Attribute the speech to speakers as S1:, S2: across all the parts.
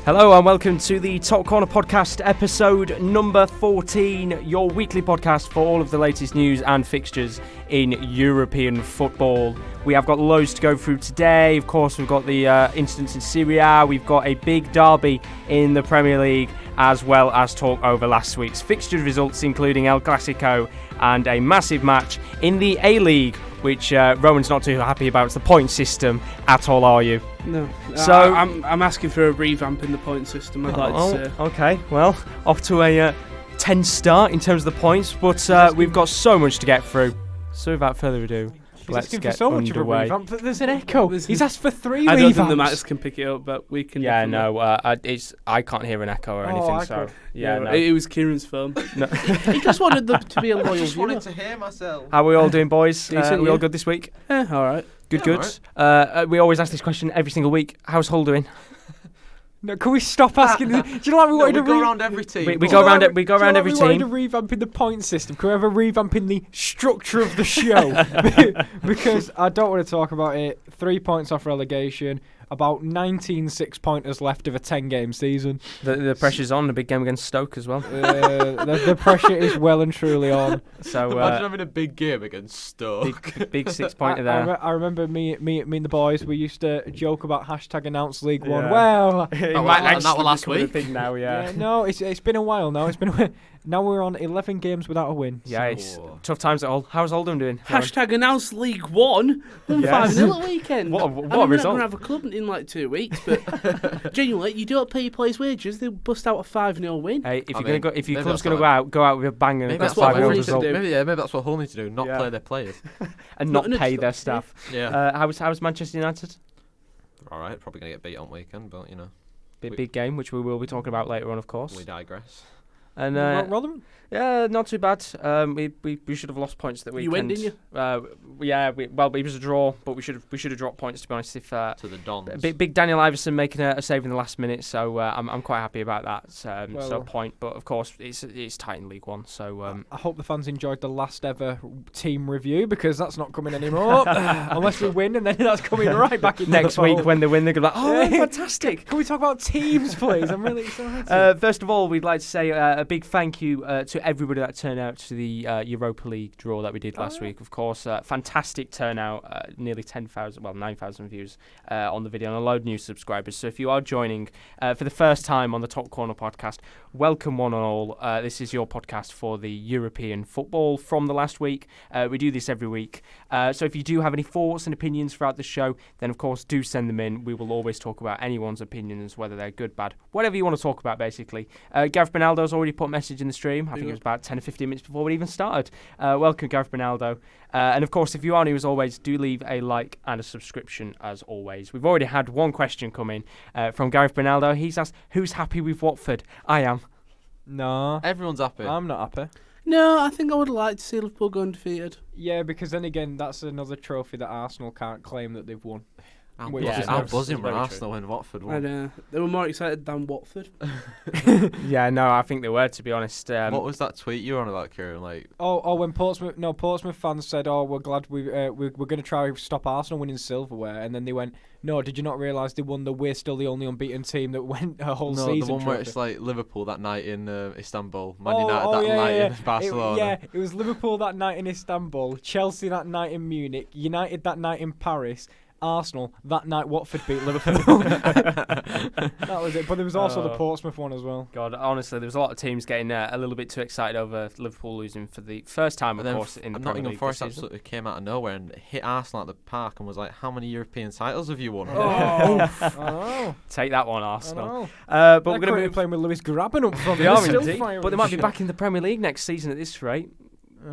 S1: Hello and welcome to the Top Corner Podcast, episode number 14, your weekly podcast for all of the latest news and fixtures in European football. We have got loads to go through today. Of course, we've got the incidents in Serie A, we've got a big derby in the Premier League, as well as talk over last week's fixture results, including El Clasico and a massive match in the A-League, which Rowan's not too happy about. It's the point system at all, are you?
S2: No.
S1: So
S2: I'm asking for a revamp in the point system, I'd like to say.
S1: Okay, well, off to a 10 start in terms of the points, but we've got so much to get through. So without further ado, let's get
S3: for so much
S1: underway.
S3: Of a revamp, but there's an echo. He's asked for 3
S2: I
S3: revamps.
S2: don't think the Max can pick it up, but we can.
S1: Yeah, no, I can't hear an echo or anything, so yeah, no.
S2: It was Kieran's phone.
S1: No.
S2: He just wanted them to be a loyal
S4: I just
S2: viewer.
S4: wanted to hear myself.
S1: How are we all doing, boys?
S2: Decent,
S1: we all
S2: yeah.
S1: good this week?
S2: All right.
S1: Good,
S4: Yeah,
S1: good. We always ask this question every single week. How's Hull doing?
S3: No, can we stop asking? Do you know what we wanted to
S4: go around every team.
S1: We go around every
S3: We wanted
S1: team.
S3: a revamp in the point system. Can we have a revamp in the structure of the show? Because I don't want to talk about it. 3 points off relegation. About 19 6-pointers left of a 10-game season.
S1: The pressure's on. The big game against Stoke as well.
S3: The pressure is well and truly on.
S1: So
S4: Imagine having a big game against Stoke.
S1: big 6-pointer there.
S3: I remember me and the boys. We used to joke about hashtag announce League One.
S1: Yeah.
S3: Well,
S1: It
S4: Oh,
S1: might
S4: and that
S1: actually
S4: was last
S1: become a
S4: week.
S1: thing now, yeah.
S3: no, it's been a while now. Now we're on 11 games without a win.
S1: Yeah, it's
S4: Oh.
S1: tough times at Hull. How's Oldham doing?
S2: Hashtag announce League One.
S1: Yes.
S2: 5-0 at weekend.
S1: What a
S2: I mean,
S1: result.
S2: We're not going to have a club in like 2 weeks, but genuinely, you don't pay your players' wages. They bust out a 5-0 win.
S1: Hey, if
S4: I
S1: you're
S4: mean,
S1: if your
S4: maybe
S1: club's
S4: that's
S1: going to
S4: what
S1: go out with a bang and
S4: Maybe
S1: get
S2: that's what
S1: 5-0
S2: Hull need to
S1: result
S2: do.
S4: Maybe that's what Hull need to do, not
S1: Yeah.
S4: play their players.
S1: and
S2: Not
S1: not pay
S2: enough
S1: their
S2: stuff.
S1: staff.
S4: Yeah.
S1: How's Manchester United?
S4: All right, probably going to get beat on weekend, but, you know,
S1: Big game, which we will be talking about later on, of course.
S4: we digress.
S1: And
S3: Rotherham?
S1: yeah, not too bad. We should have lost points that weekend.
S2: You win, didn't you?
S1: Yeah, it was a draw, but we should have dropped points, to be honest. If
S4: To the Dons.
S1: big Daniel Iverson making a save in the last minute, so I'm quite happy about that.
S3: Well,
S1: so point, but of course it's tight in League One. So
S3: I hope the fans enjoyed the last ever team review, because that's not coming anymore unless we win, and then that's coming right back in
S1: next
S3: the
S1: week
S3: fold.
S1: when they win, they're gonna be like, oh,
S3: Yeah.
S1: fantastic.
S3: Can we talk about teams, please? I'm really excited.
S1: First of all, we'd like to say a big thank you to everybody that turned out to the Europa League draw that we did last week. Of course, fantastic turnout, nearly 9,000 views on the video, and a load of new subscribers. So if you are joining for the first time on the Top Corner podcast, welcome one and all. This is your podcast for the European football from the last week. We do this every week. So if you do have any thoughts and opinions throughout the show, then of course do send them in. We will always talk about anyone's opinions, whether they're good, bad, whatever you want to talk about, basically. Gareth Bernaldo's already put a message in the stream. I think it was about 10 or 15 minutes before we even started. Welcome, Gareth Bernaldo. And of course, if you are new as always, do leave a like and a subscription as always. We've already had one question come in from Gareth Bernaldo. He's asked, who's happy with Watford? I am.
S3: No,
S4: Everyone's happy.
S3: I'm not happy.
S2: No, I think I would like to see Liverpool go undefeated.
S3: Yeah, because then again, that's another trophy that Arsenal can't claim that they've won.
S4: I'm
S3: Which
S4: buzzing,
S3: is
S4: I'm
S3: nice.
S4: buzzing
S1: It's
S4: when
S1: very
S4: Arsenal win Watford
S2: I
S4: won.
S2: know. They were more excited than Watford.
S1: Yeah, no, I think they were, to be honest.
S4: What was that tweet you were on about, Kieran? Like,
S3: When Portsmouth fans said, "Oh, we're glad we're going to try to stop Arsenal winning silverware," and then they went, "No, did you not realise they won we're still the only unbeaten team that went a whole
S4: no,
S3: season?"
S4: the one where
S3: trophy."
S4: it's like Liverpool that night in Istanbul, Man United
S3: yeah,
S4: night
S3: yeah.
S4: in Barcelona.
S3: It was Liverpool that night in Istanbul, Chelsea that night in Munich, United that night in Paris, Arsenal that night Watford beat Liverpool. That was it. But there was also the Portsmouth one as well.
S1: God, honestly, there was a lot of teams getting a little bit too excited over Liverpool losing for the first time, of
S4: And then
S1: course, in the Premier
S4: Nottingham
S1: League
S4: Forest
S1: this season.
S4: absolutely came out of nowhere and hit Arsenal at the park and was like, "How many European titles have you won?"
S3: I know.
S1: Take that one,
S3: I
S1: Arsenal.
S3: know.
S1: But
S3: They're
S1: we're going to
S3: currently
S1: move.
S3: playing with Lewis Graben up front.
S1: They
S3: They're
S1: are
S3: still
S1: indeed,
S3: firing
S1: but they might be
S3: shot.
S1: back in the Premier League next season at this rate,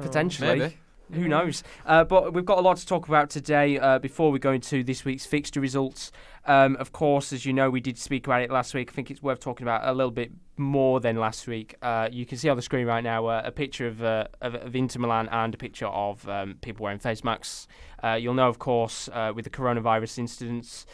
S1: potentially.
S4: Maybe.
S1: Who knows? But we've got a lot to talk about today before we go into this week's fixture results. Of course, as you know, we did speak about it last week. I think it's worth talking about a little bit more than last week. You can see on the screen right now a picture of Inter Milan and a picture of people wearing face masks. You'll know, of course, with the coronavirus incidents,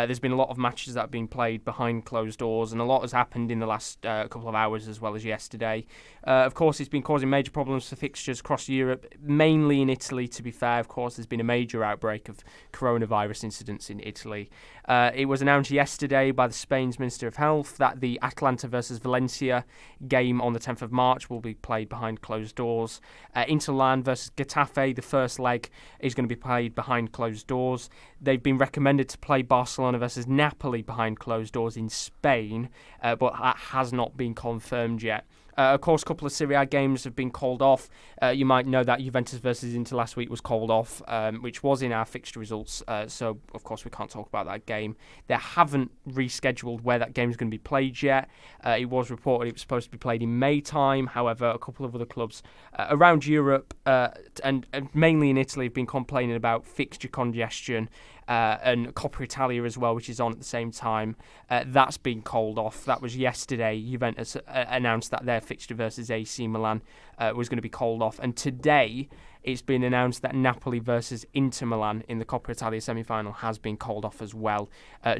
S1: There's been a lot of matches that have been played behind closed doors, and a lot has happened in the last couple of hours as well as yesterday. Of course, it's been causing major problems for fixtures across Europe, mainly in Italy, to be fair. Of course, there's been a major outbreak of coronavirus incidents in Italy. It was announced yesterday by the Spain's Minister of Health that the Atalanta versus Valencia game on the 10th of March will be played behind closed doors. Inter Milan versus Getafe, the first leg, is going to be played behind closed doors. They've been recommended to play Barcelona versus Napoli behind closed doors in Spain, but that has not been confirmed yet. Of course, a couple of Serie A games have been called off. You might know that Juventus versus Inter last week was called off, which was in our fixture results. So, of course, we can't talk about that game. They haven't rescheduled where that game is going to be played yet. It was reported it was supposed to be played in May time. However, a couple of other clubs around Europe and mainly in Italy have been complaining about fixture congestion. And Coppa Italia as well, which is on at the same time. That's been called off. That was yesterday. Juventus announced that their fixture versus AC Milan was going to be called off. And today, it's been announced that Napoli versus Inter Milan in the Coppa Italia semi-final has been called off as well.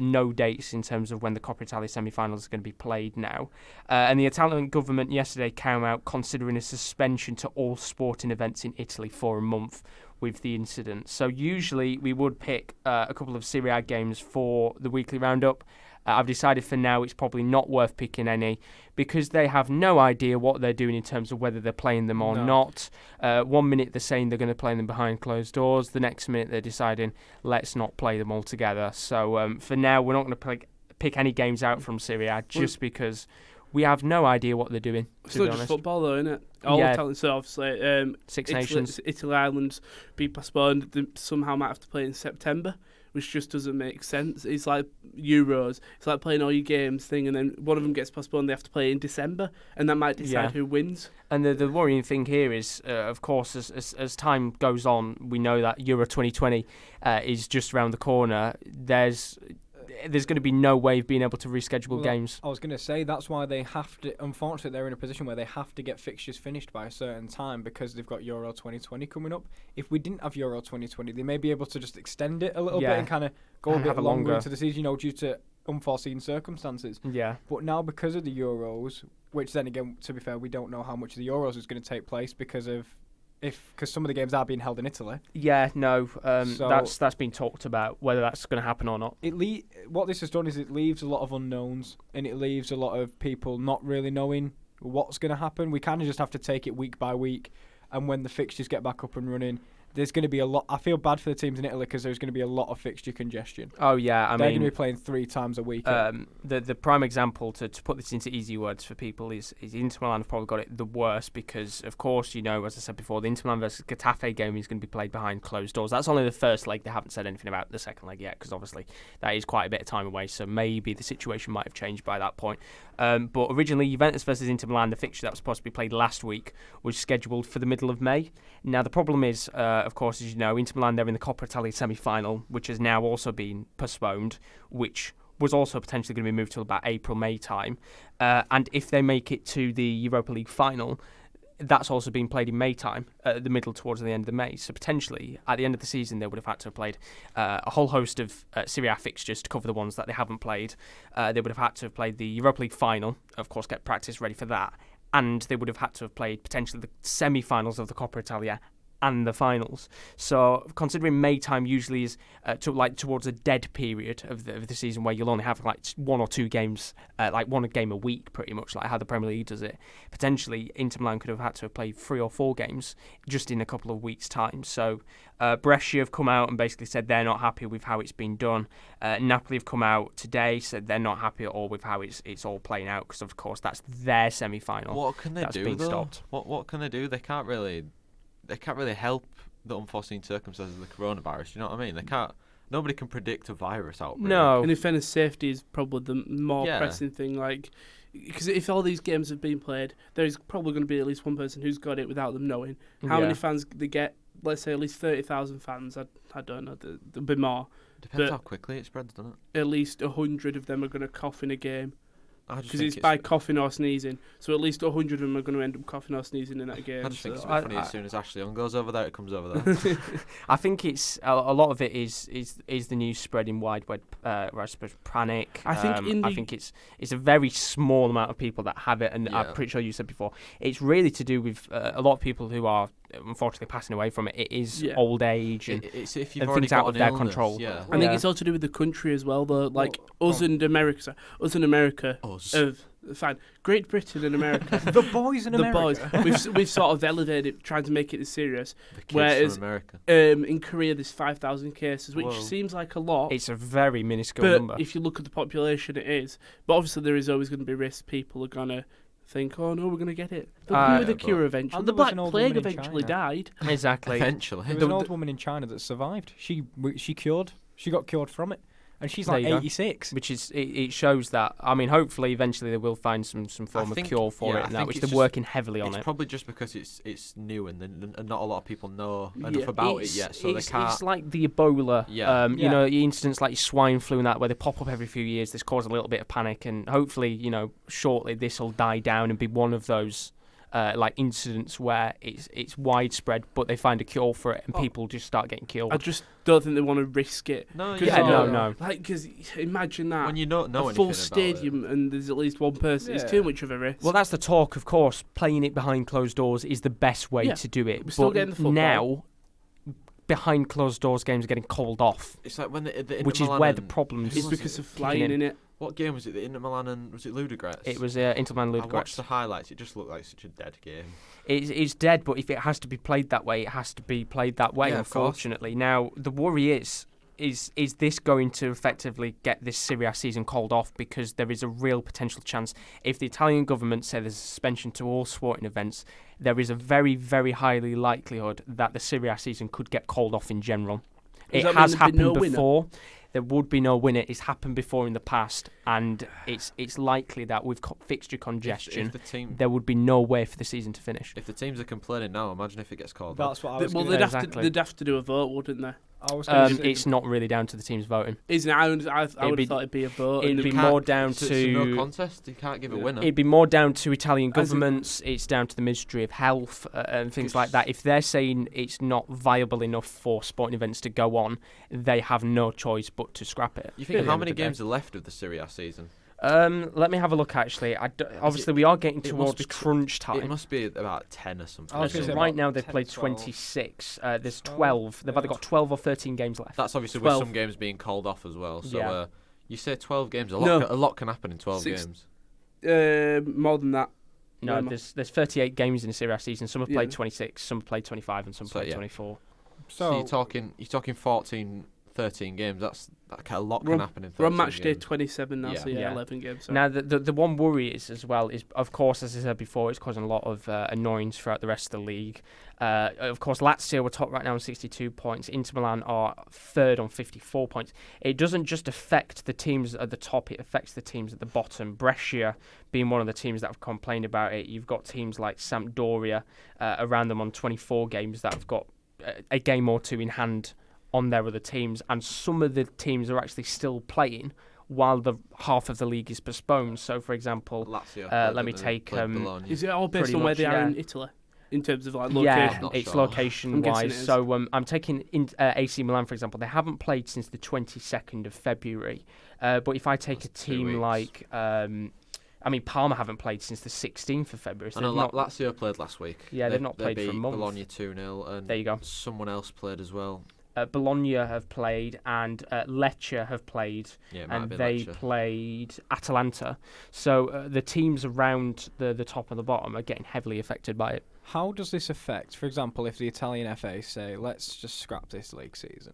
S1: No dates in terms of when the Coppa Italia semi-finals are going to be played now. And the Italian government yesterday came out considering a suspension to all sporting events in Italy for a month with the incident. So usually we would pick a couple of Serie A games for the weekly roundup. I've decided for now it's probably not worth picking any because they have no idea what they're doing in terms of whether they're playing them or not. 1 minute they're saying they're going to play them behind closed doors. The next minute they're deciding let's not play them altogether. So for now we're not going to pick any games out from Serie A just because we have no idea what they're doing.
S2: It's not just football, though, isn't it? All the talent. So obviously,
S1: Six Nations,
S2: Italy, Ireland be postponed. They somehow might have to play in September, which just doesn't make sense. It's like Euros. It's like playing all your games thing, and then one of them gets postponed. They have to play in December, and that might decide who wins.
S1: And the worrying thing here is, of course, as time goes on, we know that Euro 2020 is just around the corner. There's going to be no way of being able to reschedule games.
S3: I was going to say that's why they have to. Unfortunately, they're in a position where they have to get fixtures finished by a certain time because they've got Euro 2020 coming up. If we didn't have Euro 2020, they may be able to just extend it a little bit and kind of go a bit longer into the season, due to unforeseen circumstances.
S1: Yeah.
S3: But now because of the Euros, which then again, to be fair, we don't know how much of the Euros is going to take place because some of the games are being held in Italy.
S1: Yeah, no, that's been talked about, whether that's going to happen or not.
S3: What this has done is it leaves a lot of unknowns, and it leaves a lot of people not really knowing what's going to happen. We kind of just have to take it week by week, and when the fixtures get back up and running, there's going to be a lot. I feel bad for the teams in Italy because there's going to be a lot of fixture congestion.
S1: Oh yeah,
S3: they're going to be playing 3 times a week.
S1: The prime example to put this into easy words for people is Inter Milan have probably got it the worst because, of course, as I said before, the Inter Milan versus Getafe game is going to be played behind closed doors. That's only the first leg. They haven't said anything about the second leg yet because obviously that is quite a bit of time away. So maybe the situation might have changed by that point. But originally, Juventus versus Inter Milan, the fixture that was supposed to be played last week, was scheduled for the middle of May. Now the problem is, of course, as you know, Inter Milan, they're in the Coppa Italia semi-final, which has now also been postponed, which was also potentially going to be moved to about April-May time. And if they make it to the Europa League final, that's also been played in May time, at the middle towards the end of the May. So potentially, at the end of the season, they would have had to have played a whole host of Serie A fixtures to cover the ones that they haven't played. They would have had to have played the Europa League final, of course, get practice ready for that. And they would have had to have played potentially the semi-finals of the Coppa Italia and the finals. So considering May time usually is towards a dead period of the season where you'll only have like 1 or 2 games, like one game a week pretty much, like how the Premier League does it, potentially Inter Milan could have had to have played 3 or 4 games just in a couple of weeks' time. So Brescia have come out and basically said they're not happy with how it's been done. Napoli have come out today, said they're not happy at all with how it's all playing out because of course that's their semi-final.
S4: What can they do
S1: been
S4: though?
S1: Stopped.
S4: What can they do? They can't really help the unforeseen circumstances of the coronavirus. You know what I mean? Nobody can predict a virus outbreak.
S1: No.
S2: And in fairness, safety is probably the more pressing thing. Like, because if all these games have been played, there's probably going to be at least one person who's got it without them knowing. How many fans they get? Let's say at least 30,000 fans. I don't know. There'll be more.
S4: Depends how quickly it spreads, doesn't it?
S2: At least 100 of them are going to cough in a game. because it's by coughing or sneezing. So at least 100 of them are going to end up coughing or sneezing in that game.
S4: I just think it's a bit funny. As soon as Ashley Young goes over there, it comes over there.
S1: I think it's a lot of it is the news spreading widespread panic.
S2: I think
S1: it's a very small amount of people that have it, and I'm pretty sure you said before it's really to do with a lot of people who are unfortunately passing away from it. It is old age and
S4: if you've
S1: and
S4: already
S1: things out
S4: got
S1: of
S4: an
S1: their
S4: illness,
S1: control.
S4: Yeah.
S2: I think it's all to do with the country as well, though. Like us in America. Fine. Great Britain and America.
S3: The boys in America.
S2: The boys. We've sort of elevated it, trying to make it as serious.
S4: The kids
S2: whereas
S4: from America.
S2: In Korea, there's 5,000 cases, which seems like a lot.
S1: It's a very minuscule
S2: but
S1: number.
S2: If you look at the population, it is. But obviously, there is always going to be risks. People are going to think, oh no, we're going to get it. They'll come with a cure eventually. The Black Plague eventually died.
S1: Exactly.
S4: Eventually.
S3: There was an old woman in China that survived. She got cured from it. And she's like 86.
S1: Which is, it shows that, I mean, hopefully eventually they will find some form of cure for it and that, which they're working heavily on it.
S4: It's probably just because it's new and not a lot of people know enough about it yet, so they can't.
S1: It's like the Ebola, you know, incidents like swine flu and that, where they pop up every few years. This causes a little bit of panic, and hopefully, you know, shortly this will die down and be one of those like incidents where it's widespread, but they find a cure for it and people just start getting killed.
S2: I just don't think they want to risk it.
S1: No.
S2: Like, because imagine that
S4: when you don't know
S2: a full stadium and there's at least one person. It's too much of a risk.
S1: Well, that's the talk, of course. Playing it behind closed doors is the best way to do it.
S2: We're still getting the football.
S1: Now, behind closed doors games are getting called off.
S4: It's like when the
S1: which is where the problem is.
S2: It's because of flying in it.
S4: What game was it? The Inter Milan and was it Ludogorets?
S1: It was Inter Milan Ludogorets.
S4: I watched the highlights. It just looked like such a dead game.
S1: It's dead, but if it has to be played that way, it has to be played that way.
S4: Yeah,
S1: unfortunately, now the worry is this going to effectively get this Serie A season called off? Because there is a real potential chance if the Italian government say there's a suspension to all sporting events, there is a very, very highly likelihood that the Serie A season could get called off in general. It has happened before. There would be no winner. It's happened before in the past, and it's likely that with fixture congestion, there would be no way for the season to finish.
S4: If the teams are complaining now, imagine if it gets called
S3: off. That's what I was
S2: they'd have to do a vote, wouldn't they?
S1: It's not really down to the teams voting.
S2: Isn't it? I would have thought it'd be a vote.
S1: It'd be more down to...
S4: It's no contest. You can't give a winner.
S1: It'd be more down to Italian governments. It's down to the Ministry of Health and things like that. If they're saying it's not viable enough for sporting events to go on, they have no choice but to scrap it.
S4: You think how many games are left of the Serie A season?
S1: Let me have a look, actually. Obviously, we are getting towards crunch time.
S4: It must be about 10 or something.
S1: Right now, they've played 26. There's 12. They've either got 12 or 13 games left.
S4: That's obviously with some games being called off as well. So you say 12 games. A lot can happen in 12 games.
S2: More than that.
S1: No, there's 38 games in the Serie A season. Some have played 26, some have played 25, and some played 24.
S4: So you're talking 14, 13 games. That's a lot can happen in 13 games.
S2: We're on match day 27 now, so 11 games. Sorry.
S1: Now, the one worry is, of course, as I said before, it's causing a lot of annoyance throughout the rest of the league. Of course, Lazio are top right now on 62 points. Inter Milan are third on 54 points. It doesn't just affect the teams at the top, it affects the teams at the bottom. Brescia being one of the teams that have complained about it. You've got teams like Sampdoria around them on 24 games that have got a game or two in hand on their other teams, and some of the teams are actually still playing while the half of the league is postponed. So, for example,
S4: Lazio,
S1: let me take...
S2: is it all based on where they are in Italy? In terms of like location?
S1: Yeah, it's location-wise. So I'm taking AC Milan, for example. They haven't played since the 22nd of February. But if I take a team like... Parma haven't played since the 16th of February. So
S4: Lazio played last week.
S1: Yeah, they've not played for a month.
S4: Bologna 2-0, and
S1: there you go.
S4: Someone else played as well.
S1: Bologna have played, and Lecce have played, and they played Atalanta. So the teams around the top and the bottom are getting heavily affected by it.
S3: How does this affect, for example, if the Italian FA say, let's just scrap this league season?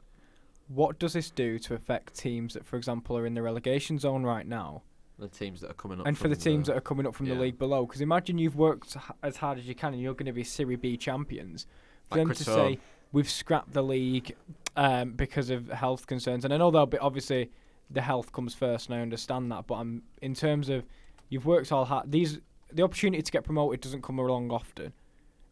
S3: What does this do to affect teams that, for example, are in the relegation zone right now?
S4: The teams that are coming up.
S3: And for the teams that are coming up from the league below. Because imagine you've worked as hard as you can and you're going to be Serie B champions. For them to say, we've scrapped the league because of health concerns. And I know obviously the health comes first, and I understand that. But in terms of you've worked all hard, the opportunity to get promoted doesn't come along often.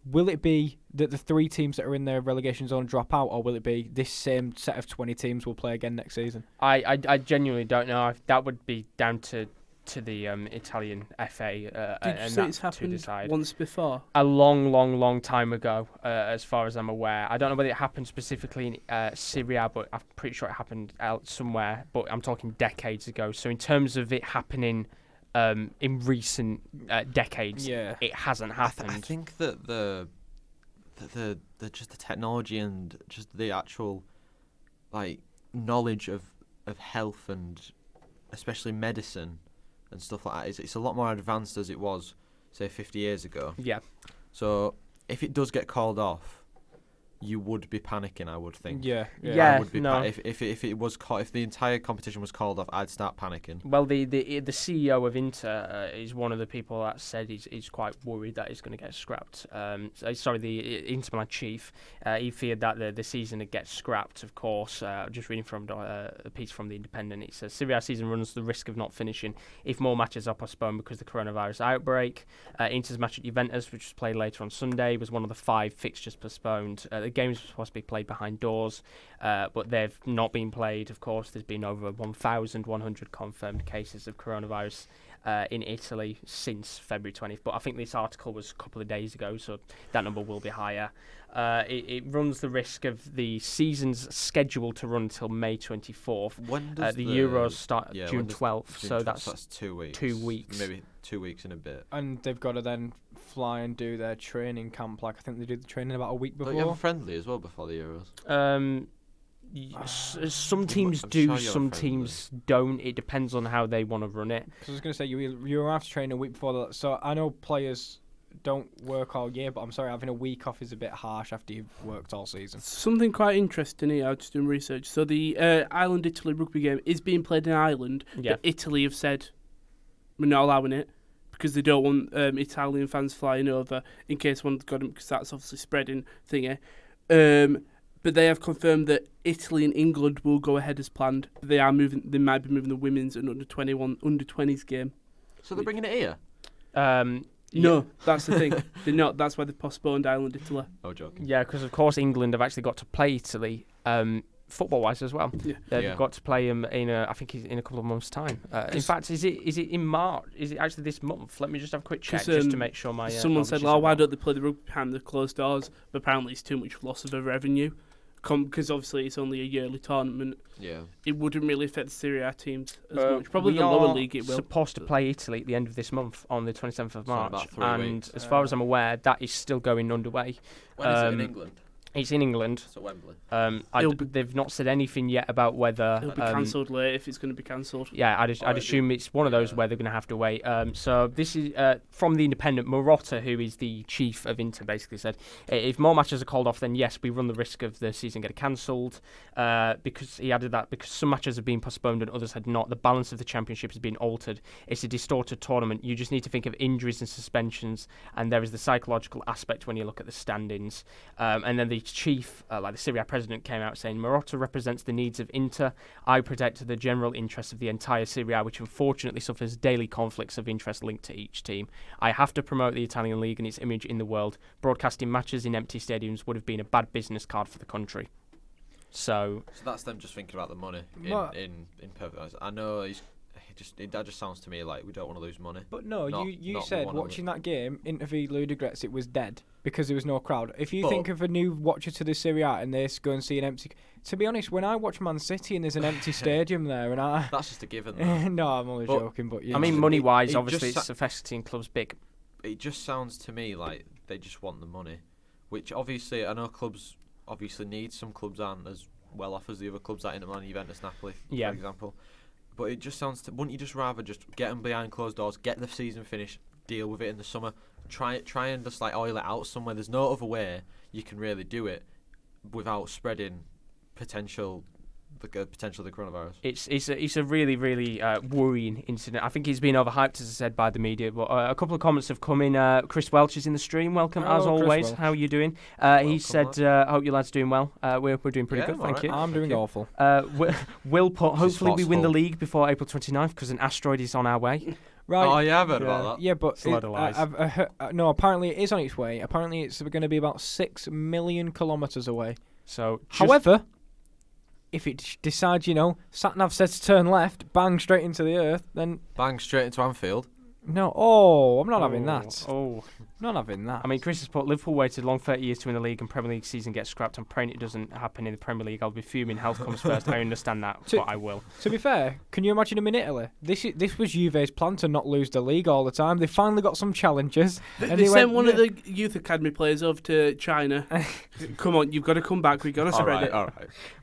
S3: Will it be that the 3 teams that are in the relegation zone drop out, or will it be this same set of 20 teams will play again next season?
S1: I genuinely don't know. That would be down to to the Italian FA
S2: Did you
S1: and
S2: say
S1: that
S2: it's
S1: to
S2: happened
S1: decide.
S2: once before?
S1: A long time ago, as far as I'm aware. I don't know whether it happened specifically in Syria, but I'm pretty sure it happened out somewhere. But I'm talking decades ago. So in terms of it happening in recent decades, it hasn't happened.
S4: I think that the just the technology and just the actual knowledge of health and especially medicine and stuff like that, it's a lot more advanced as it was, say, 50 years ago.
S1: Yeah.
S4: So if it does get called off, you would be panicking, I would think.
S1: Yeah.
S4: I would be if it was if the entire competition was called off, I'd start panicking.
S1: Well, the CEO of Inter is one of the people that said he's quite worried that it's going to get scrapped. The Inter Milan chief, he feared that the season would get scrapped. Of course, just reading from a piece from the Independent, it says Serie A season runs the risk of not finishing if more matches are postponed because of the coronavirus outbreak. Inter's match at Juventus, which was played later on Sunday, was one of the 5 fixtures postponed. The games were supposed to be played behind doors, but they've not been played. Of course, there's been over 1,100 confirmed cases of coronavirus in Italy since February 20th. But I think this article was a couple of days ago, so that number will be higher. It runs the risk of the season's scheduled to run until May 24th.
S4: When does
S1: the Euros start June 12th,
S4: June
S1: so
S4: 12th,
S1: that's
S4: 2 weeks.
S1: 2 weeks.
S4: Maybe 2 weeks and a bit.
S3: And they've got to then fly and do their training camp. I think they do the training about a week before.
S4: Don't you have a friendly as well before the Euros?
S1: Some teams do, some teams don't. It depends on how they want to run it.
S3: I was going to say, you have to train a week before that. So I know players don't work all year, but I'm sorry, having a week off is a bit harsh after you've worked all season.
S2: Something quite interesting here, I was just doing research. So the Ireland-Italy rugby game is being played in Ireland, but Italy have said we're not allowing it because they don't want Italian fans flying over in case one's got them, because that's obviously spreading thingy. But they have confirmed that Italy and England will go ahead as planned. They might be moving the women's and under-20s game.
S4: So they're bringing it here?
S2: No, that's the thing. They're not. That's why they've postponed Ireland, Italy.
S4: Oh, joking.
S1: Yeah, because of course England have actually got to play Italy football-wise as well.
S2: Yeah.
S1: They've got to play them in a couple of months' time. In fact, is it in March? Is it actually this month? Let me just have a quick check just to make sure my.
S2: Someone said, why don't they play the rugby behind the closed doors? But apparently it's too much loss of revenue. Because obviously it's only a yearly tournament.
S4: Yeah.
S2: It wouldn't really affect the Serie A teams as much. Probably the lower league it will.
S1: We're supposed to play Italy at the end of this month on the 27th of March.
S4: About 3
S1: and
S4: weeks.
S1: As far as I'm aware, that is still going underway.
S4: When is it in England?
S1: It's in England.
S4: It's at Wembley.
S1: They've not said anything yet about whether
S2: it'll be cancelled later if it's going to be cancelled.
S1: Yeah, I'd assume it's one of those where they're going to have to wait. So this is from the Independent. Marotta, who is the chief of Inter, basically said, if more matches are called off, then yes, we run the risk of the season getting cancelled. Because he added that because some matches have been postponed and others had not, the balance of the championship has been altered. It's a distorted tournament. You just need to think of injuries and suspensions, and there is the psychological aspect when you look at the standings. And then the chief, like the Serie A president, came out saying, Marotta represents the needs of Inter. I protect the general interests of the entire Serie A, which unfortunately suffers daily conflicts of interest linked to each team. I have to promote the Italian league and its image in the world. Broadcasting matches in empty stadiums would have been a bad business card for the country. So
S4: that's them just thinking about the money in perfect honesty. I know that just sounds to me like we don't want to lose money.
S3: But no, you said watching that game, Inter v Ludogorets, it was dead because there was no crowd. If you think of a new watcher to the Serie A and they go and see an empty... To be honest, when I watch Man City and there's an empty stadium there, and
S4: that's just a given.
S3: No, I'm only joking, but yeah.
S1: I mean, money-wise, obviously, it's affecting clubs big.
S4: It just sounds to me like they just want the money, which obviously I know clubs obviously need. Some clubs aren't as well off as the other clubs like Inter Milan, Juventus, Napoli, for example. But it just sounds wouldn't you just rather just get them behind closed doors, get the season finished, deal with it in the summer, try and just oil it out somewhere. There's no other way you can really do it without spreading potential of the coronavirus.
S1: It's a really worrying incident. I think he's been overhyped, as I said, by the media. But a couple of comments have come in. Chris Welch is in the stream. Welcome as always. How are you doing? He said, "I hope you lads are doing well. We're doing pretty good, thank you."
S3: I'm doing awful.
S1: Will put. Hopefully we win the league before April 29th because an asteroid is on our way.
S3: Right.
S4: Oh yeah, I've heard about that.
S3: Yeah, but no. Apparently it is on its way. Apparently it's going to be about 6 million kilometres away.
S1: So,
S3: however, if it decides, sat-nav says to turn left, bang straight into the earth, then...
S4: Bang straight into Anfield.
S3: No, I'm not having that. Not having that.
S1: I mean, Chris has put Liverpool waited a long 30 years to win the league and Premier League season gets scrapped. I'm praying it doesn't happen in the Premier League. I'll be fuming. Health comes first. I understand that, but I will.
S3: To be fair, can you imagine him in Italy? This was Juve's plan to not lose the league all the time. They finally got some challenges.
S2: They sent one of the youth academy players over to China. Come on, you've got to come back. We've got to spread it.
S4: All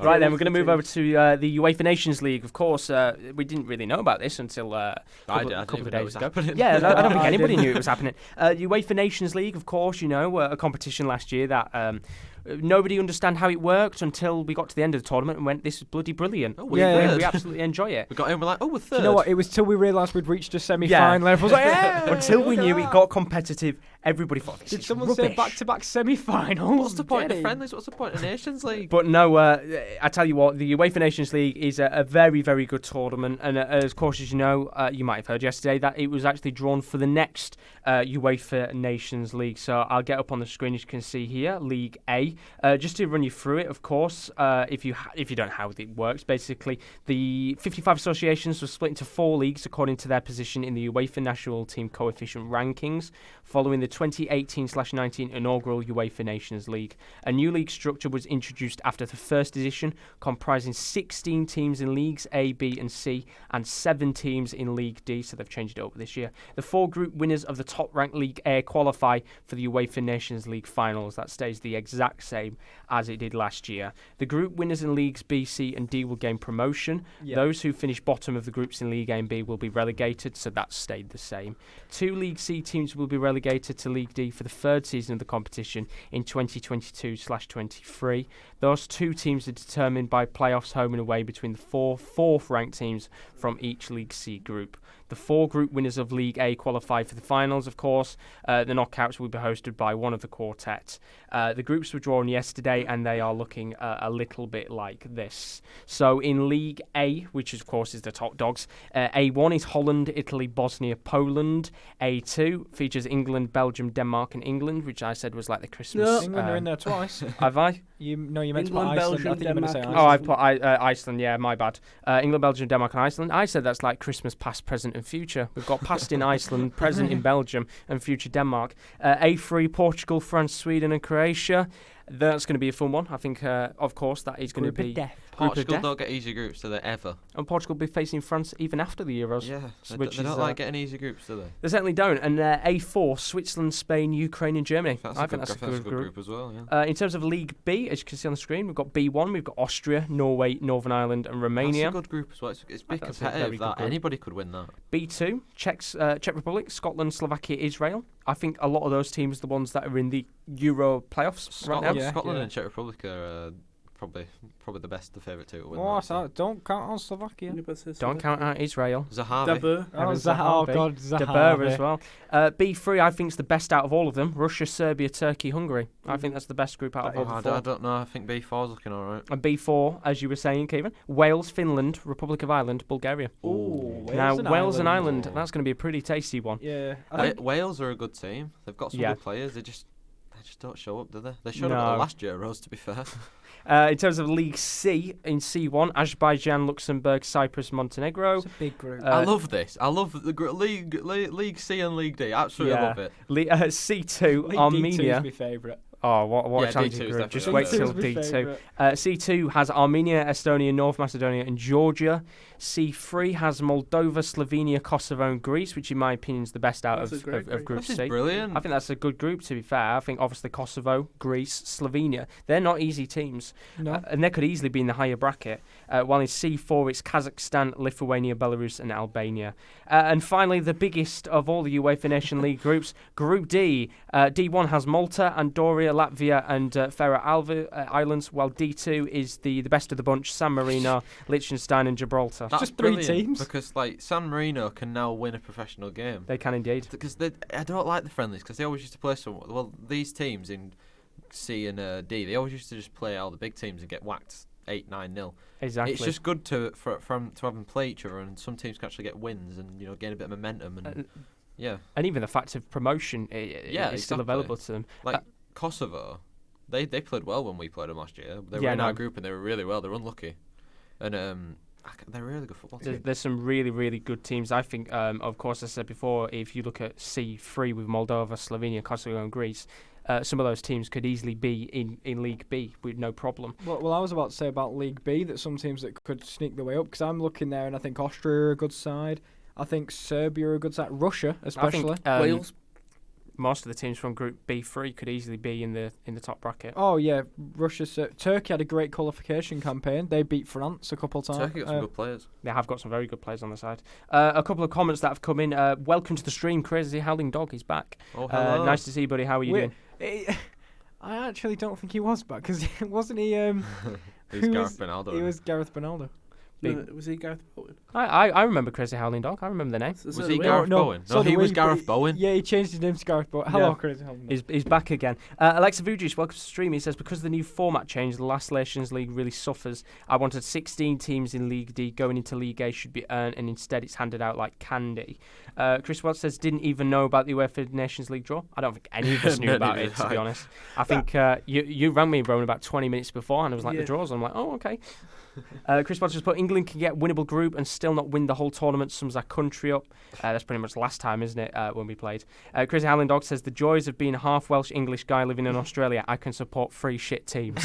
S1: right, then we're going to move over to the UEFA Nations League. Of course, we didn't really know about this until a couple of days ago. Yeah, I don't think anybody knew it was happening. UEFA Nations League, of course, a competition last year that nobody understood how it worked until we got to the end of the tournament and went, this is bloody brilliant.
S4: Oh,
S1: we absolutely enjoy it.
S4: We got in, we're like, we're third.
S3: Do you know what? It was till we realised we'd reached a semi-final. Everyone was like, yeah!
S1: Until we knew it got competitive, everybody thought, this
S3: Did
S1: is
S3: someone
S1: rubbish.
S3: say back-to-back semi-finals?
S4: What's the point of friendlies? What's the point of Nations League?
S1: But no, I tell you what, the UEFA Nations League is a very, very good tournament. And of course, as you know, you might have heard yesterday that it was actually drawn for the next UEFA Nations League. So I'll get up on the screen, as you can see here, League A. Just to run you through it, of course, if you don't know how it works, basically, the 55 associations were split into 4 leagues according to their position in the UEFA National Team Coefficient Rankings, following the 2018/19 inaugural UEFA Nations League. A new league structure was introduced after the first edition, comprising 16 teams in Leagues A, B and C, and 7 teams in League D, so they've changed it over this year. The 4 group winners of the top-ranked League A qualify for the UEFA Nations League finals. That stays the exact same as it did last year. The group winners in Leagues B, C and D will gain promotion. Yep. Those who finish bottom of the groups in League A and B will be relegated, so that stayed the same. 2 League C teams will be relegated to League D for the 3rd season of the competition in 2022/23. Those 2 teams are determined by playoffs home and away between the 4 fourth-ranked teams from each League C group. The 4 group winners of League A qualify for the finals, of course. The knockouts will be hosted by one of the quartet. The groups were drawn yesterday, and they are looking a little bit like this. So in League A, which of course is the top dogs, A1 is Holland, Italy, Bosnia, Poland. A2 features England, Belgium, Denmark and England, which I said was like the Christmas...
S3: No, England are in there twice.
S1: Have I?
S3: You meant to put
S2: England,
S3: Iceland.
S2: Belgium,
S3: I think you meant to say
S2: Denmark.
S3: Iceland.
S1: Oh, I put Iceland, yeah, my bad. England, Belgium, Denmark and Iceland. I said that's like Christmas, past, present and future. We've got past in Iceland, present in Belgium and future Denmark. A3, Portugal, France, Sweden and Croatia. That's going to be a fun one. I think, of course, that is going to be...
S4: Portugal don't get easy groups, do they, ever?
S1: And Portugal will be facing France even after the Euros.
S4: Yeah, they don't like getting easy groups, do they?
S1: They certainly don't. And A4, Switzerland, Spain, Ukraine and Germany. I think that's a good group
S4: as well, yeah.
S1: In terms of League B, as you can see on the screen, we've got B1, we've got Austria, Norway, Northern Ireland and Romania.
S4: That's a good group as well. It's big competitive. That anybody could win that.
S1: B2, Czech Republic, Scotland, Slovakia, Israel. I think a lot of those teams are the ones that are in the Euro playoffs right now.
S4: Scotland and Czech Republic are... Probably the best, the favourite two to win.
S3: Oh, don't count on Slovakia.
S1: Don't count out Israel.
S4: Zahavi.
S1: Dabur as well. B3, I think, is the best out of all of them. Russia, Serbia, Turkey, Hungary. I think that's the best group out of all the 4.
S4: I don't know. I think B4 is looking all right.
S1: And B4, as you were saying, Kieran, Wales, Finland, Republic of Ireland, Bulgaria.
S3: Ooh,
S1: Wales and Ireland, that's going to be a pretty tasty one.
S3: Yeah.
S4: Wales are a good team. They've got some good players. They just don't show up, do they? They showed up at the last Euros, to be fair.
S1: In terms of League C, in C1, Azerbaijan, Luxembourg, Cyprus, Montenegro.
S3: It's a big group.
S4: I love this. I love the League C and League D. Absolutely love it.
S1: C2, Armenia.
S3: D2 is my favourite.
S1: Oh, what a challenging group. Just wait till D2. C2 has Armenia, Estonia, North Macedonia and Georgia. C3 has Moldova, Slovenia, Kosovo and Greece, which in my opinion is the best out of Group C.
S4: That's brilliant.
S1: I think that's a good group, to be fair. I think obviously Kosovo, Greece, Slovenia, they're not easy teams.
S3: No.
S1: And they could easily be in the higher bracket. While in C4 it's Kazakhstan, Lithuania, Belarus and Albania. And finally, the biggest of all the UEFA Nation League groups, Group D. D1 has Malta, Andorra, Latvia and Faroe Islands, while D2 is the best of the bunch, San Marino, Liechtenstein and Gibraltar.
S4: That's
S3: just 3 teams.
S4: Because San Marino can now win a professional game.
S1: They can indeed.
S4: Because I don't like the friendlies because they always used to play these teams in C and D, they always used to just play all the big teams and get whacked 8-9-0.
S1: Exactly.
S4: It's just good to have them play each other, and some teams can actually get wins and gain a bit of momentum and
S1: And even the fact of promotion is still available to them.
S4: Kosovo, they played well when we played them last year. They were in our group and they were really well. They were unlucky. And they're a really good football team.
S1: There's some really, really good teams. I think, of course, as I said before, if you look at C3 with Moldova, Slovenia, Kosovo and Greece, some of those teams could easily be in League B with no problem.
S3: Well, I was about to say about League B that some teams that could sneak their way up, because I'm looking there and I think Austria are a good side. I think Serbia are a good side. Russia, especially.
S1: I think,
S2: Wales.
S1: Most of the teams from Group B3 could easily be in the top bracket.
S3: Oh yeah, Turkey had a great qualification campaign. They beat France a couple of times.
S4: Turkey got some good players.
S1: They have got some very good players on the side. A couple of comments that have come in. Welcome to the stream, Crazy Howling Dog. He's back.
S4: Oh, hello.
S1: Nice to see you, buddy. How are you doing?
S3: I actually don't think he was back because wasn't he?
S4: He's Gareth Bernaldo.
S3: He was Gareth Bernaldo.
S2: Was he Gareth Bowen?
S1: I remember Crazy Howling Dog. I remember the name.
S4: Was he Gareth Bowen? No, he was Gareth Bowen.
S3: Yeah, he changed his name to Gareth Bowen. Hello, Crazy Howling Dog.
S1: He's back again. Alexa Vujis, welcome to the stream. He says, because of the new format change, the last Nations League really suffers. I wanted 16 teams in League D going into League A should be earned, and instead it's handed out like candy. Chris Watts says, didn't even know about the UEFA Nations League draw. I don't think any of us knew about it, to be honest. I think you rang me, Rowan, about 20 minutes before, and it was like the draws. I'm like, oh, okay. Chris Watts has put, England can get winnable group and still not win the whole tournament, sums our country up. That's pretty much last time, isn't it, when we played. Crazy Howling Dog says, the joys of being a half Welsh English guy living in Australia. I can support 3 shit teams.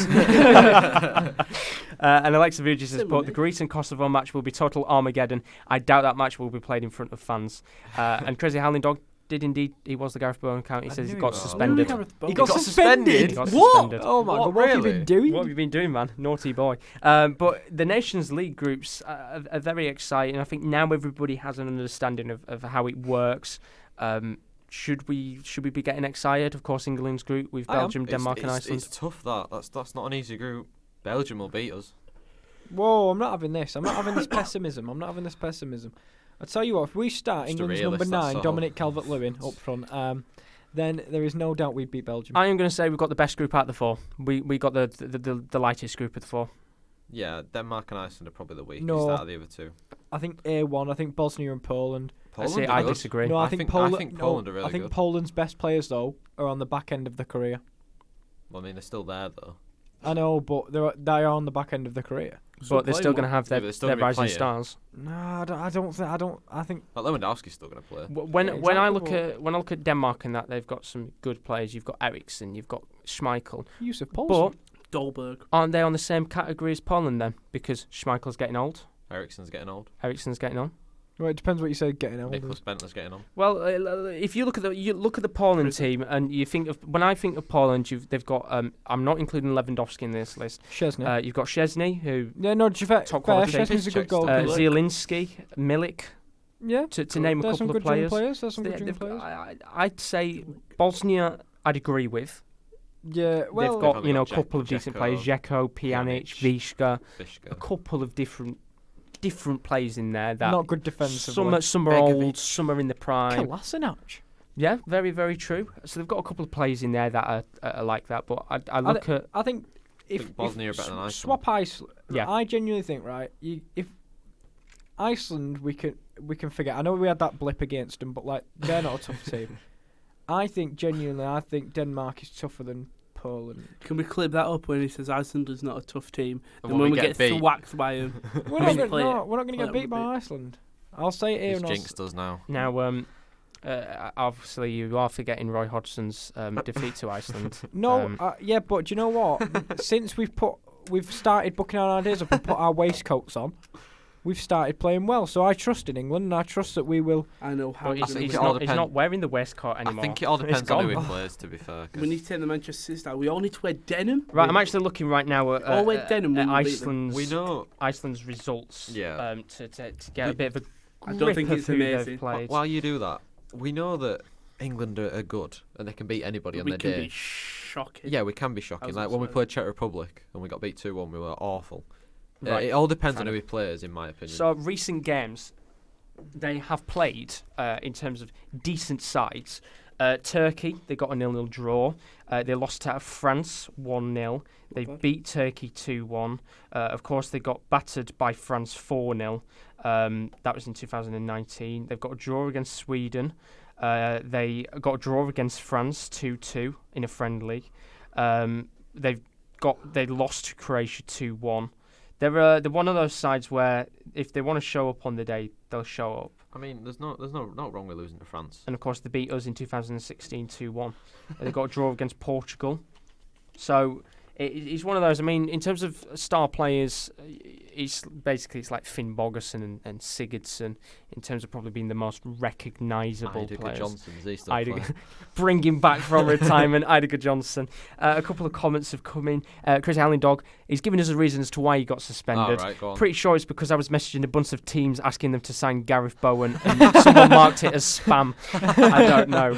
S1: And Alexa Vujis has put, the Greece and Kosovo match will be total Armageddon. I doubt that match will be played in front of fans. And Crazy Howling Dog did indeed. He was the Gareth Bowen account. He says he got suspended.
S3: He got suspended?
S1: What?
S3: Oh my God! What have you been doing?
S1: What have you been doing, man? Naughty boy. But the Nations League groups are very exciting. I think now everybody has an understanding of how it works. Should we be getting excited? Of course, England's group with Belgium, Denmark, and Iceland.
S4: It's tough. That's not an easy group. Belgium will beat us.
S3: Whoa! I'm not having this. I'm not having this pessimism. I tell you what, if we start
S4: Just
S3: England's number 9, Dominic Calvert-Lewin, up front, then there is no doubt we'd beat Belgium.
S1: I am going to say we've got the best group out of the 4. We got the lightest group of the 4.
S4: Yeah, Denmark and Iceland are probably the weakest out of the other 2.
S3: I think A1. I think Bosnia and Poland.
S1: I disagree.
S3: No, I think Poland
S4: are really good.
S3: I think Poland's best players though are on the back end of the career.
S4: Well, I mean, they're still there though.
S3: I know, but they are on the back end of the career.
S1: But they're still going to have their rising stars.
S3: No, I don't. I think
S4: Lewandowski's still going to play.
S1: When I look at Denmark and that, they've got some good players. You've got Eriksen, you've got Schmeichel,
S3: Yusuf Poulsen,
S1: but
S2: Dolberg.
S1: Aren't they on the same category as Poland then? Because Schmeichel's getting old.
S4: Eriksen's getting on.
S3: Well, it depends what you say. Getting old.
S4: Nicholas Bentner's getting on.
S1: Well, if you look at the Poland team, and you think of when I think of Poland, they've got I'm not including Lewandowski in this list.
S3: Szczesny.
S1: You've got Szczesny, who
S3: top quality. Szczesny's a good goalkeeper.
S1: Zielinski, Milik.
S3: Yeah,
S1: to name a couple of players.
S3: There's some good young players.
S1: I'd say Bosnia, I'd agree with.
S3: Yeah, well,
S1: they've got a couple of decent players: Dzeko, Pjanic, Vishka, a couple of different players in there that
S3: not good defensively.
S1: Some are old, some are in the prime.
S3: Kolasinac.
S1: Yeah, very, very true. So they've got a couple of players in there that are like that. But I
S3: think if
S4: Bosnia are better than Iceland.
S3: Swap Iceland.
S1: Yeah.
S3: I genuinely think if Iceland we can figure. I know we had that blip against them, but like they're not a tough team. I think Denmark is tougher than Poland.
S2: Can we clip that up when he says Iceland is not a tough team? And when we get whacked by him,
S3: we're not going to get beat by Iceland. I'll say it here.
S4: He's jinxed us now.
S1: Now, obviously, you are forgetting Roy Hodgson's defeat to Iceland.
S3: Yeah, but do you know what? Since we've started booking our ideas up and put our waistcoats on, we've started playing well. So I trust in England, and I trust that we will.
S2: I know how.
S1: He's not wearing the waistcoat anymore.
S4: I think it all depends on who he plays, to be fair.
S2: We need to take the Manchester City style. We all need to wear denim.
S1: Right, I'm actually looking right now at
S2: Iceland's.
S1: We know Iceland's results.
S4: Yeah.
S1: To get a bit of a.
S2: I don't think it's amazing.
S4: While you do that, we know that England are good and they can beat anybody on their day.
S2: We can be shocking.
S4: Yeah, we can be shocking. Like when we played Czech Republic and we got beat 2-1, we were awful.
S1: Right.
S4: It all depends on who he plays, in my opinion.
S1: So recent games, they have played in terms of decent sides. Turkey, they got a 0-0 draw. They lost to France 1-0. They beat Turkey 2-1. Of course, they got battered by France 4-0. That was in 2019. They've got a draw against Sweden. They got a draw against France 2-2 in a friendly. They lost to Croatia 2-1. They're one of those sides where if they want to show up on the day, they'll show up.
S4: I mean, there's no wrong with losing to France.
S1: And of course, they beat us in 2016 2-1. They got a draw against Portugal. So it's one of those. I mean, in terms of star players, it's like Finn Bogerson and Sigurdsson in terms of probably being the most recognisable players.
S4: Johnson, is he still playing?
S1: Bring him back from retirement, Eidiger Johnson. A couple of comments have come in. Chris Allendog, he's given us a reason as to why he got suspended.
S4: Right, go on.
S1: Pretty sure it's because I was messaging a bunch of teams asking them to sign Gareth Bowen and someone marked it as spam. I don't know.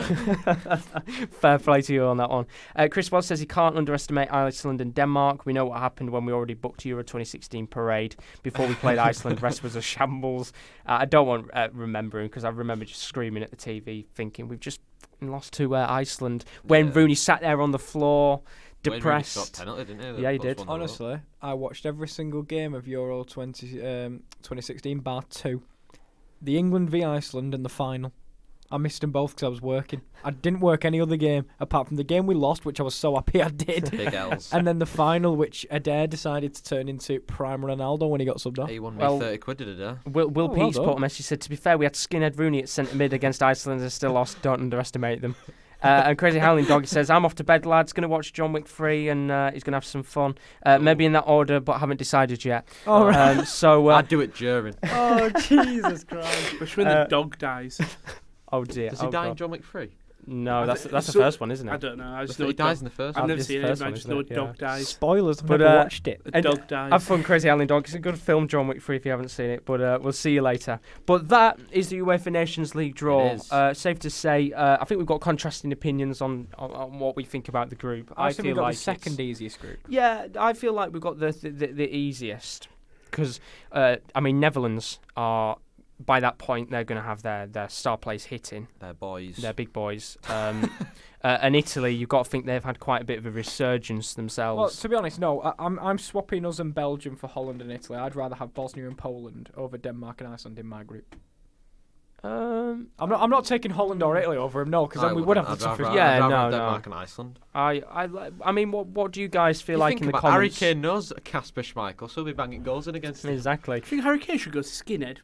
S1: Fair play to you on that one. Chris Wells says he can't underestimate Iceland and Denmark. We know what happened when we already booked Euro 2016 parade. Before we played Iceland, the rest was a shambles. I don't want remembering because I remember just screaming at the TV thinking we've just lost to Iceland when Rooney sat there on the floor depressed.
S4: Wayne Rooney got penalty, didn't he?
S1: Yeah, he did.
S3: Honestly, I watched every single game of Euro 2016 bar 2. The England v Iceland and the final. I missed them both because I was working. I didn't work any other game apart from the game we lost, which I was so happy I did.
S4: Big L's.
S3: And then the final, which Adair decided to turn into prime Ronaldo when he got subbed off.
S4: He won me 30 quid, did Adair?
S1: Will Peace put a message, said, to be fair, we had skinhead Rooney at centre mid against Iceland and still lost. Don't underestimate them. And Crazy Howling Dog says, I'm off to bed, lads. Going to watch John Wick 3 and he's going to have some fun. Maybe in that order, but haven't decided yet.
S3: Oh, right.
S1: So
S4: I'd do it during.
S3: Oh, Jesus Christ.
S2: Especially when the dog dies.
S1: Oh dear.
S4: Does he die in John Wick 3?
S1: No, that's the first one, isn't it?
S2: I don't know. I just know
S4: he dies in the first one.
S2: I've never seen it,
S1: first
S2: but I
S1: one,
S2: just
S1: isn't
S2: know a
S1: it?
S2: dog dies.
S3: Spoilers, I've
S1: But,
S3: never watched it.
S2: A dog dies.
S1: Have fun, Crazy Howling Dog. It's a good film, John Wick 3, if you haven't seen it. But we'll see you later. But that is the UEFA Nations League draw.
S4: It is.
S1: Safe to say, I think we've got contrasting opinions on what we think about the group.
S3: I think we've got
S1: like
S3: the second easiest group.
S1: Yeah, I feel like we've got the easiest. Because, Netherlands are... By that point, they're going to have their star players hitting.
S4: They're boys.
S1: They're big boys. And Italy, you've got to think they've had quite a bit of a resurgence themselves.
S3: Well, to be honest, no. I'm swapping us and Belgium for Holland and Italy. I'd rather have Bosnia and Poland over Denmark and Iceland in my group. I'm not taking Holland or Italy over him, no, because then we would have the toughest.
S4: Denmark and Iceland.
S1: I mean, what do you guys feel like in the comments?
S4: Harry Kane knows Kasper Schmeichel, so he'll be banging goals in against him.
S1: Exactly.
S2: Do you think Harry Kane should go skinhead?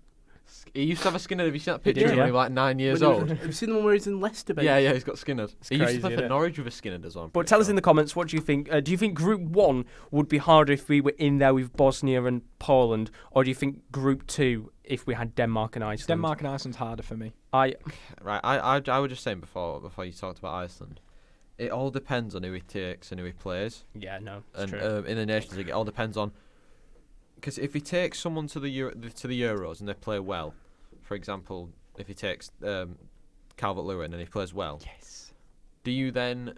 S4: He used to have a skinhead. Have you seen that picture when he was like 9 years
S2: old?
S4: old?
S2: Have you seen the one where he's in Leicester?
S4: Yeah, he's got skinhead. He used to play for Norwich with a skinhead as well.
S1: But tell us in the comments, what do you think? Do you think Group 1 would be harder if we were in there with Bosnia and Poland, or do you think Group 2 if we had Denmark and Iceland?
S3: Denmark and Iceland's harder for me.
S4: I was just saying before you talked about Iceland, it all depends on who he takes and who he plays.
S1: Yeah, no,
S4: and
S1: true.
S4: In the Nations League, it all depends on, because if he takes someone to the Euros and they play well. For example, if he takes Calvert-Lewin and he plays well,
S3: yes.
S4: Do you then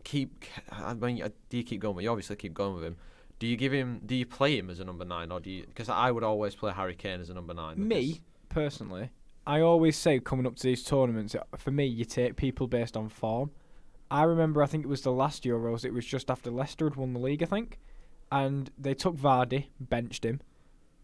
S4: keep? Do you keep going? Well, you obviously keep going with him. Do you play him as a number 9, or do you? Because I would always play Harry Kane as a number 9.
S3: Me personally, I always say coming up to these tournaments, for me, you take people based on form. I remember, I think it was the last Euros. It was just after Leicester had won the league, I think, and they took Vardy, benched him.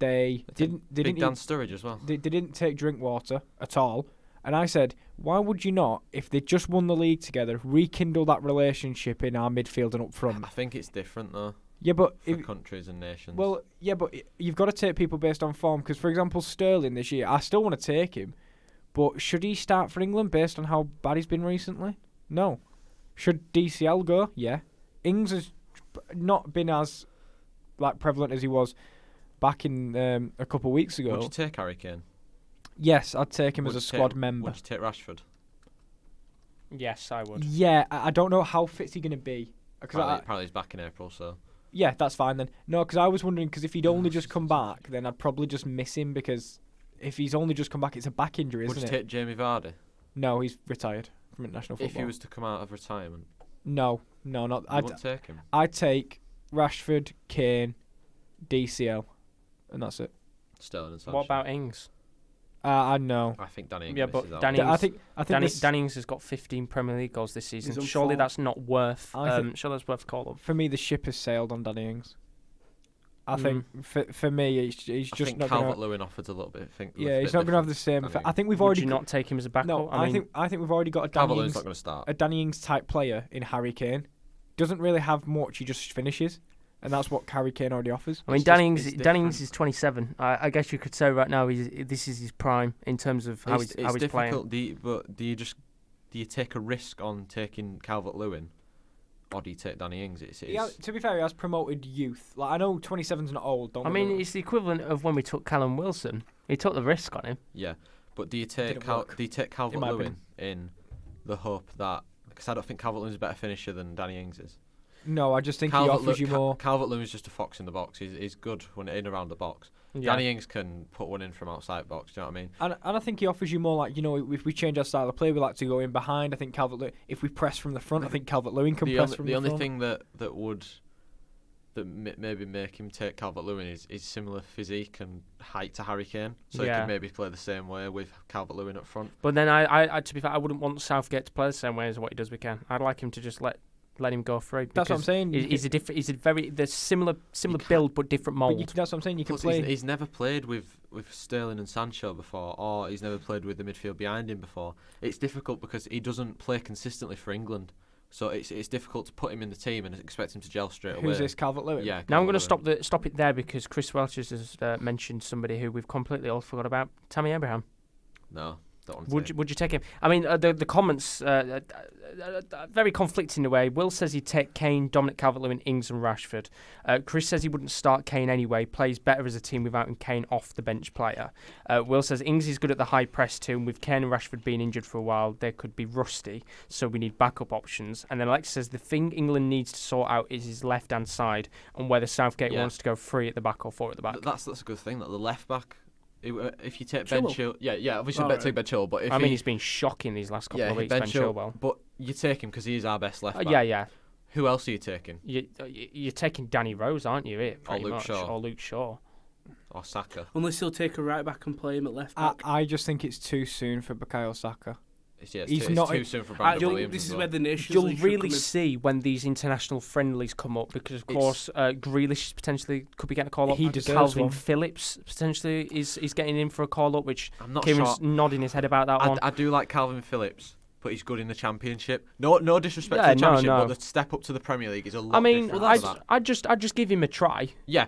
S3: They didn't
S4: Dan Sturridge as well.
S3: They didn't take drink water at all. And I said, why would you not, if they just won the league together, rekindle that relationship in our midfield and up front?
S4: I think it's different though.
S3: Yeah, but
S4: for countries and nations.
S3: Well, yeah, but you've got to take people based on form. Because, for example, Sterling this year, I still want to take him, but should he start for England based on how bad he's been recently? No. Should DCL go? Yeah. Ings has not been as prevalent as he was back in a couple of weeks ago.
S4: Would you take Harry Kane?
S3: Yes, I'd take him as a squad member.
S4: Would you take Rashford?
S1: Yes, I would.
S3: Yeah, I don't know how fit's he going to be.
S4: Probably he's back in April, so...
S3: Yeah, that's fine then. No, because I was wondering, because if he'd only just come back, then I'd probably just miss him, because if he's only just come back, it's a back injury, isn't it?
S4: Would you take Jamie Vardy?
S3: No, he's retired from international football.
S4: If he was to come out of retirement?
S3: No, not...
S4: I wouldn't take him?
S3: I'd take Rashford, Kane, DCL. And that's it.
S4: Sterling and Sanchez.
S1: What about Ings?
S3: I know.
S4: I think Danny Ings.
S1: Yeah, but
S3: Danny
S1: Ings has got 15 Premier League goals this season. Surely that's not worth. Surely that's worth a call up.
S3: For me, the ship has sailed on Danny Ings. I think for me, he's just not.
S4: Calvert-Lewin offered a little bit.
S3: He's not going to have the same. I think we've already.
S1: Would you not take him as a backup?
S3: No, I think we've already got a Danny Ings.
S4: Not going to start.
S3: A Danny Ings type player in Harry Kane. Doesn't really have much. He just finishes. And that's what Harry Kane already offers.
S1: I mean, Danny Ings is 27. I guess you could say right now this is his prime in terms of how he's playing.
S4: Do you take a risk on taking Calvert-Lewin, or do you take Danny Ings?
S3: To be fair, he has promoted youth. Like, I know 27's not old.
S1: It's the equivalent of when we took Callum Wilson. He took the risk on him.
S4: Yeah, but do you take Calvert-Lewin in the hope that, because I don't think Calvert-Lewin's a better finisher than Danny Ings is.
S3: No, I just think he offers you more.
S4: Calvert-Lewin is just a fox in the box. He's good when in around the box. Yeah. Danny Ings can put one in from outside the box. Do you know what I mean?
S3: And I think he offers you more, like, if we change our style of play, we like to go in behind. I think Calvert-Lewin, if we press from the front, I think Calvert-Lewin can press from the front.
S4: The only thing that would maybe make him take Calvert-Lewin is similar physique and height to Harry Kane, so he could maybe play the same way with Calvert-Lewin up front.
S1: But then I to be fair, I wouldn't want Southgate to play the same way as what he does with Kane. I'd like him to just let him go free.
S3: That's what I'm saying.
S1: There's similar build but different mould.
S3: That's what I'm saying. You can play.
S4: He's never played with Sterling and Sancho before, or he's never played with the midfield behind him before. It's difficult because he doesn't play consistently for England. So it's difficult to put him in the team and expect him to gel straight away.
S3: Who's this, Calvert-Lewin?
S4: Yeah.
S1: Now I'm going to stop it there because Chris Welch has mentioned somebody who we've completely all forgot about, Tammy Abraham.
S4: No.
S1: Would you take him? I mean, the comments very conflicting in a way. Will says he'd take Kane, Dominic Calvert-Lewin, Ings and Rashford. Chris says he wouldn't start Kane anyway. Plays better as a team without Kane off the bench player. Will says Ings is good at the high press too, and with Kane and Rashford being injured for a while, they could be rusty, so we need backup options. And then Alex says the thing England needs to sort out is his left-hand side and whether Southgate wants to go 3 at the back or 4 at the back.
S4: That's a good thing, that the left-back... If you take Ben Chilwell, obviously take Ben Chilwell, but
S1: he's been shocking these last couple of weeks. Ben Chilwell,
S4: but you take him because he is our best left back.
S1: Yeah.
S4: Who else are you taking?
S1: You're taking Danny Rose, aren't you?
S4: Or Luke
S1: Shaw,
S4: or Saka.
S2: Unless he'll take a right back and play him at left back.
S3: I just think it's too soon for Bukayo Saka.
S4: It's too soon for Brandon Williams.
S2: This is where the nation.
S1: You'll really see when these international friendlies come up because, of course, Grealish potentially could be getting a call up. Calvin Phillips potentially is getting in for a call up, which Kieran's nodding his head about that one.
S4: I do like Calvin Phillips, but he's good in the Championship. No disrespect to the Championship, but the step up to the Premier League is a lot different.
S1: I'd just give him a try.
S4: Yeah.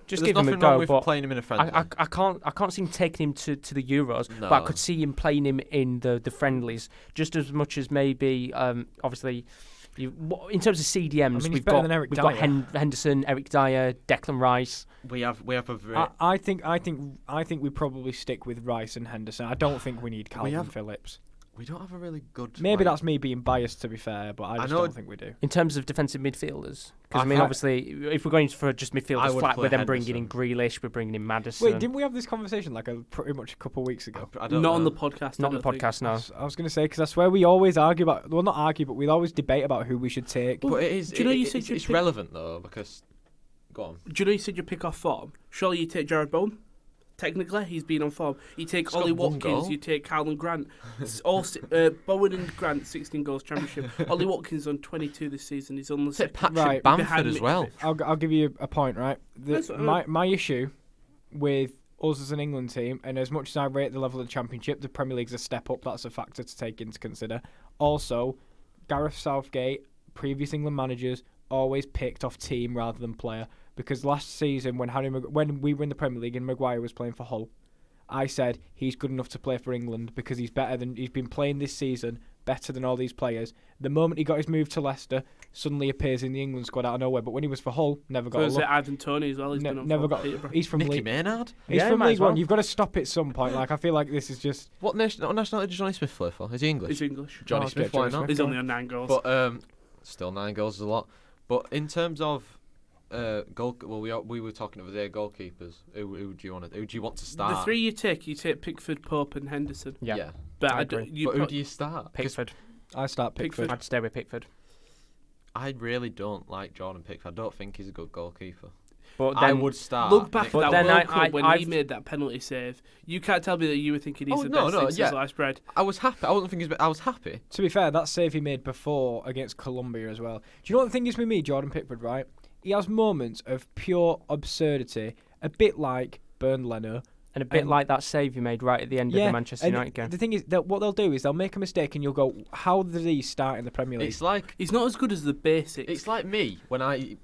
S1: Just give him a go.
S4: But playing him in a friendly.
S1: I can't see him taking him to the Euros, but I could see him playing him in the friendlies just as much as maybe obviously. In terms of CDMs, we've got Henderson, Eric Dyer, Declan Rice.
S4: We have a very.
S3: I think we probably stick with Rice and Henderson. I don't think we need Calvin Phillips.
S4: We don't have a really good...
S3: Maybe that's me being biased, to be fair, but I don't think we do.
S1: In terms of defensive midfielders? Because, obviously, if we're going for just midfielders flat, we're then bringing in Grealish, we're bringing in Maddison.
S3: Wait, didn't we have this conversation pretty much a couple of weeks ago?
S2: Not on the podcast.
S1: Not on the podcast, no.
S3: I was going to say, because I swear we always argue about... Well, not argue, but we'll always debate about who we should take.
S4: But it is... It's relevant, though, because... Go on.
S2: Do you know you said you pick off form? Surely you take Jared Bowen? Technically, he's been on form. You take Ollie Watkins, you take Calvin Grant. Bowen and Grant, 16 goals, Championship. Ollie Watkins on 22 this season. He's on the
S4: second. Patrick Bamford as well.
S3: I'll give you a point, right? My issue with us as an England team, and as much as I rate the level of the Championship, the Premier League's a step up. That's a factor to take into consider. Also, Gareth Southgate, previous England managers, always picked off team rather than player. Because last season, when we were in the Premier League and Maguire was playing for Hull, I said he's good enough to play for England because he's been playing this season better than all these players. The moment he got his move to Leicester, suddenly appears in the England squad out of nowhere. But when he was for Hull, never got a look.
S2: Ivan Toney as well. He's
S3: He's from
S4: Nicky Maynard.
S3: He's from League One. You've got to stop it at some point. I feel like this is just...
S4: What nationality does Johnny Smith play for? Is he English?
S2: He's English.
S4: Johnny Smith, why not?
S2: He's only on 9 goals.
S4: But still 9 goals is a lot. But in terms of we were talking over there, goalkeepers. Who do you want to start?
S2: The 3 you take Pickford, Pope, and Henderson.
S1: Yeah.
S2: But
S4: who do you start?
S1: Pickford.
S3: I start Pickford.
S1: I'd stay with Pickford.
S4: I really don't like Jordan Pickford. I don't think he's a good goalkeeper.
S1: But then
S4: I would start.
S2: Look back at that World Cup when he made that penalty save. You can't tell me that you were thinking he's the best thing since sliced bread.
S4: I was happy. I wasn't thinking. I was happy.
S3: To be fair, that save he made before against Colombia as well. Do you know what the thing is with me, Jordan Pickford? Right, he has moments of pure absurdity, a bit like Bernd Leno,
S1: And a bit like that save you made right at the end of the Manchester United game.
S3: The thing is that what they'll do is they'll make a mistake and you'll go, how did he start in the Premier League?
S4: It's like
S2: he's not as good as the basics.
S4: It's like me when I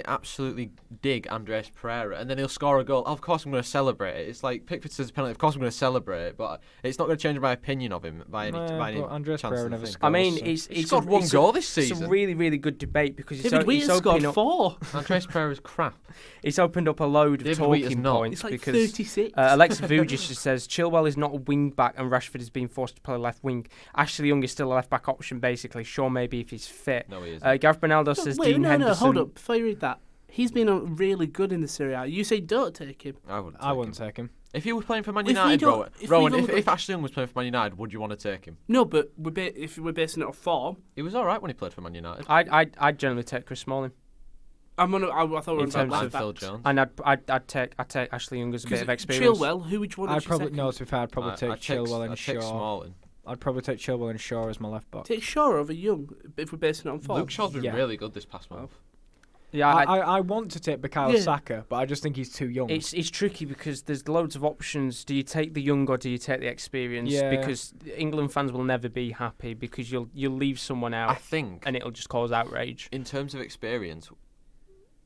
S4: absolutely dig Andres Pereira and then he'll score a goal. Of course I'm going to celebrate it. It's like Pickford says penalty. Of course I'm going to celebrate it, but it's not going to change my opinion of him by any
S3: Andres
S4: chance.
S3: Pereira never scores.
S1: I mean, he's
S4: scored one goal this season.
S1: It's a really, really good debate because
S2: David Wheaton scored 4.
S4: Andres Pereira's crap.
S1: It's opened up a load of
S4: David
S1: talking points.
S2: It's like
S1: because
S2: 36.
S1: Alexa Vujicic just says Chilwell is not a wing back and Rashford is being forced to play left wing. Ashley Young is still a left back option basically. Sure, maybe if he's fit.
S4: No, he isn't.
S1: Gareth Bernaldo says Dean Henderson.
S2: Hold up. Before you read that, he's been really good in the Serie A. You say don't take him.
S4: I wouldn't take him.
S3: him.
S4: If he was playing for Man United, if Ashley Young was playing for Man United, would you want to take him?
S2: No, but if we're basing it off form,
S4: he was all right when he played for Man United.
S1: I'd generally take Chris Smalling.
S2: I thought we were
S1: in terms of
S4: Phil Jones,
S1: and I'd take Ashley Young as a bit of experience.
S2: Chilwell, who would you want?
S3: I'd probably take Chilwell and
S4: Shaw.
S3: Smalling. I'd probably take Chilwell and Shaw as my left back.
S2: Take Shaw over Young if we're basing it on form.
S4: Luke Shaw's been really good this past month.
S1: Yeah,
S3: I want to take Bukayo Saka, but I just think he's too young.
S1: It's tricky because there's loads of options. Do you take the young or do you take the experience?
S3: Yeah.
S1: Because England fans will never be happy because you'll leave someone out.
S4: I think,
S1: and it'll just cause outrage.
S4: In terms of experience,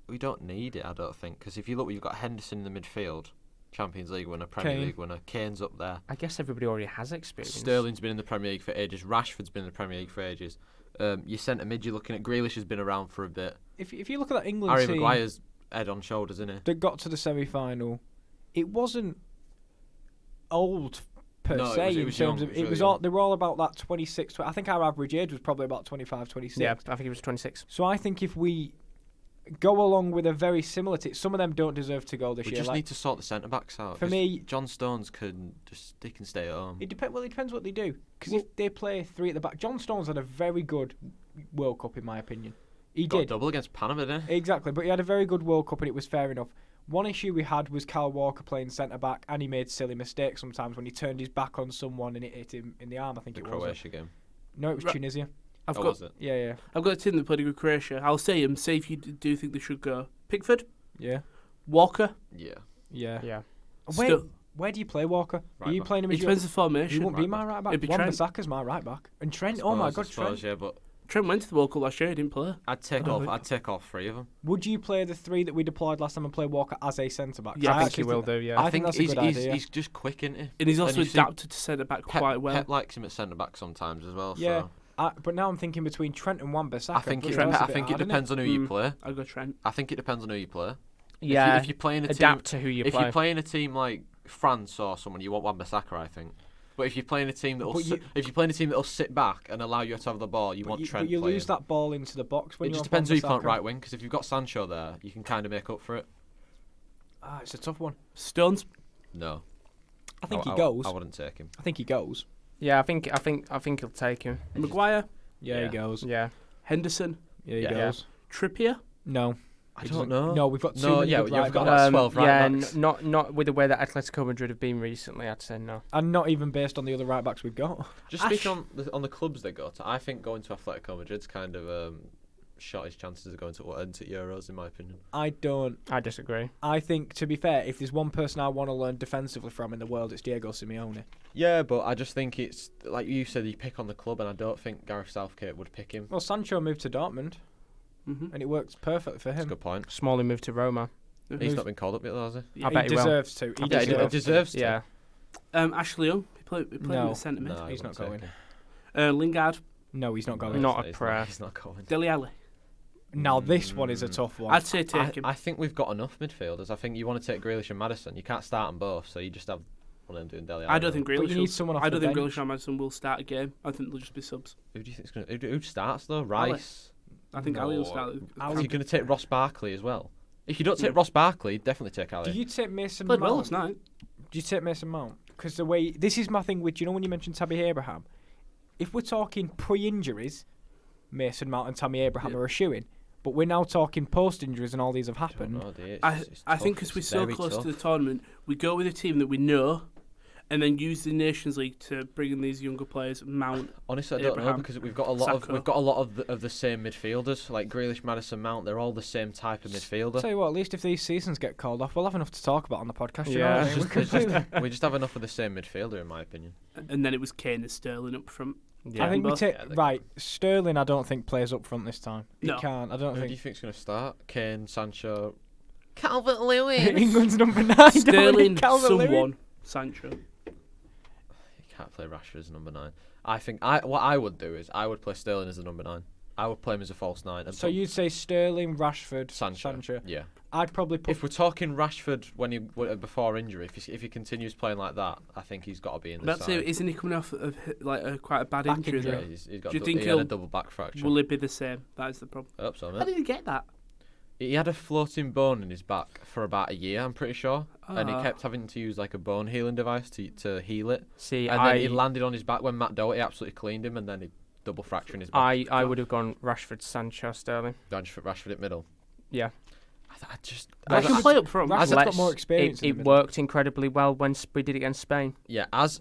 S4: we don't need it. I don't think because if you look, you've got Henderson in the midfield, Champions League winner, Premier League winner. Kane's up there.
S1: I guess everybody already has experience.
S4: Sterling's been in the Premier League for ages. Rashford's been in the Premier League for ages. Your centre mid, you're looking at Grealish has been around for a bit.
S3: If you look at that England
S4: Harry
S3: team,
S4: Maguire's head on shoulders, isn't he?
S3: That got to the semi-final, it wasn't old per se in terms of it was all. They were all about that 26. I think our average age was probably about 25, 26.
S1: Yeah, I think it was 26.
S3: So I think if we go along with a very similar team, some of them don't deserve to go this year.
S4: We just need to sort the centre backs out.
S3: For me,
S4: John Stones can stay at home.
S3: It depends what they do. Because if they play 3 at the back, John Stones had a very good World Cup in my opinion. He
S4: got
S3: did
S4: a double against Panama, didn't he?
S3: Exactly, but he had a very good World Cup and it was fair enough. One issue we had was Kyle Walker playing centre back, and he made silly mistakes sometimes when he turned his back on someone and it hit him in the arm. I think it was
S4: the Croatia game.
S3: No, it was Tunisia.
S4: Was it?
S3: Yeah.
S2: I've got a team that played with Croatia. I'll say him. Say if you do think they should go. Pickford.
S3: Yeah.
S2: Walker.
S3: Yeah. Where do you play Walker? Are you playing him?
S2: It depends the formation.
S3: He won't be my right back. Wan-Bissaka's my right back, and Trent. Oh my God, Trent.
S4: Yeah, but
S2: Trent went to the World Cup last year. He didn't play.
S4: I'd take off 3 of them.
S3: Would you play the 3 that we deployed last time and play Walker as a centre back?
S1: Yeah, I think he will do. Yeah,
S3: I think that's a good idea.
S4: He's just quick, isn't he?
S2: And he's also adapted to centre back quite well.
S4: Pep likes him at centre back sometimes as well.
S3: Yeah.
S4: So.
S3: But now I'm thinking between Trent and Wan-Bissaka.
S4: I think it depends on who you play.
S2: I'll go Trent.
S4: I think it depends on who you play.
S1: Yeah.
S4: If you're playing a team,
S1: adapt to who you play.
S4: If you're playing a team like France or someone, you want Wan-Bissaka, I think. But if you're playing a team that'll sit back and allow you to have the ball, you want Trent.
S3: But you lose that ball into the box when
S4: it just depends who you put right wing. Because if you've got Sancho there, you can kind of make up for it.
S3: It's a tough one.
S2: Stones.
S4: No.
S3: I think he goes.
S4: I wouldn't take him.
S3: I think he goes.
S1: Yeah, I think he'll take him.
S2: Maguire.
S3: Yeah, he goes.
S1: Yeah.
S2: Henderson.
S3: Yeah, he goes.
S2: Trippier.
S3: No.
S4: I don't know.
S3: No, we've got two.
S4: You've got like 12 right backs.
S1: Not with the way that Atletico Madrid have been recently. I'd say no.
S3: And not even based on the other right backs we've got.
S4: Just speaking on the clubs they go to, I think going to Atletico Madrid's kind of shot his chances of going to Euros, in my opinion.
S1: I disagree.
S3: I think, to be fair, if there's one person I want to learn defensively from in the world, it's Diego Simeone.
S4: Yeah, but I just think it's like you said, you pick on the club, and I don't think Gareth Southgate would pick him.
S3: Well, Sancho moved to Dortmund. And it works perfect for him.
S4: That's a good point.
S1: Smalling moved to Roma.
S4: He's not been called up yet, though, has
S1: he? I bet he
S3: deserves to.
S4: He deserves to.
S1: Yeah.
S2: Ashley Young. He played in the centre mid.
S3: No, he's not going.
S2: Lingard.
S3: No, he's not going.
S1: Not a prayer.
S4: He's not going.
S2: Dele Alli.
S3: Now this one is a tough one.
S2: I'd say take him.
S4: I think we've got enough midfielders. I think you want to take Grealish and Maddison. You can't start them both, so you just have one of them doing Dele Alli.
S2: I don't think Grealish.
S3: You need someone off
S2: I don't
S3: the
S2: think
S3: bench.
S2: Grealish and Maddison will start a game. I think they'll just be subs.
S4: Who do you think's going? Who starts though? Rice.
S2: I think Ali will start.
S4: Are you going to take Ross Barkley as well? If you don't take Ross Barkley, definitely take Ali.
S3: Do you take Mason
S2: Played
S3: Mount?
S2: well last night.
S3: Do you take Mason Mount? Because the way this is my thing with, you know, when you mentioned Tammy Abraham, if we're talking pre-injuries, Mason Mount and Tammy Abraham are a shoo-in. But we're now talking post-injuries and all these have happened.
S2: I think because we're so close to the tournament, we go with a team that we know, and then use the Nations League to bring in these younger players. Mount.
S4: Honestly, I don't know because we've got a lot of the same midfielders like Grealish, Maddison, Mount. They're all the same type of midfielder.
S3: Tell you what, at least if these seasons get called off, we'll have enough to talk about on the podcast.
S1: Yeah,
S3: you know what I mean?
S4: We just have enough of the same midfielder, in my opinion.
S2: And then it was Kane and Sterling up front.
S3: Yeah. I think we take Sterling. I don't think plays up front this time.
S2: No.
S3: He can't. I don't think.
S4: Who do you think's going to start? Kane, Sancho, Calvert-Lewin.
S3: England's number 9.
S2: Sterling, someone, Sancho.
S4: Can't play Rashford as number 9. I think what I would do is I would play Sterling as the number 9. I would play him as a false 9. And
S3: so you'd say Sterling, Rashford, Sancho.
S4: Yeah.
S3: I'd probably put.
S4: If we're talking Rashford before injury, if he continues playing like that, I think he's got to be in the side.
S2: Isn't he coming off of quite a bad injury?
S4: Yeah, he's got.
S2: Do you think
S4: he had a double back fracture?
S2: Will it be the same? That is the problem.
S4: I hope so, mate.
S2: How did he get that?
S4: He had a floating bone in his back for about a year, I'm pretty sure, and he kept having to use like a bone healing device to heal it. Then he landed on his back when Matt Doherty absolutely cleaned him, and then he double fracturing his back.
S1: I would have gone Rashford, Sancho, Sterling.
S4: Rashford at middle.
S1: Yeah.
S2: I can play up front.
S3: Rashford's got more experience.
S1: It worked incredibly well when we did it against Spain.
S4: Yeah, as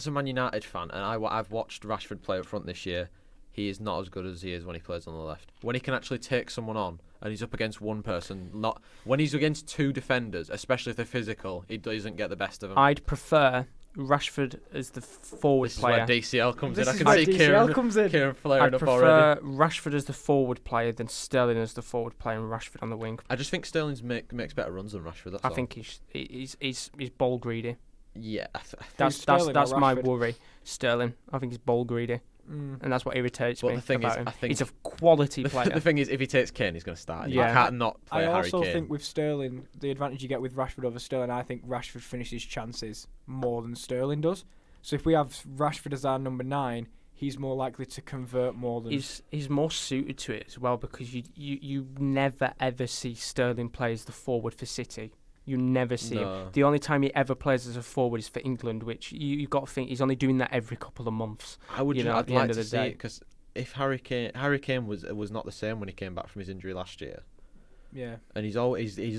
S4: a Man United fan, and I've watched Rashford play up front this year. He is not as good as he is when he plays on the left. When he can actually take someone on, and he's up against one person, not when he's against two defenders, especially if they're physical, he doesn't get the best of them.
S1: I'd prefer Rashford as the forward player.
S4: This is where DCL comes in. I
S3: This is
S4: can
S3: where
S4: see
S3: DCL comes in.
S4: Kieran flaring
S1: I'd
S4: up already.
S1: prefer Rashford as the forward player than Sterling as the forward player and Rashford on the wing.
S4: I just think Sterling makes better runs than Rashford. That's
S1: I
S4: all.
S1: think he's ball greedy.
S4: Yeah,
S1: That's my worry. Sterling. I think he's ball greedy. And that's what irritates me about him. He's a quality player.
S4: The thing is, if he takes Kane, he's going to start.
S1: Yeah.
S4: You can't not play Harry Kane.
S3: I also think with Sterling, the advantage you get with Rashford over Sterling, I think Rashford finishes chances more than Sterling does. So if we have Rashford as our number 9, he's more likely to convert more than...
S1: He's more suited to it as well because you never ever see Sterling play as the forward for City. You never see him. The only time he ever plays as a forward is for England, which you've got to think he's only doing that every couple of months.
S4: I'd like to see it because if Harry Kane was not the same when he came back from his injury last year.
S3: Yeah,
S4: and he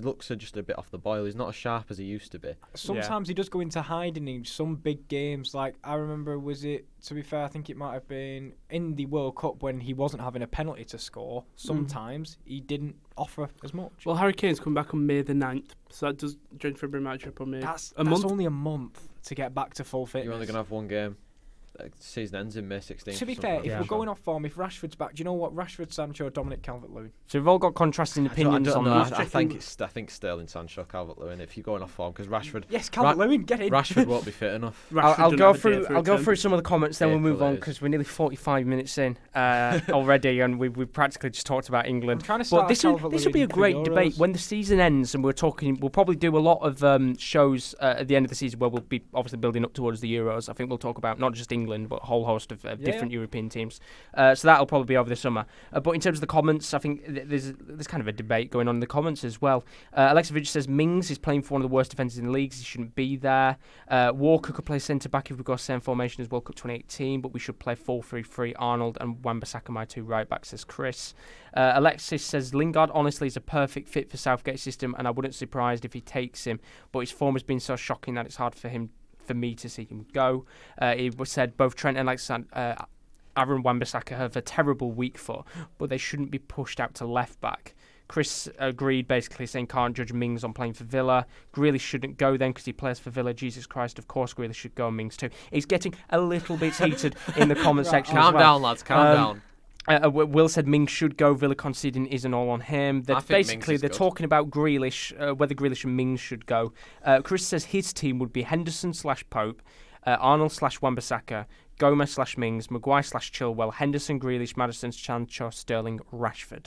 S4: looks just a bit off the boil. He's not as sharp as he used to be.
S3: Sometimes he does go into hiding in some big games. Like I remember, to be fair, I think it might have been in the World Cup when he wasn't having a penalty to score. Sometimes he didn't offer as much.
S2: Well, Harry Kane's come back on May the 9th, so that does join February match up on May.
S3: That's only a month to get back to full fitness.
S4: You're only gonna have one game. The season ends in May 16th.
S3: To be fair, if we're going off form, if Rashford's back, do you know what? Rashford, Sancho, Dominic Calvert-Lewin.
S1: So we've all got contrasting opinions on that.
S4: I think Sterling, Sancho, Calvert-Lewin. If you're going off form, because Rashford.
S3: Yes, Calvert-Lewin, get in.
S4: Rashford won't be fit enough.
S1: I'll go through some of the comments, then we'll move on because we're nearly 45 minutes in already, and we've practically just talked about England.
S3: I'm trying to start
S1: this will be a great debate when the season ends, and we'll probably do a lot of shows at the end of the season where we'll be obviously building up towards the Euros. I think we'll talk about not just England, but a whole host of different European teams. So that'll probably be over the summer. But in terms of the comments, I think there's kind of a debate going on in the comments as well. Alexovich says Mings is playing for one of the worst defenders in the leagues. He shouldn't be there. Walker could play centre back if we got the same formation as World Cup 2018, but we should play 4-3-3. Arnold and Wan-Bissaka, my two right backs, says Chris. Alexis says Lingard honestly is a perfect fit for Southgate's system, and I wouldn't be surprised if he takes him. But his form has been so shocking that it's hard for me to see him go. It was said both Trent and Aaron Wan-Bissaka have a terrible weak foot, but they shouldn't be pushed out to left back. Chris agreed, basically saying can't judge Mings on playing for Villa. Grealish shouldn't go then because he plays for Villa. Jesus Christ, of course Grealish should go and Mings too. He's getting a little bit heated in the comment section
S4: Calm
S1: as well.
S4: down, lads, calm down.
S1: Will said Mings should go. Villa conceding isn't all on him. They're talking about Grealish, whether Grealish and Mings should go. Chris says his team would be Henderson/Pope, Arnold/Wan-Bissaka, Gomez/Mings, Maguire/Chilwell, Henderson, Grealish, Maddison, Sancho, Sterling, Rashford.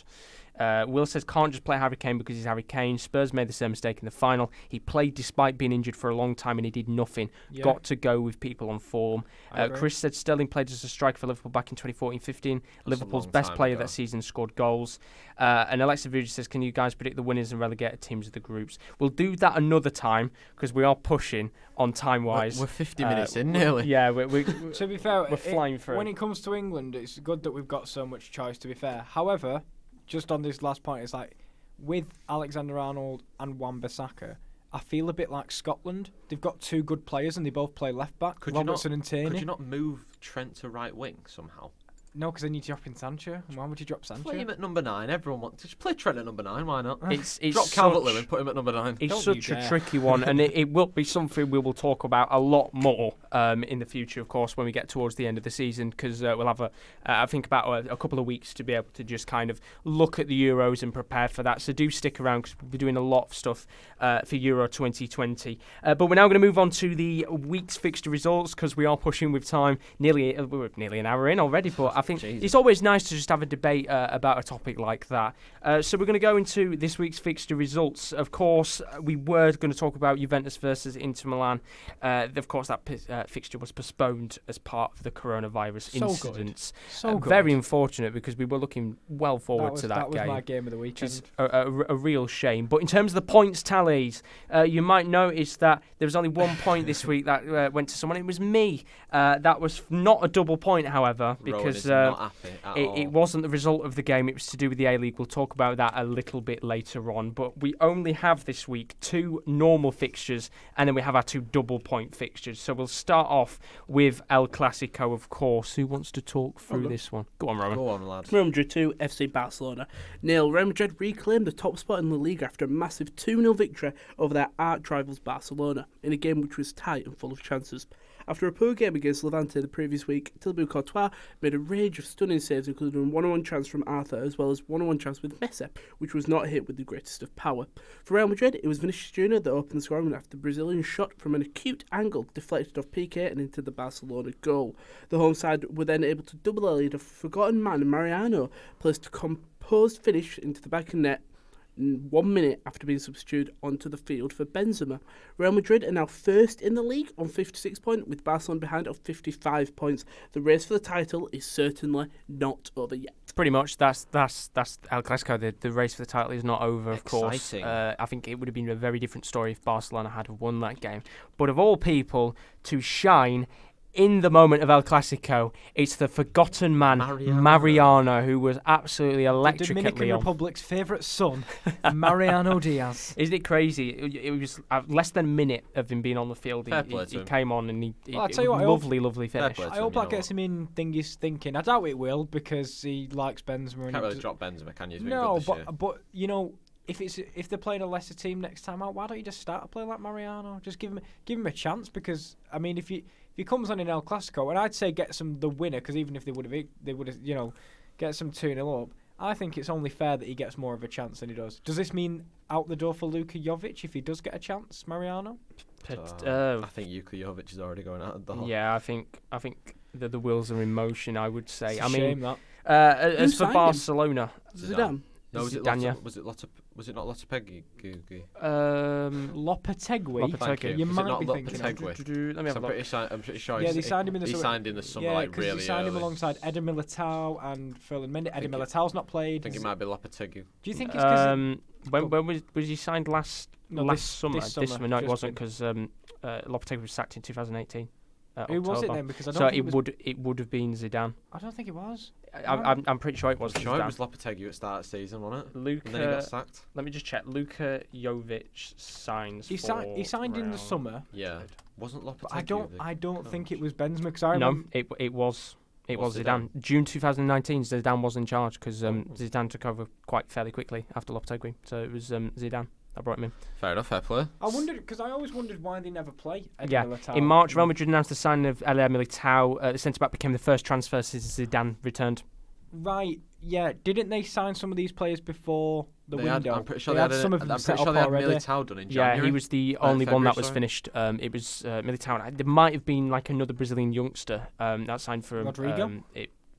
S1: Will says can't just play Harry Kane because he's Harry Kane. Spurs made the same mistake in the final. He played despite being injured for a long time and he did nothing. Yeah. Got to go with people on form. Chris said Sterling played as a striker for Liverpool back in 2014-15. Liverpool's best player that season, scored goals. And Alexa Vujic says, can you guys predict the winners and relegated teams of the groups? We'll do that another time because we are pushing on time-wise.
S4: We're 50 minutes in nearly.
S1: Yeah,
S3: to be fair,
S1: we're flying through.
S3: When it comes to England, it's good that we've got so much choice, to be fair. However, just on this last point, it's like with Alexander-Arnold and Wan-Bissaka, I feel a bit like Scotland. They've got 2 good players and they both play left back, Robertson and Tierney.
S4: Could you not move Trent to right wing somehow?
S3: No, because then you drop in Sancho. Why would you drop Sancho?
S4: Play him at number 9. Everyone wants to play Trent at number 9. Why not?
S1: It's
S4: drop Calvert-Lewin and put him at number 9.
S1: It's such a tricky one, and it will be something we will talk about a lot more in the future, of course, when we get towards the end of the season, because we'll have I think about a couple of weeks to be able to just kind of look at the Euros and prepare for that. So do stick around, because we'll be doing a lot of stuff for Euro 2020. But we're now going to move on to the week's fixture results, because we are pushing with time. We're nearly an hour in already, but I think it's always nice to just have a debate about a topic like that. So we're going to go into this week's fixture results. Of course, we were going to talk about Juventus versus Inter Milan. Of course, that fixture was postponed as part of the coronavirus incidents.
S3: So good.
S1: Very unfortunate, because we were looking well forward to that game.
S3: That was my game of the weekend.
S1: Which is a real shame. But in terms of the points tallies, you might notice that there was only 1 point this week that went to someone. It was me. That was not a double point, however, because it wasn't the result of the game. It was to do with the A-League. We'll talk about that a little bit later on. But we only have this week 2 normal fixtures, and then we have our 2 double point fixtures. So we'll start off with El Clasico, of course. Who wants to talk through this one? Go on, Rowan.
S4: Go on, lads.
S2: Real Madrid 2, FC Barcelona 0. Real Madrid reclaimed the top spot in La Liga after a massive 2-0 victory over their arch rivals Barcelona, in a game which was tight and full of chances. After a poor game against Levante the previous week, Thibaut Courtois made a range of stunning saves, including a one-on-one chance from Arthur, as well as one-on-one chance with Messi, which was not hit with the greatest of power. For Real Madrid, it was Vinicius Jr. that opened the scoring after the Brazilian shot from an acute angle deflected off Piqué and into the Barcelona goal. The home side were then able to double their lead. A forgotten man, Mariano, placed a composed finish into the back of net 1 minute after being substituted onto the field for Benzema. Real Madrid are now first in the league on 56 points, with Barcelona behind on 55 points. The race for the title is certainly not over yet.
S1: Pretty much, that's El Clasico. The race for the title is not over, of course.
S4: Exciting.
S1: I think it would have been a very different story if Barcelona had won that game. But of all people to shine in the moment of El Clasico, it's the forgotten man, Mariano, who was absolutely electric
S3: the Dominican Republic's favourite son, Mariano Diaz.
S1: Isn't it crazy? It was less than a minute of him being on the field. He came on and
S3: I'll tell you what,
S1: lovely finish.
S3: I hope that gets him in thingy's thinking. I doubt it will, because he likes Benzema.
S4: Can't really drop Benzema, can you?
S3: No, but you know, if they're playing a lesser team next time out, why don't you just start a player like Mariano? Just give him a chance, because I mean, if he comes on in El Clasico, and I'd say get the winner, because even if they would have get some 2-0 up, I think it's only fair that he gets more of a chance than he does. Does this mean out the door for Luka Jovic if he does get a chance, Mariano?
S4: I think Luka Jovic is already going out the door.
S1: Yeah, I think the wheels are in motion, I would say.
S3: It's a shame that.
S1: As for Barcelona,
S2: Zidane.
S4: No, was it not Lopetegui?
S3: Lopetegui. You might be thinking
S1: Let me have a look.
S4: I'm pretty sure
S3: they signed him in the summer.
S4: He signed in the summer, really
S3: he signed him alongside Eder Militao and Ferland Mendy. Eder Militao's not played.
S4: I think it might be Lopetegui.
S3: Do you think it's because...
S1: when was he signed last summer? This summer. No, it wasn't, because Lopetegui was sacked in 2018.
S3: Who was it then? Because I don't
S1: so
S3: think
S1: it would have been Zidane.
S3: I don't think it was.
S1: I'm pretty sure it was.
S4: I'm sure it was Lopetegui at the start of the season, wasn't it?
S1: Luka,
S4: and then he got sacked.
S1: Let me just check. Luka Jovic signs.
S3: He signed in the summer.
S4: Yeah, wasn't Lopetegui?
S3: I don't think it was Benzema, because I remember.
S1: No, it was Zidane. June 2019, Zidane was in charge, because Zidane took over quite fairly quickly after Lopetegui. So it was Zidane. I brought him in.
S4: Fair enough, fair play.
S3: I wondered, because I always wondered why they never play
S1: Militao. In March, Real Madrid announced the signing of Eder Militao. The centre-back became the first transfer since Zidane returned.
S3: Right, yeah. Didn't they sign some of these players before the window?
S4: I'm pretty sure they had
S3: some of them set up
S4: already.
S3: Militao
S4: done in January.
S1: Yeah, he was the only one that was finished. It was Militao. There might have been like another Brazilian youngster that signed for
S3: Rodrigo.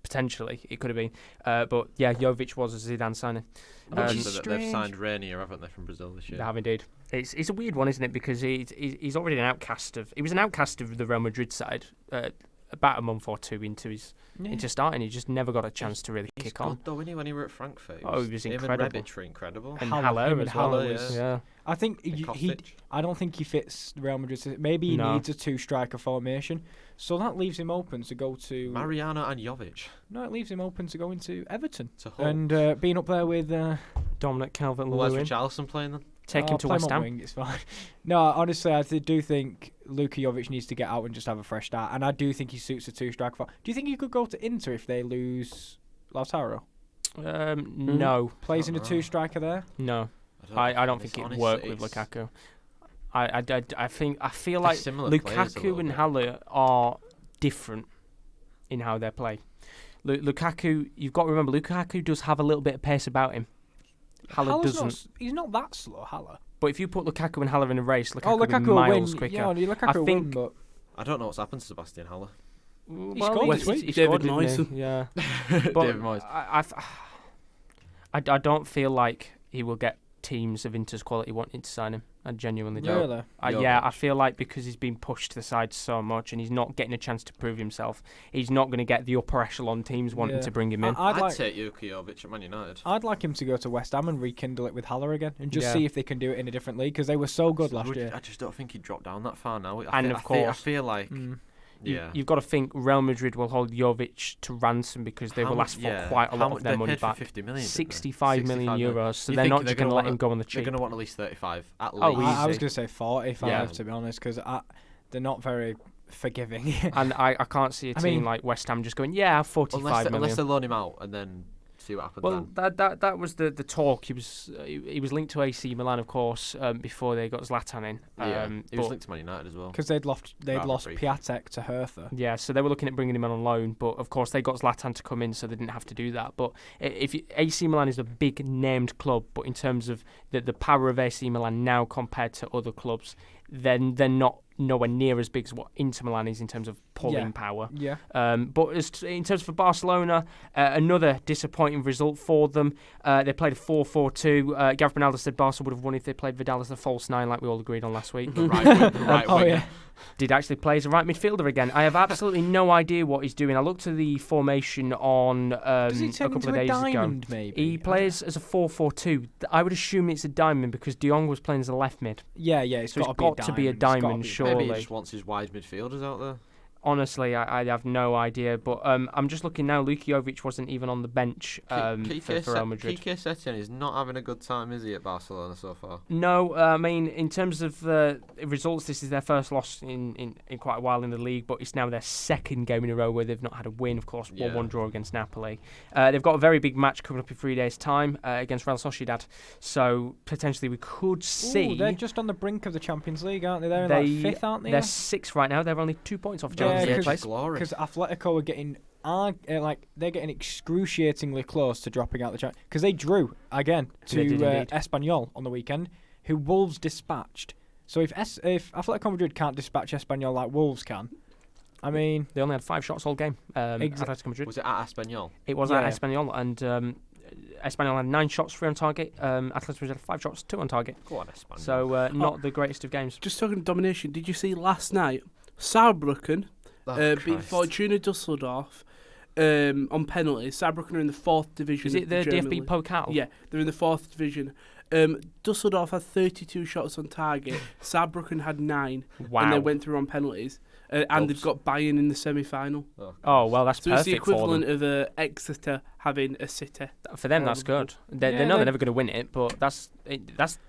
S1: Potentially, it could have been. But yeah, Jovic was a Zidane signing.
S4: So they've signed Rainier, haven't they, from Brazil this year?
S1: They have indeed. It's a weird one, isn't it? Because he's already an outcast of. He was an outcast of the Real Madrid side about a month or two into starting. He just never got a chance to really kick on.
S4: Though, when he were at Frankfurt,
S1: he was incredible.
S4: Incredible.
S1: And Haller as well. Yeah.
S3: I think I don't think he fits Real Madrid. Maybe he needs a 2-striker formation. So that leaves him open to go to
S4: Mariano and Jovic.
S3: No, it leaves him open to go into Everton
S4: to Hull.
S3: and being up there with
S1: Dominic Calvert-Lewin.
S4: Where's Richarlison playing then?
S1: Take him to West Ham.
S3: Wing, it's fine. No, honestly, I do think Luka Jovic needs to get out and just have a fresh start, and I do think he suits a two-striker. Do you think he could go to Inter if they lose Lautaro?
S1: No.
S3: Plays in a two-striker there?
S1: No. I don't think it'd work with Lukaku. I feel like Lukaku and Haller are different in how they play. Lukaku, you've got to remember, Lukaku does have a little bit of pace about him. Haller doesn't.
S3: He's not that slow, Haller.
S1: But if you put Lukaku and Haller in a race, Lukaku will be miles quicker.
S3: Yeah, Lukaku will win, but
S4: I don't know what's happened to Sebastian Haller.
S3: He scored this week.
S1: He
S2: David
S1: scored,
S2: Moyes.
S1: Yeah.
S4: David Moyes.
S1: I don't feel like he will get teams of Inter's quality wanting to sign him. I genuinely don't.
S3: Really?
S1: I feel like because he's been pushed to the side so much and he's not getting a chance to prove himself, he's not going to get the upper echelon teams wanting to bring him in.
S4: I'd take Luka Jovic at Man United.
S3: I'd like him to go to West Ham and rekindle it with Haller again and just see if they can do it in a different league because they were so good last year.
S4: I just don't think he'd drop down that far now.
S1: I
S4: feel like...
S1: You've got to think Real Madrid will hold Jovic to ransom because they will ask for quite a lot of their money back.
S4: 50 million,
S1: 65 million euros. So they're not just going to let him go on the cheap.
S4: They're going to want at least 35. At least.
S3: I was going to say 45 to be honest because they're not very forgiving.
S1: And I can't see a team like West Ham just going, 45 million.
S4: Unless they loan him out and then see what happens.
S1: Well, that was the talk. He was linked to AC Milan, of course, before they got Zlatan in.
S4: He was linked to Man United as well
S3: because they'd lost Piatek to Hertha.
S1: Yeah, so they were looking at bringing him on loan, but of course they got Zlatan to come in, so they didn't have to do that. But AC Milan is a big named club, but in terms of the power of AC Milan now compared to other clubs, then they're not nowhere near as big as what Inter Milan is in terms of pulling power.
S3: Yeah.
S1: But in terms of Barcelona, another disappointing result for them. They played a 4-4-2. Gareth Ronaldo said Barca would have won if they played Vidal as a false nine, like we all agreed on last week.
S4: The right winger.
S1: Did actually play as a right midfielder again. I have absolutely no idea what he's doing. I looked at the formation on a couple of days ago.
S3: Maybe?
S1: He plays as a 4-4-2. I would assume it's a diamond because De Jong was playing as a left mid.
S3: Yeah, it's got
S1: to be a diamond, surely.
S4: Maybe he just wants his wide midfielders out there.
S1: Honestly, I have no idea. But I'm just looking now. Luka Jovic wasn't even on the bench for Real Madrid.
S4: Kike Setien is not having a good time, is he, at Barcelona so far?
S1: No, I mean, in terms of results, this is their first loss in quite a while in the league, but it's now their second game in a row where they've not had a win. Of course, 1-1 draw against Napoli. They've got a very big match coming up in 3 days' time against Real Sociedad. So potentially we could see...
S3: they're just on the brink of the Champions League, aren't they? They're in fifth, aren't they?
S1: They're sixth right now. They're only 2 points off Champions League place.
S3: Because Atletico are getting they're getting excruciatingly close to dropping out the Champions because they drew again to Espanyol on the weekend, who Wolves dispatched. So if Atletico Madrid can't dispatch Espanyol like Wolves can, I mean
S1: they only had 5 shots all game. Atletico Madrid.
S4: Was it at Espanyol?
S1: It was at Espanyol, and Espanyol had 9 shots, 3 on target. Atletico Madrid had 5 shots, 2 on target.
S4: Go on, Espanyol.
S1: So not the greatest of games.
S2: Just talking domination, did you see last night Saarbrücken beat Fortuna Düsseldorf on penalties? Saarbrücken are in the 4th division.
S1: Is it the DFB Pokal?
S2: Yeah, they're in the 4th division. Düsseldorf had 32 shots on target. Saarbrücken had 9.
S1: Wow.
S2: And they went through on penalties. And they've got Bayern in the semi-final.
S1: Oh, well, that's perfect for them.
S2: So it's the equivalent of Exeter having a City.
S1: For them, that's good. They know they're never going to win it, but that's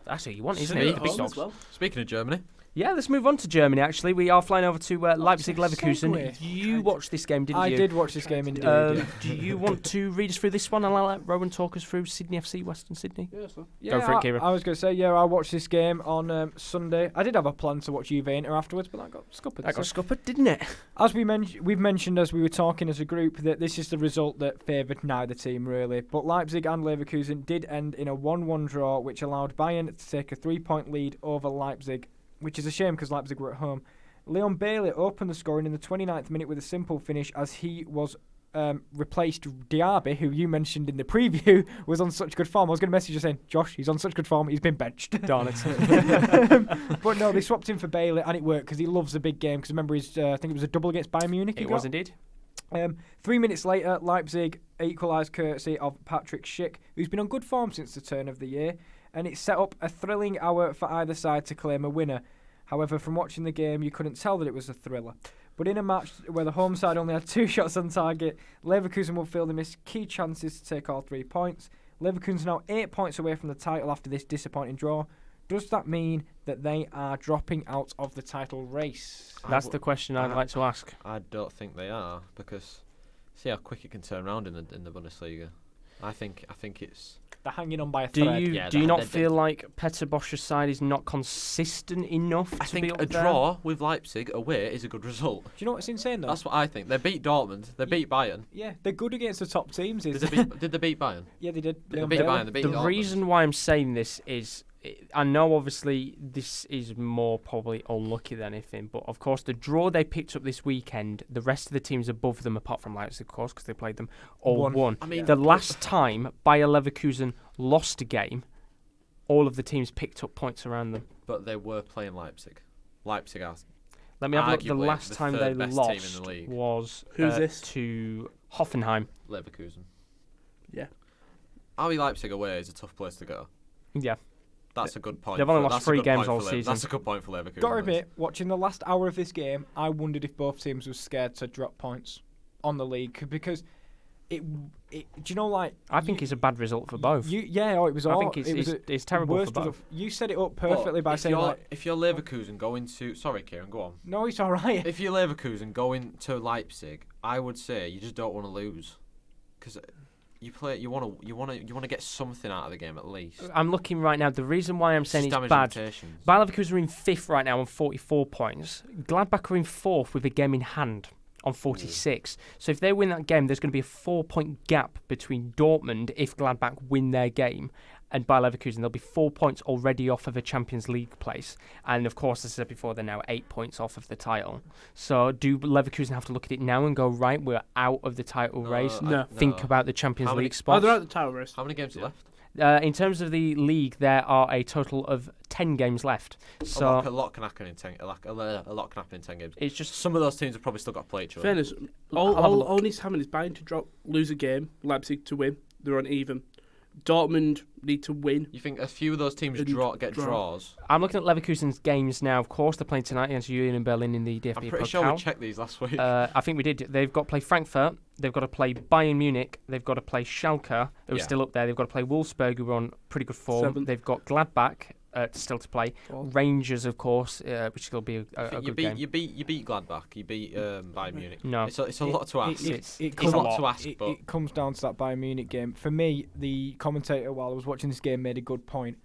S1: actually you want, isn't it? The big dogs.
S4: Well. Speaking of Germany.
S1: Yeah, let's move on to Germany, actually. We are flying over to Leipzig-Leverkusen. You watched this game, didn't you?
S3: I did watch this game, indeed.
S1: Do you want to read us through this one? And I'll let Rowan talk us through Sydney FC, Western Sydney.
S3: Go
S1: for it, Kieran.
S3: I was going to say, I watched this game on Sunday. I did have a plan to watch Juve Inter afterwards, but that got scuppered.
S1: That got scuppered, didn't it?
S3: As we've mentioned as we were talking as a group, that this is the result that favoured neither team, really. But Leipzig and Leverkusen did end in a 1-1 draw, which allowed Bayern to take a 3-point lead over Leipzig, which is a shame because Leipzig were at home. Leon Bailey opened the scoring in the 29th minute with a simple finish as he was replaced Diaby, who you mentioned in the preview was on such good form. I was going to message you saying, Josh, he's on such good form, he's been benched.
S1: Darn it.
S3: But no, they swapped him for Bailey and it worked because he loves a big game. Because remember, I think it was a double against Bayern Munich.
S1: It was indeed.
S3: 3 minutes later, Leipzig equalised courtesy of Patrick Schick, who's been on good form since the turn of the year. And it set up a thrilling hour for either side to claim a winner. However, from watching the game, you couldn't tell that it was a thriller. But in a match where the home side only had 2 shots on target, Leverkusen will feel they missed key chances to take all 3 points. Leverkusen now 8 points away from the title after this disappointing draw. does that mean that they are dropping out of the title race?
S1: That's the question I'd like to ask.
S4: I don't think they are, because see how quick it can turn around in the Bundesliga. I think it's...
S3: They're hanging on by a thread.
S1: Do you not feel like Peter Bosch's side is not consistent enough
S4: I
S1: to
S4: think
S1: be up
S4: a
S1: there?
S4: draw with Leipzig away is a good result.
S3: Do you know what's insane, though?
S4: That's what I think. They beat Dortmund. They beat Bayern.
S3: Yeah, they're good against the top teams.
S4: Did they beat Bayern?
S3: Yeah, they did.
S4: They beat Bayern. They beat
S1: The
S4: Dortmund.
S1: reason why I'm saying this is, I know obviously this is more probably unlucky than anything, but of course the draw they picked up this weekend, the rest of the teams above them, apart from Leipzig, of course, because they played them, all won.
S4: I mean,
S1: the last time Bayer Leverkusen lost a game, all of the teams picked up points around them.
S4: But they were playing Leipzig. Leipzig are...
S1: Let me have a look. The
S4: arguably
S1: last
S4: the
S1: time
S4: third
S1: they
S4: best
S1: lost
S4: team in the league.
S1: was
S2: Who's this?
S1: to Hoffenheim.
S4: Leverkusen.
S2: Yeah.
S4: RB Leipzig away is a tough place to go.
S1: Yeah.
S4: That's a good point.
S1: They've only lost
S4: that's a
S1: 3
S4: good
S1: games
S4: point
S1: all
S4: for
S1: season.
S4: That's a good point for Leverkusen.
S3: Gotta admit, watching the last hour of this game, I wondered if both teams were scared to drop points on the league, because it do you know, like...
S1: I think it's a bad result for both.
S3: It was all...
S1: I think it's terrible for both.
S3: You set it up perfectly by saying,
S4: if you're Leverkusen going to... Sorry, Kieran, go on.
S3: No, it's all right.
S4: If you're Leverkusen going to Leipzig, I would say you just don't want to lose, because you want to get something out of the game at least.
S1: I'm looking right now. The reason why I'm saying it's bad, Bayer Leverkusen are in 5th right now on 44 points. Gladbach are in 4th with a game in hand on 46. So if they win that game, there's going to be a 4-point gap between Dortmund, if Gladbach win their game, and Bayer Leverkusen. There'll be 4 points already off of a Champions League place. And of course, as I said before, they're now 8 points off of the title. So do Leverkusen have to look at it now and go, right, we're out of the title race?
S2: No.
S1: Think about the Champions League
S2: Oh,
S1: spots.
S2: they're out the title race.
S4: How many games are left?
S1: In terms of the league, there are a total of 10 games left. So
S4: a lot can happen in 10. A lot can happen in 10 games.
S1: It's just
S4: some of those teams have probably still got to play each other.
S2: Fairness, all needs to happen is Bayern to lose a game, Leipzig to win. They're on even. Dortmund need to win.
S4: You think a few of those teams get draws?
S1: I'm looking at Leverkusen's games now. Of course, they're playing tonight against Union Berlin in the DFB Pokal.
S4: I'm pretty sure we checked these last week.
S1: I think we did. They've got to play Frankfurt. They've got to play Bayern Munich. They've got to play Schalke, who are still up there. They've got to play Wolfsburg, who are on pretty good form.
S2: 7th.
S1: They've got Gladbach still to play.
S2: 4th.
S1: Rangers, of course, which will be a good game.
S4: You beat Gladbach. You beat Bayern Munich.
S1: No,
S4: it's a lot to ask.
S1: It's
S3: It
S1: a lot
S4: to ask. But
S3: it comes down to that Bayern Munich game. For me, the commentator, while I was watching this game, made a good point.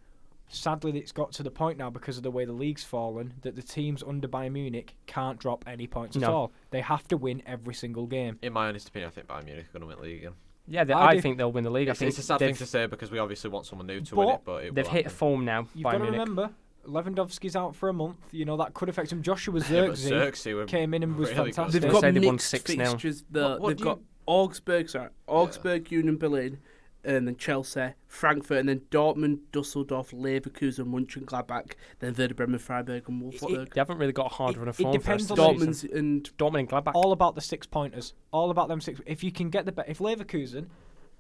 S3: Sadly, it's got to the point now, because of the way the league's fallen, that the teams under Bayern Munich can't drop any points at all. They have to win every single game.
S4: in my honest opinion, I think Bayern Munich are going to win the league again.
S1: Yeah, I think they'll win the league.
S4: It's a sad thing to say, because we obviously want someone new to win it, but
S1: they've hit a form now.
S3: You've got to remember, Lewandowski's out for a month. You know, that could affect him. Joshua Zirkzee came in and was fantastic.
S2: They've got
S1: They won
S2: mixed
S1: 6-0.
S2: fixtures. They've got Augsburg, Union Berlin, and then Chelsea, Frankfurt, and then Dortmund, Dusseldorf, Leverkusen, Mönchengladbach, then Werder Bremen, Freiburg, and Wolfsburg.
S1: They haven't really got a hard run of form.
S3: It depends on
S2: Dortmund and
S1: Gladbach.
S3: All about the 6 pointers. All about them 6. If you can get if Leverkusen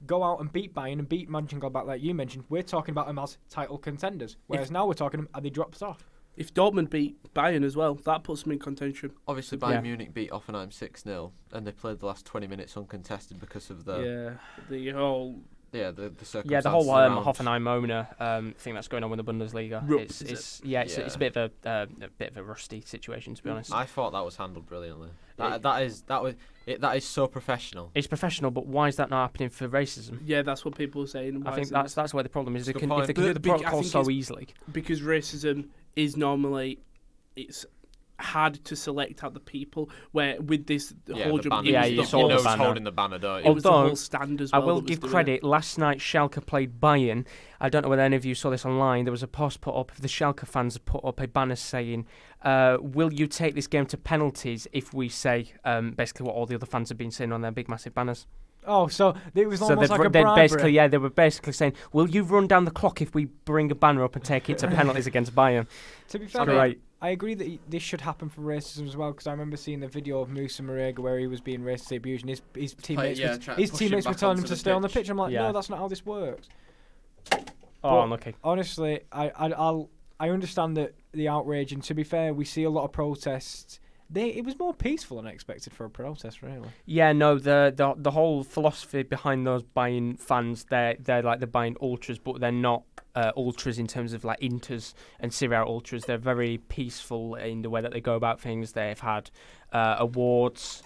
S3: go out and beat Bayern and beat Mönchengladbach, like you mentioned, we're talking about them as title contenders. Whereas now we're talking, are they dropped off?
S2: If Dortmund beat Bayern as well, that puts them in contention.
S4: Obviously, Bayern Munich beat Hoffenheim 6-0, and they played the last 20 minutes uncontested because of the circumstances.
S1: Yeah, the whole
S4: around.
S1: Hoffenheim owner thing that's going on with the Bundesliga. It's a bit of a rusty situation, to be honest.
S4: I thought that was handled brilliantly. That is so professional.
S1: It's professional, but why is that not happening for racism?
S2: Yeah, that's what people are saying.
S1: I think that's where the problem is. If they
S4: point.
S1: can do the protocol so easily,
S2: because racism is normally it's hard to select out the people. Where with this whole
S4: the banner.
S1: you saw the banner.
S4: Holding the banner, don't you?
S2: It was the whole stand as well.
S1: I will give credit. Last night, Schalke played Bayern. I don't know whether any of you saw this online. There was a post put up. The Schalke fans put up a banner saying, will you take this game to penalties if we say basically what all the other fans have been saying on their big, massive banners?
S3: Oh, so it was almost like a bribery.
S1: Basically, they were basically saying, will you run down the clock if we bring a banner up and take it to penalties against Bayern?
S3: To be fair, I agree that this should happen for racism as well, because I remember seeing the video of Musa Marega where he was being racistly abused, and his teammates were telling him to stay on the pitch. I'm like, no, that's not how this works.
S1: Unlucky.
S3: Honestly, I understand that the outrage, and to be fair, we see a lot of protests. It was more peaceful than I expected for a protest, really.
S1: Yeah, no, the whole philosophy behind those Bayern fans, they're like the Bayern ultras, but they're not ultras in terms of like Inters and Serie A ultras. They're very peaceful in the way that they go about things. They've had awards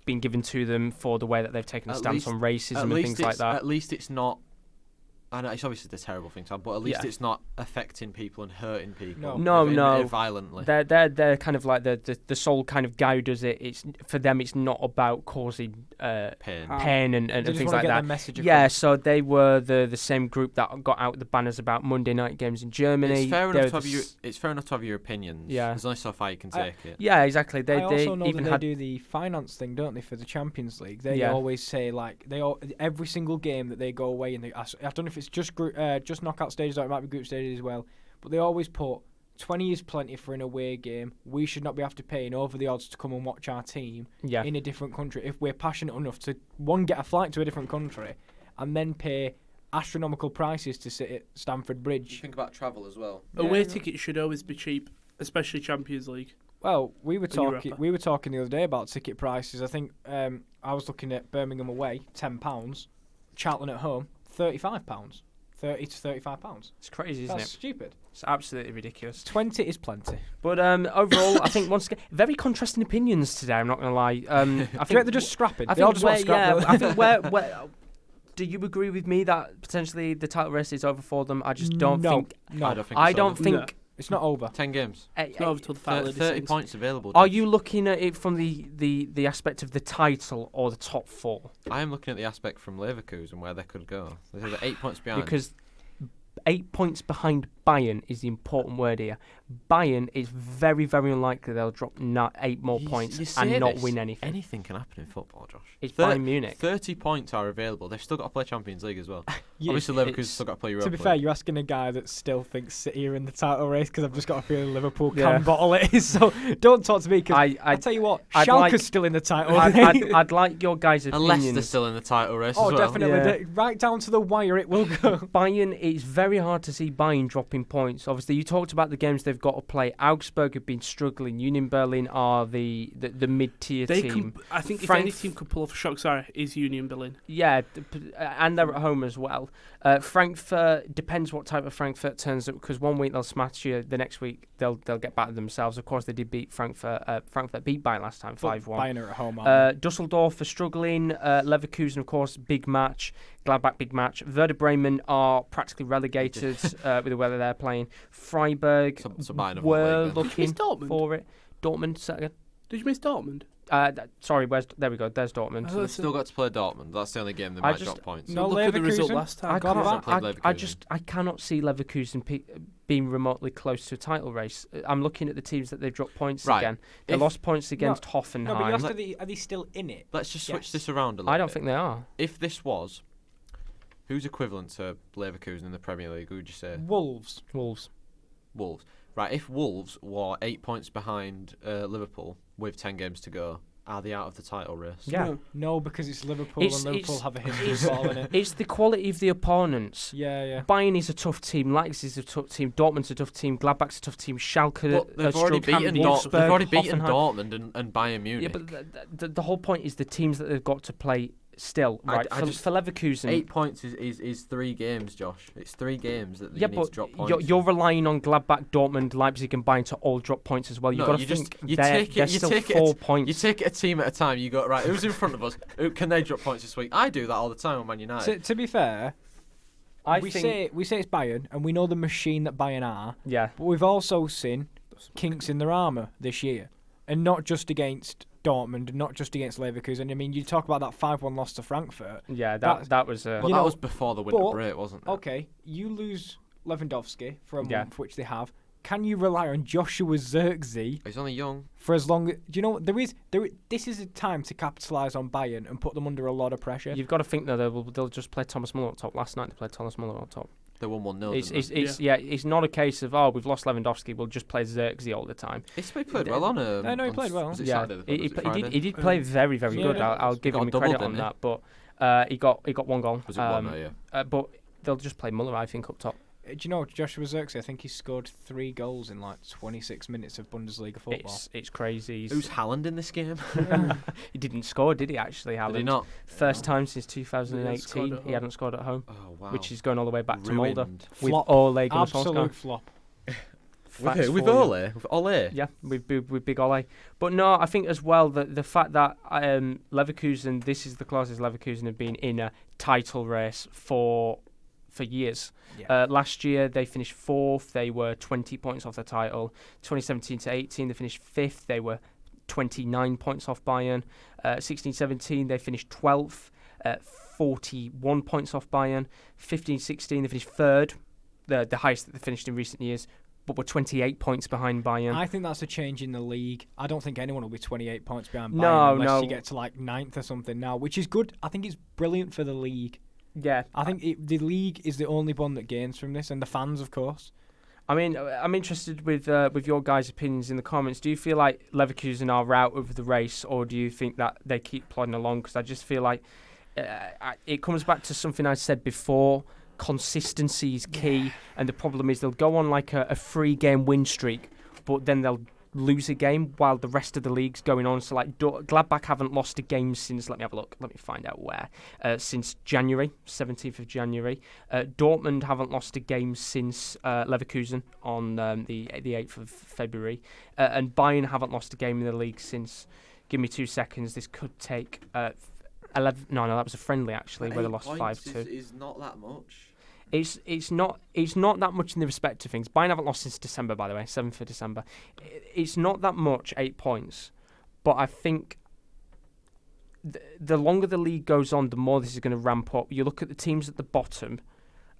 S1: being given to them for the way that they've taken a stance on racism and things like that.
S4: At least it's not. I know it's obviously the terrible thing, Sam, but at least it's not affecting people and hurting people.
S1: No.
S4: Violently.
S1: They're kind of like the sole kind of guy who does it. It's for them. It's not about causing pain and things like that. Yeah, so they were the same group that got out the banners about Monday night games in Germany.
S4: It's fair enough to have your opinions. Yeah, there's only so far you can take it.
S1: Yeah, exactly.
S3: I also know that they do the finance thing, don't they, for the Champions League? They always say like every single game that they go away and I don't know if it's just knockout stages, or it might be group stages as well. But they always put 20 is plenty for an away game. We should not be after paying over the odds to come and watch our team in a different country if we're passionate enough to get a flight to a different country and then pay astronomical prices to sit at Stamford Bridge.
S4: You think about travel as well.
S2: Away tickets should always be cheap, especially Champions League.
S3: Well, we were talking the other day about ticket prices. I think I was looking at Birmingham away, £10. Charlton at home, £35. £30 to £35.
S1: It's crazy, isn't it?
S3: That's stupid.
S1: It's absolutely ridiculous.
S3: 20 is plenty.
S1: But overall, I think once again, very contrasting opinions today. I'm not going to lie. I think
S3: they're just scrapping.
S1: I think I think where do you agree with me that potentially the title race is over for them? I just don't think.
S3: No,
S1: I don't think.
S3: It's not over.
S4: 10 games.
S2: It's not over till the final
S4: 30 points available.
S1: Are you looking at it from the aspect of the title or the top four?
S4: I am looking at the aspect from Leverkusen where they could go. They're 8 points behind.
S1: Because 8 points behind Bayern is the important word here. Bayern is very, very unlikely they'll drop 8 more points and not win anything.
S4: Anything can happen in football, Josh.
S1: It's Bayern Munich.
S4: 30 points are available. They've still got to play Champions League as well. Obviously, Leverkusen's still got to play Europa.
S3: To be fair, you're asking a guy that still thinks City are in the title race because I've just got a feeling Liverpool can bottle it. So don't talk to me because I tell you what, Schalke's still in the title race.
S1: I'd like your guys' opinions.
S4: Unless they're still in the title race
S3: as
S4: well.
S3: Definitely. Yeah. Right down to the wire it will go.
S1: Bayern, it's very hard to see Bayern dropping points. Obviously, you talked about the games they've got to play. Augsburg have been struggling. Union Berlin are the mid-tier team.
S2: I think if any team could pull off a shock, is Union Berlin.
S1: Yeah, and they're at home as well. Frankfurt, depends what type of Frankfurt turns up, because one week they'll smash you, the next week they'll get back to themselves. Of course, they did beat Frankfurt. Frankfurt beat Bayern last time, 5-1.
S3: Bayern are at home.
S1: Dusseldorf are struggling. Leverkusen, of course, big match. Gladbach, big match. Werder Bremen are practically relegated with the weather they're playing. Freiburg were looking for it. Dortmund, second.
S2: Did you miss Dortmund?
S1: Sorry, there we go. There's Dortmund.
S4: So they've still got to play Dortment. That's the only game they might drop points.
S2: No, look at the result last time.
S1: I cannot see Leverkusen being remotely close to a title race. I'm looking at the teams that they've dropped points again. They lost points against Hoffenheim.
S3: No, but you asked, are they still in it?
S4: Let's just switch this around a little bit.
S1: I don't think they are.
S4: If this was, who's equivalent to Leverkusen in the Premier League? Who would you say?
S3: Wolves.
S4: Right, if Wolves were 8 points behind Liverpool with 10 games to go, are they out of the title race?
S1: Yeah.
S3: No, because it's Liverpool and Liverpool have a history of falling in it.
S1: It's the quality of the opponents.
S3: Yeah.
S1: Bayern is a tough team, Leipzig is a tough team, Dortmund's a tough team, Gladbach's a tough team, Schalke...
S4: They've already beaten Dortmund and Bayern Munich.
S1: Yeah, but the whole point is the teams that they've got to play still, right? For Leverkusen...
S4: 8 points is 3 games, Josh. It's 3 games that you need to drop points.
S1: You're relying on Gladbach, Dortmund, Leipzig and Bayern to all drop points as well. You've got to think they're still 4 points.
S4: You take it a team at a time. You go, right, who's in front of us? Can they drop points this week? I do that all the time on Man United.
S3: To be fair... We say it's Bayern, and we know the machine that Bayern are.
S1: Yeah.
S3: But we've also seen kinks in their armour this year, and not just against Dortmund, not just against Leverkusen. I mean, you talk about that 5-1 loss to Frankfurt.
S1: Yeah, that was.
S4: That was before the winter break, wasn't it?
S3: Okay, you lose Lewandowski for a month, which they have. Can you rely on Joshua Zirkzee?
S4: He's only young.
S3: For as long as... Do you know what? This is a time to capitalise on Bayern and put them under a lot of pressure.
S1: You've got to think, though, they'll just play Thomas Muller up top. Last night they played Thomas Muller up top.
S4: They won 1-0.
S1: It's not a case of, we've lost Lewandowski, we'll just play Zirkzee all the time.
S4: He played well on a...
S3: I know he played well.
S4: Was it
S1: Saturday?
S4: He
S1: did play very, very good. I'll give him credit on that. But he got 1 goal.
S4: Was it 1?
S1: But they'll just play Muller, I think, up top.
S3: Do you know Joshua Zirkzee? I think he scored 3 goals in like 26 minutes of Bundesliga football.
S1: It's crazy.
S4: Who's Haaland in this game?
S1: He didn't score, did he? Actually, Haaland.
S4: Did he not?
S1: First time since 2018 he hadn't scored at home.
S4: Oh wow!
S1: Which is going all the way back to Mulder.
S3: Flop.
S1: With Ole Gunnar
S3: Absolute
S1: Solskjaer.
S3: flop.
S4: With Ole? With Ole?
S1: Yeah, with Big Ole. But no, I think as well that the fact that Leverkusen, this is the closest Leverkusen have been in a title race for years.
S3: Yeah.
S1: Last year they finished 4th. They were 20 points off the title. 2017 to 18 they finished 5th. They were 29 points off Bayern. 16-17 they finished 12th. 41 points off Bayern. 15-16 they finished 3rd. The highest that they finished in recent years. But we're 28 points behind Bayern.
S3: I think that's a change in the league. I don't think anyone will be 28 points behind Bayern unless you get to like 9th or something now, which is good. I think it's brilliant for the league.
S1: Yeah.
S3: I think the league is the only one that gains from this, and the fans, of course.
S1: I mean, I'm interested with your guys' opinions in the comments. Do you feel like Leverkusen are out of the race, or do you think that they keep plodding along? Because I just feel like it comes back to something I said before. Consistency is key, and the problem is they'll go on like a 3-game win streak, but then they'll lose a game while the rest of the league's going on. So like Gladbach haven't lost a game since, let me have a look, let me find out where, since January, 17th of January. Dortmund haven't lost a game since Leverkusen on the 8th of February. And Bayern haven't lost a game in the league since, give me 2 seconds, this could take 11, no, that was a friendly actually, where they lost 5-2.
S4: Is not that much.
S1: It's not that much in the respect of things. Bayern haven't lost since December, by the way, 7th of December. It's not that much, 8 points, but I think the longer the league goes on, the more this is going to ramp up. You look at the teams at the bottom.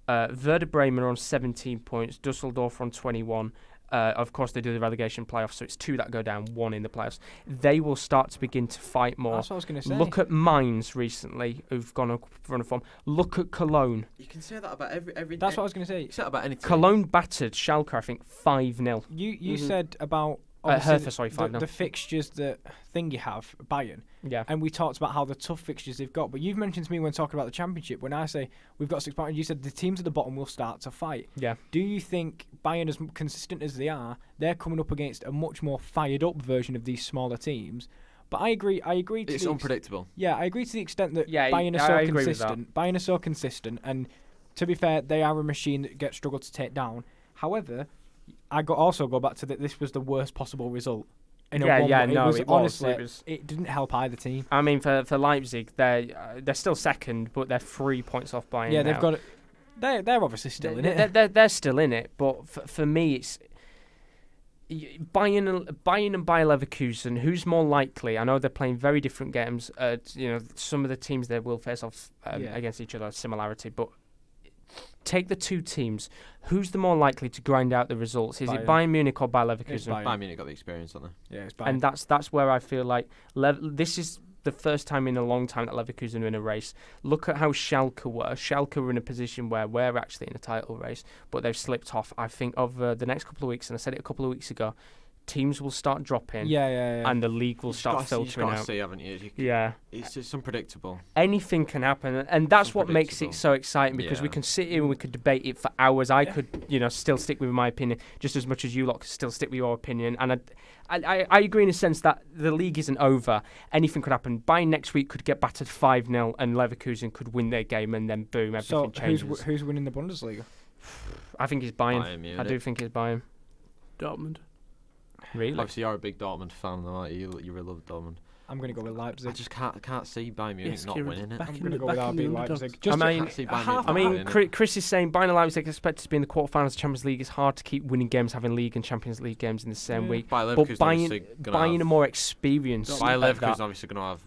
S1: Werder Bremen are on 17 points, Dusseldorf are on 21. Of course, they do the relegation playoffs, so it's 2 that go down, 1 in the playoffs. They will start to begin to fight more.
S3: That's what I was going to say.
S1: Look at Mainz recently, who've gone up run a form. Look at Cologne.
S4: You can say that about every.
S3: That's what I was going to say.
S4: You can say that about any team.
S1: Cologne battered Schalke, I think, 5-0.
S3: You said about
S1: Hertha, sorry, 5-0.
S3: The fixtures that you have, Bayern.
S1: Yeah.
S3: And we talked about how the tough fixtures they've got. But you've mentioned to me when talking about the Championship, when I say we've got 6 points, you said the teams at the bottom will start to fight.
S1: Yeah.
S3: Do you think Bayern, as consistent as they are, they're coming up against a much more fired up version of these smaller teams? But I agree.
S4: It's unpredictable.
S3: I agree to the extent that
S1: Bayern
S3: are so consistent. Bayern are so consistent, and to be fair, they are a machine that gets struggled to take down. However, also go back to that. This was the worst possible result. It didn't help either team.
S1: I mean, for Leipzig, they're still second, but they're 3 points off Bayern.
S3: Yeah, they've got it. They're obviously still in it.
S1: They're still in it, but for me, it's Bayern and Bayer Leverkusen. Who's more likely? I know they're playing very different games. Some of the teams they will face off against each other, similarity, but. Take the 2 teams. Who's the more likely to grind out the results? Is it Bayern Munich or Bayer Leverkusen?
S4: Bayern Munich got the experience, don't they?
S3: Yeah, it's Bayern.
S1: And that's where I feel like this is the first time in a long time that Leverkusen are in a race. Look at how Schalke were. Schalke were in a position where we're actually in a title race, but they've slipped off. I think over the next couple of weeks, and I said it a couple of weeks ago, teams will start dropping, and the league will start filtering out.
S4: See, haven't you? It's just unpredictable.
S1: Anything can happen, and that's what makes it so exciting, because we can sit here and we could debate it for hours. I could, still stick with my opinion just as much as you lot could still stick with your opinion. And I agree in a sense that the league isn't over. Anything could happen. Bayern next week could get battered 5-0, and Leverkusen could win their game, and then boom, everything changes.
S3: So who's winning the Bundesliga?
S1: I think it's Bayern. I do think it's Bayern.
S2: Dortmund.
S1: Really?
S4: Obviously, you're a big Dortmund fan, though, aren't you? You really love Dortmund.
S3: I'm going to go with Leipzig.
S4: I just can't see Bayern Munich not winning it.
S3: I'm going to go with RB Leipzig.
S1: Chris is saying Bayern and Leipzig expected to be in the quarterfinals of the Champions League. It's hard to keep winning games, having League and Champions League games in the same week. But Bayern are more experienced.
S4: Bayern Leverkusen obviously going to have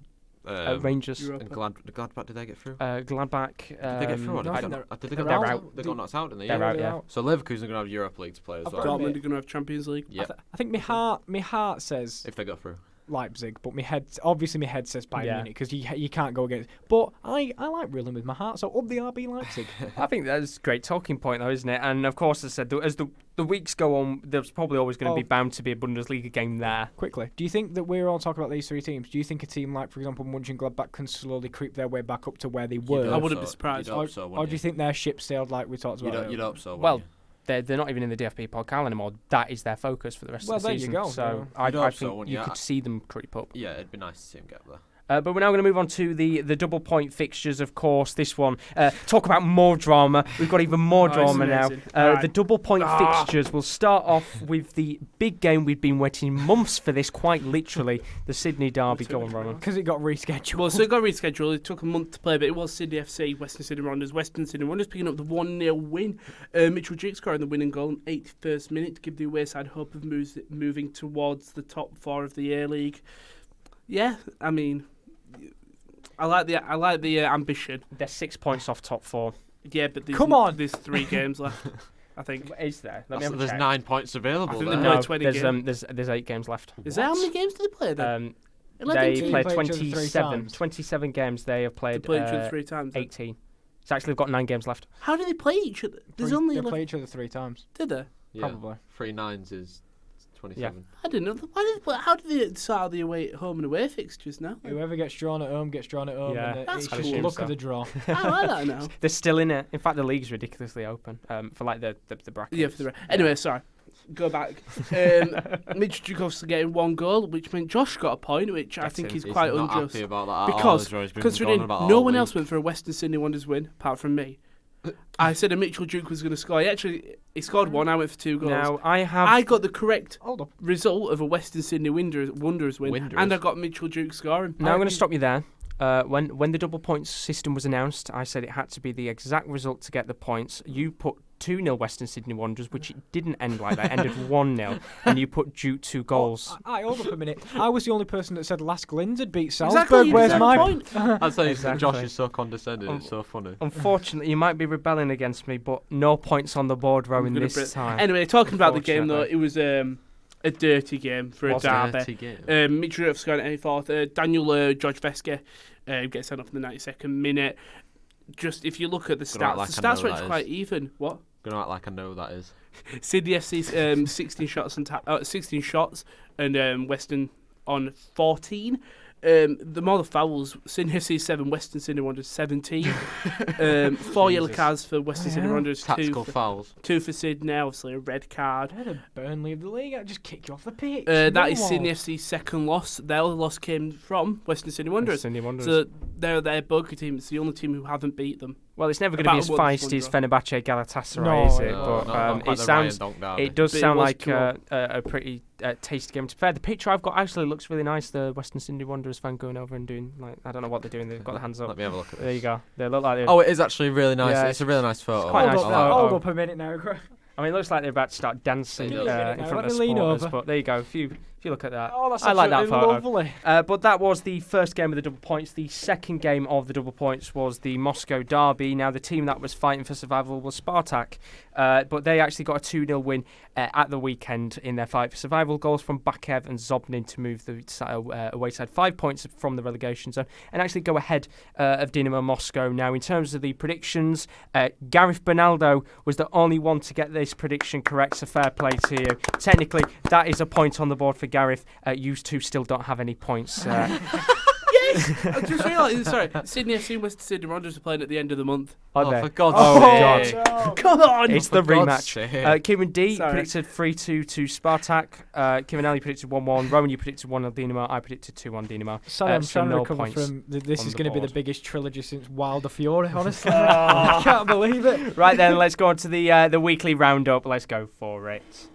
S1: Rangers.
S4: And Gladbach, did they get through?
S1: Gladbach.
S4: Did they get through?
S1: They're out.
S4: They got knocked out, didn't they?
S1: They're out, yeah.
S4: So Leverkusen are going to have Europa League to play as well.
S2: Dortmund are going to have Champions League.
S3: I think my heart says
S4: if they go through.
S3: Leipzig, but my head says Bayern Munich because you can't go against. But I like ruling with my heart, so up the RB Leipzig.
S1: I think that's a great talking point, though, isn't it? And of course, as I said, as the weeks go on, there's probably always going to be bound to be a Bundesliga game there.
S3: Quickly, do you think that we're all talking about these three teams? Do you think a team like, for example, Mönchengladbach can slowly creep their way back up to where they were?
S2: I wouldn't be surprised.
S3: Or do you think their ship sailed like we talked about?
S4: You'd hope so.
S1: Well, they're not even in the DFB Pokal anymore. That is their focus for the rest of the season.
S3: Well, there you
S1: So
S3: go.
S1: I think you could see them creep up.
S4: Yeah, it'd be nice to see them get there.
S1: But we're now going to move on to the double point fixtures, of course. This one, talk about more drama. We've got even more drama now. The double point fixtures will start off with the big game. We've been waiting months for this, quite literally, the Sydney derby. Go on, Ronan.
S3: Because it got rescheduled.
S2: Well, so it got rescheduled. It took a month to play, but it was Sydney FC, Western Sydney Wanderers. Western Sydney Wanderers picking up the 1-0 win. Mitchell Duke scoring the winning goal in the 81st minute to give the away side hope of moving towards the top four of the A League. Yeah, I mean, I like the ambition.
S1: They're 6 points off top four.
S2: Yeah, but there's 3 games left. I think.
S1: Is there?
S4: There's 9 points available.
S2: I think
S4: there.
S2: no, 20
S1: there's 8 games left.
S2: Is there how many games do they play then?
S1: They played
S3: 27.
S1: 27 games. They have played
S2: each other 3 times.
S1: 18. It's actually got 9 games left.
S2: How do they play each other? They
S3: play each other 3 times.
S2: Did they?
S4: Yeah.
S3: Probably.
S4: 3 9s is 27.
S1: Yeah.
S2: I didn't know. How did they sort out the home and away fixtures now?
S3: Whoever gets drawn at home gets drawn at home.
S1: Yeah,
S3: and
S2: that's
S3: it's
S2: cool.
S3: Look at the draw.
S2: I like that now.
S1: They're still in it. In fact, the league's ridiculously open for like the brackets.
S2: Yeah, anyway, sorry. Go back. Mitch Djukovs getting 1 goal, which meant Josh got a point, which I think is quite
S4: not
S2: unjust.
S4: Happy about that
S2: Because considering no one else went for a Western Sydney Wanderers win apart from me. I said a Mitchell Duke was going to score. He scored 1. I went for 2 goals.
S1: Now
S2: I got the correct result of a Western Sydney Wanderers win, and I got Mitchell Duke scoring.
S1: Now I'm going to stop you there. When the double points system was announced, I said it had to be the exact result to get the points. You put 2-0 Western Sydney Wanderers, which it didn't end like that. It ended 1-0, and you put Duke 2 goals.
S3: Hold up a minute. I was the only person that said Lask Linz had beat Salzburg.
S2: Exactly,
S3: Where's my
S2: point?
S4: I'd say Josh is so condescending. It's so funny.
S1: Unfortunately, you might be rebelling against me, but no points on the board, Rowan, this time.
S2: Anyway, talking about the game though, it was a dirty game for a derby. Mitchell Duke scoring at 84th. Daniel George Veske gets sent off in the 92nd minute. Just if you look at the stats, the stats were quite even. What?
S4: Gonna act like I know that is.
S2: Sydney FC 16 shots and Western on 14. The more the fouls, Sydney FC 7, Western Sydney Wanderers 17. 4 yellow cards for Western Sydney Wanderers.
S4: Tactical fouls.
S2: 2 for Sydney, obviously a red card.
S3: They had a Burnley of the league. I just kicked you off the pitch.
S2: That is Sydney FC's second loss. Their other loss came from Western Sydney Wanderers. So they're their bogey team. It's the only team who haven't beat them.
S1: Well, it's never going to be as feisty as Fenerbahce Galatasaray, is it? But it does sound like a pretty tasty game. To be fair, the picture I've got actually looks really nice. The Western Sydney Wanderers fan going over and doing, like, I don't know what they're doing. They've got their hands up.
S4: Let me have a look at this.
S1: There you go. They look like they're...
S4: Oh, it is actually really nice.
S1: Yeah,
S4: it's a really nice photo.
S1: It's quite nice photo.
S3: Hold up a minute now.
S1: I mean, it looks like they're about to start dancing in front of the supporters, but there you go. If you look at that,
S3: that's
S1: I like that photo.
S3: Lovely.
S1: But that was the first game of the double points. The second game of the double points was the Moscow derby. Now, the team that was fighting for survival was Spartak, but they actually got a 2-0 win at the weekend in their fight for survival. Goals from Bakev and Zobnin to move the away side 5 points from the relegation zone and actually go ahead of Dynamo Moscow. Now, in terms of the predictions, Gareth Bernaldo was the only one to get this prediction correct, so fair play to you. Technically, that is a point on the board for Gareth. You two still don't have any points.
S2: Yes! I just realised, sorry, Sydney FC and Western Sydney Wanderers are playing at the end of the month.
S4: For God's sake.
S2: No. Come on!
S1: It's the rematch. Kieran D predicted 3-2 to Spartak. Kieran Ali predicted 1-1. Rowan, you predicted 1-0 Dynamo. I predicted 2-1 Dynamo.
S3: Sorry, I'm trying to recover from... This is going to be the biggest trilogy since Wilder Fiore, honestly. I can't believe it.
S1: Right then, let's go on to the weekly roundup. Let's go for it.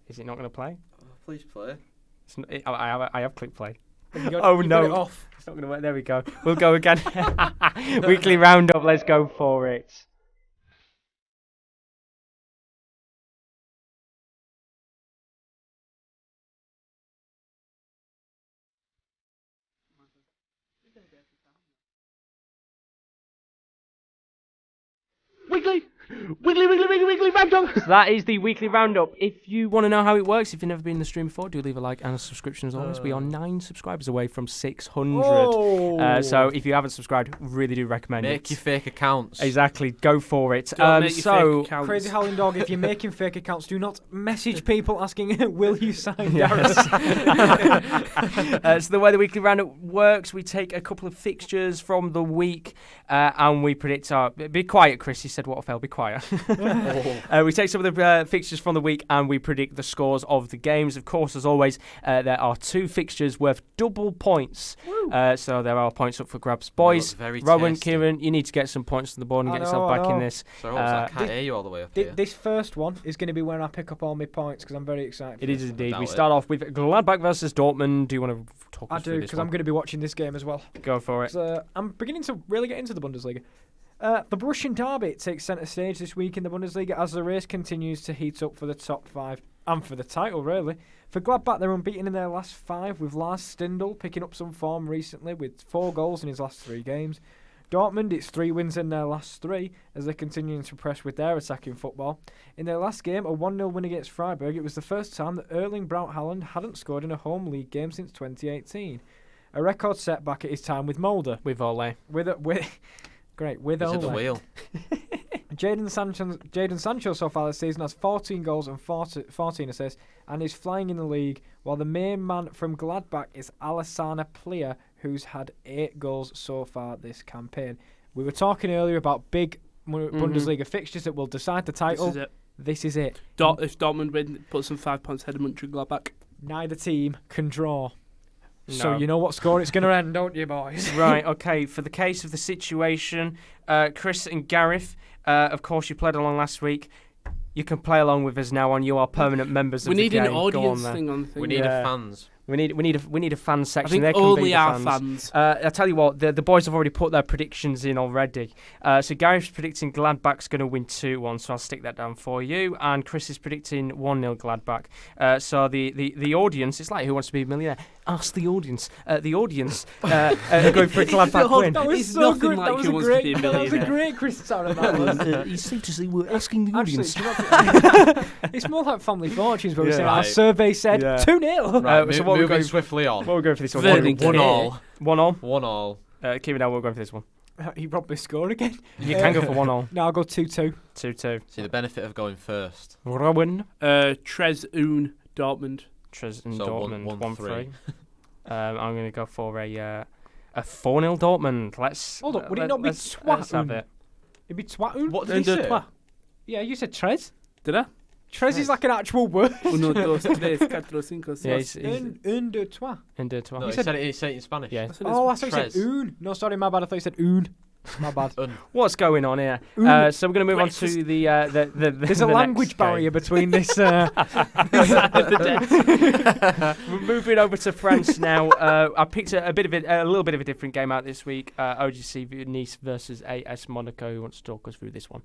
S1: Is it not going to play?
S4: Please play.
S1: I have clicked play.
S3: No.
S1: It's not going to work. There we go. We'll go again. Weekly roundup. Let's go for it. Weekly
S2: Weekly roundup.
S1: So that is the weekly roundup. If you want to know how it works, if you've never been in the stream before, do leave a like and a subscription as always. We are 9 subscribers away from 600. So if you haven't subscribed, really do recommend
S4: Make your fake accounts.
S1: Exactly, go for it.
S2: Make your fake accounts.
S3: Crazy Howling Dog, if you're making fake accounts, do not message people asking, will you sign Gareth?
S1: So the way the weekly roundup works, we take a couple of fixtures from the week and we predict our... Be quiet, Chris. He said, what a fail. Be quiet. We take some of the fixtures from the week and we predict the scores of the games. Of course, as always, there are 2 fixtures worth double points. So there are points up for grabs. Boys, Rowan, Kieran, you need to get some points on the board and get yourself back in this.
S4: Sorry, I can't hear you all the way up here.
S3: This first one is going to be where I pick up all my points because I'm very excited.
S1: It is indeed. We start off with Gladbach versus Dortmund. Do you want to talk us through this?
S3: I do, because I'm going to be watching this game as well.
S1: Go for it.
S3: I'm beginning to really get into the Bundesliga. The Borussian Derby takes centre stage this week in the Bundesliga as the race continues to heat up for the top 5 and for the title, really. For Gladbach, they're unbeaten in their last 5, with Lars Stindl picking up some form recently with 4 goals in his last 3 games. Dortmund, it's 3 wins in their last 3 as they're continuing to press with their attacking football. In their last game, a 1-0 win against Freiburg, it was the first time that Erling Braut Haaland hadn't scored in a home league game since 2018. A record setback at his time with Mulder.
S1: With Ole.
S3: Great, with
S4: He's
S3: Ole.
S4: at the wheel.
S3: Jadon Sancho so far this season has 14 goals and 14 assists and is flying in the league, while the main man from Gladbach is Alassane Plea, who's had 8 goals so far this campaign. We were talking earlier about big Bundesliga fixtures that will decide the title. This is it.
S2: If Dortmund win, it puts them 5 points ahead of Mönchengladbach.
S3: Neither team can draw.
S1: No.
S3: So you know what score it's going to end, don't you, boys?
S1: Right, okay. For the case of the situation, Chris and Gareth, of course, you played along last week. You can play along with us now on. You are permanent members of the game.
S2: We need an audience thing on the thing.
S4: We need fans.
S1: We need a fan section.
S2: I think only our fans.
S1: I tell you what, the boys have already put their predictions in already. So Gareth's predicting Gladbach's going to win 2-1, so I'll stick that down for you. And Chris is predicting 1-0 Gladbach. So the audience, it's like Who Wants to Be a Millionaire? Ask the audience. The audience are going for a Gladbach win.
S3: That was
S2: it's
S3: so
S2: nothing
S3: good.
S2: like
S3: That
S2: Who
S3: was
S2: Wants to Be a Millionaire.
S3: That was a great Chris sound. That was.
S1: You seem to say we're asking the audience.
S3: It's more like Family Fortunes, but we're saying
S4: Right.
S3: our survey said 2-0.
S4: Right,
S1: so what we're going
S4: swiftly on.
S1: What we're going for this one?
S2: Verdict.
S1: 1-1.
S4: 1-1.
S1: Kieran, now we're going for this one.
S3: He robbed my score again.
S1: You can go for 1-1.
S3: No, I'll go 2-2.
S1: 2-2.
S4: See the benefit of going first.
S1: Rowan.
S2: Tres Un Dortmund.
S1: Tres and
S4: So
S1: Dortmund
S4: 1-3.
S1: I'm going to go for a 4-0 Dortmund. Let's
S3: Hold up, would it not be
S1: let's have
S3: Twatun?
S1: it.
S3: It'd be Twatun?
S4: What did he say?
S3: Yeah, you said Trez.
S2: Did I?
S3: Trez is like an actual word.
S2: 1, 2, 3, 4, 5, 6.
S1: Yeah, he's
S3: Un de toi.
S1: in deux trois.
S4: No, he said it in Spanish.
S1: Yeah.
S3: Oh, I thought you said
S4: Trez.
S3: un. No, sorry, my bad. I thought you said un. My bad.
S1: What's going on here?
S3: Un.
S1: So we're going to move on to the
S3: There's a
S1: the
S3: language
S1: next game.
S3: barrier between this.
S1: We're moving over to France now. I picked a little bit of a different game out this week. OGC Nice versus AS Monaco. Who wants to talk us through this one?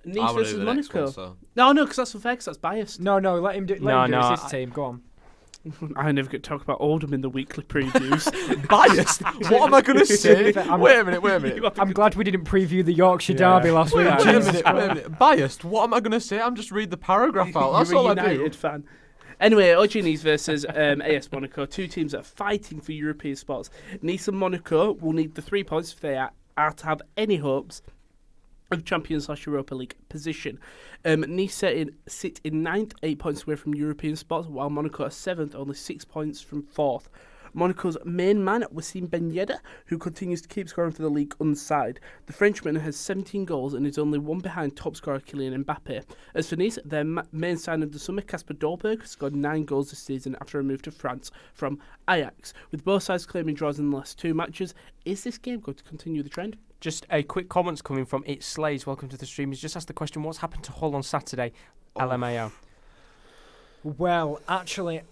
S2: Nice versus Monaco.
S4: One, so.
S2: No, because that's unfair, because that's biased.
S3: No, let him do it. It's his team. Go on.
S2: I never get to talk about Oldham in the weekly previews.
S4: Biased? What am I going to say? Wait a minute.
S3: I'm glad we didn't preview the Yorkshire Derby last week.
S4: Wait a minute. Biased? What am I going to say? I'm just read the paragraph out. That's all I do.
S2: You're a United fan. Anyway, OG Nice versus AS Monaco, 2 teams that are fighting for European spots. Nice and Monaco will need the 3 points if they are to have any hopes of Champions/Europa League position. Nice sit in 9th, 8 points away from European spots, while Monaco are 7th, only 6 points from 4th. Monaco's main man, Wassim Ben Yedder, who continues to keep scoring for the league unside. The Frenchman has 17 goals and is only 1 behind top scorer Kylian Mbappe. As for Nice, their main signing of the summer, Kasper Dolberg, scored 9 goals this season after a move to France from Ajax. With both sides claiming draws in the last 2 matches, is this game going to continue the trend?
S1: Just a quick comments coming from It Slays. Welcome to the stream. He's just asked the question, what's happened to Hull on Saturday? LMAO.
S3: Well, actually,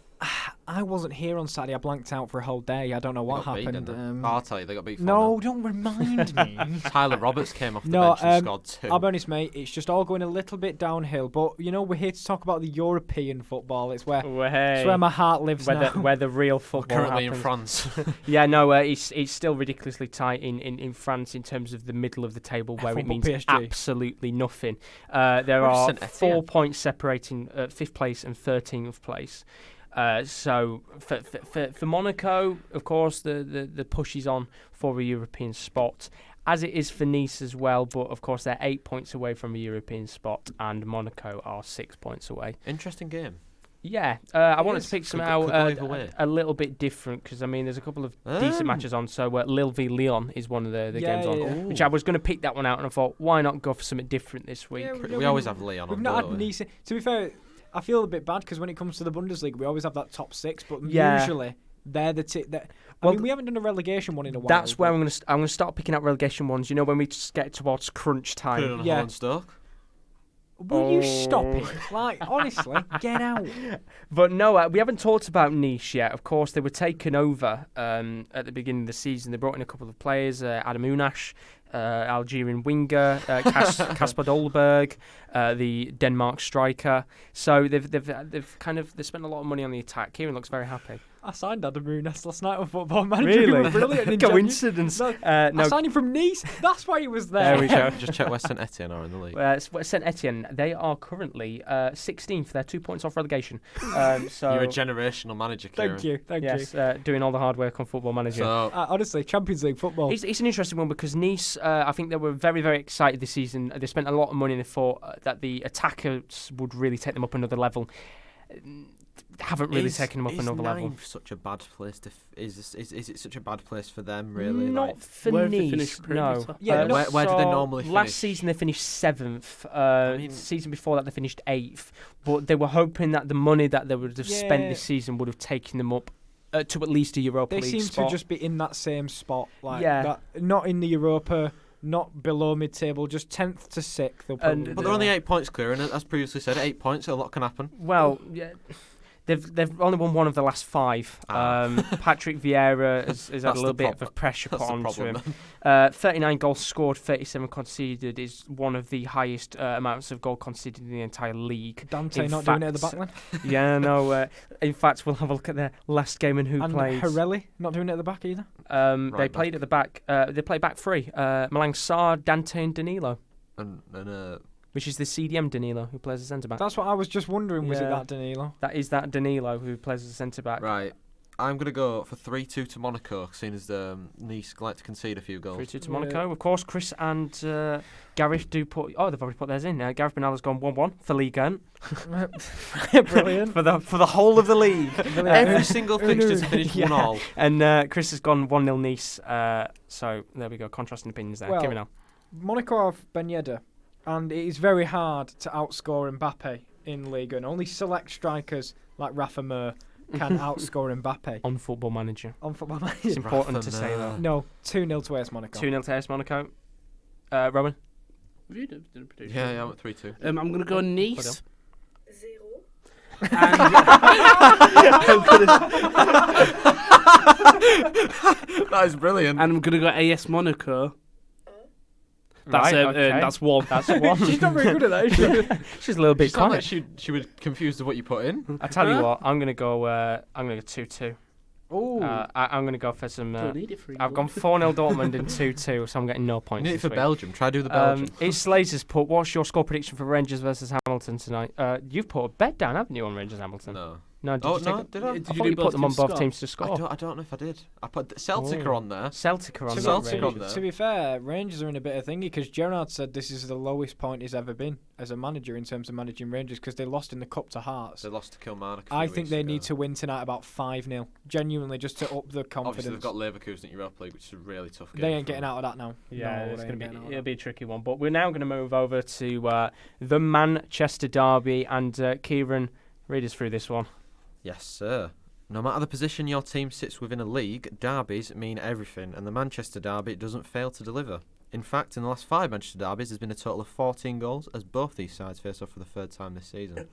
S3: I wasn't here on Saturday. I blanked out for a whole day. I don't know what happened.
S4: I'll tell you, they got beat 4-0.
S3: No, don't remind me.
S4: Tyler Roberts came off the bench and scored 2.
S3: I'll be honest, mate. It's just all going a little bit downhill. But, we're here to talk about the European football. It's where my heart lives now.
S1: Where the real football
S4: currently
S1: happens.
S4: In France.
S1: Yeah, no, it's still ridiculously tight in France in terms of the middle of the table where it means
S3: PSG.
S1: Absolutely nothing. There are 4 points separating 5th place and 13th place. So for Monaco, of course, the push is on for a European spot, as it is for Nice as well. But of course, they're 8 points away from a European spot, and Monaco are 6 points away.
S4: Interesting game.
S1: Yeah, I wanted to pick some out a little bit different because there's a couple of decent matches on. So Lille v Lyon is one of the games on, which I was going to pick that one out, and I thought, why not go for something different this week?
S4: Yeah, we always have Lyon on.
S3: We've not had Nice. To be fair, I feel a bit bad because when it comes to the Bundesliga, we always have that top 6, but usually they're the we haven't done a relegation one in a while.
S1: That's where I'm going to start picking out relegation ones. When we just get towards crunch time.
S4: Put it on Holland Stoke.
S3: Will you stop it? Honestly, get out.
S1: But no, we haven't talked about Nice yet. Of course, they were taken over at the beginning of the season. They brought in a couple of players, Adam Unash, Algerian winger, Kasper Dolberg, the Denmark striker. So they've spent a lot of money on the attack. Kieran looks very happy.
S3: I signed Adam Unash last night on Football Manager. Really? Brilliant.
S1: Coincidence.
S3: No. I signed him from Nice. That's why he was there.
S1: There we go.
S4: Just check where St Etienne are in the league.
S1: St Etienne, they are currently 16th. They're 2 points off relegation. So
S4: you're a generational manager, Kieran.
S3: Thank you.
S1: Yes, doing all the hard work on Football Manager.
S3: So, honestly, Champions League football.
S1: It's an interesting one because Nice, I think they were very, very excited this season. They spent a lot of money and they thought that the attackers would really take them up another level. Haven't really taken them up another level.
S4: Such a bad place is it such a bad place for them really?
S1: Not for Nice. No.
S4: Yeah. Where do they normally finish?
S1: Last season they finished 7th. Season before that they finished 8th. But they were hoping that the money that they would have spent this season would have taken them up to at least a Europa League spot.
S3: They seem to just be in that same spot, that, not in the Europa. Not below mid-table, just 10th to 6th.
S4: But they're only 8 points clear, and as previously said, 8 points, a lot can happen.
S1: Well, yeah. They've only won one of the last 5. Patrick Vieira has had a little bit of a pressure put onto him. 39 goals scored, 37 conceded is one of the highest amounts of goal conceded in the entire league.
S3: Dante not doing it at the back then?
S1: Yeah, no. In fact, we'll have a look at their last game and who played.
S3: And Harelli not doing it at the back either?
S1: They played at the back. They played back 3. Malang Sarr, Dante and Danilo. Which is the CDM Danilo who plays as centre-back.
S3: That's what I was just wondering, was it that Danilo?
S1: That is that Danilo who plays as centre-back.
S4: Right. I'm going to go for 3-2 to Monaco, seeing as Nice like to concede a few goals.
S1: 3-2 to Monaco. Of course, Chris and Gareth do put... Oh, they've already put theirs in. Gareth Benala's gone 1-1 for Ligue 1.
S3: Brilliant.
S1: for the whole of the league.
S4: Every single fixture's finished 1-1.
S1: And Chris has gone 1-0 Nice. So there we go, contrasting opinions there. Kieren.
S3: Monaco have Ben Yedder. And it is very hard to outscore Mbappe in Ligue 1. Only select strikers like Rafa Mir can outscore Mbappe.
S1: On Football Manager.
S3: It's
S1: important to say that.
S3: No, 2-0 to AS Monaco.
S1: 2-0 to AS Monaco. Rowan?
S2: Have you done a prediction?
S4: Yeah, I'm at 3-2.
S2: I'm going to go Nice.
S5: 0.
S4: That is brilliant.
S2: And I'm going to go AS Monaco. That's
S1: that's 1.
S2: That's 1.
S3: She's not very good at that, is she?
S1: She's a little bit quiet.
S4: She was confused with what you put in.
S1: I tell you what, I'm gonna go 2-2.
S3: Oh,
S1: I'm gonna go for some. I've gone 4-0 Dortmund and 2-2, so I'm getting no points.
S4: You need it for
S1: week.
S4: Belgium. Try do the Belgium.
S1: It's Slazer's put. What's your score prediction for Rangers versus Hamilton tonight? You've put a bet down, haven't you, on Rangers Hamilton?
S4: No.
S1: No, did I?
S2: Did
S1: I thought you put them on both teams to score.
S4: I don't know if I did. I put Celtic are on there.
S1: Celtic are on there.
S3: To be fair, Rangers are in a bit of thingy because Gerrard said this is the lowest point he's ever been as a manager in terms of managing Rangers because they lost in the Cup to Hearts.
S4: They lost to Kilmarnock.
S3: I think they need to win tonight about 5-0. Genuinely, just to up the confidence.
S4: Obviously, they've got Leverkusen in Europa League, which is a really tough game.
S3: They ain't getting out of that now.
S1: Yeah, it'll be a tricky one. But we're now going to move over to the Manchester derby, and Kieran, read us through this one.
S4: Yes, sir. No matter the position your team sits within a league, derbies mean everything, and the Manchester derby doesn't fail to deliver. In fact, in the last 5 Manchester derbies, there's been a total of 14 goals, as both these sides face off for the 3rd time this season.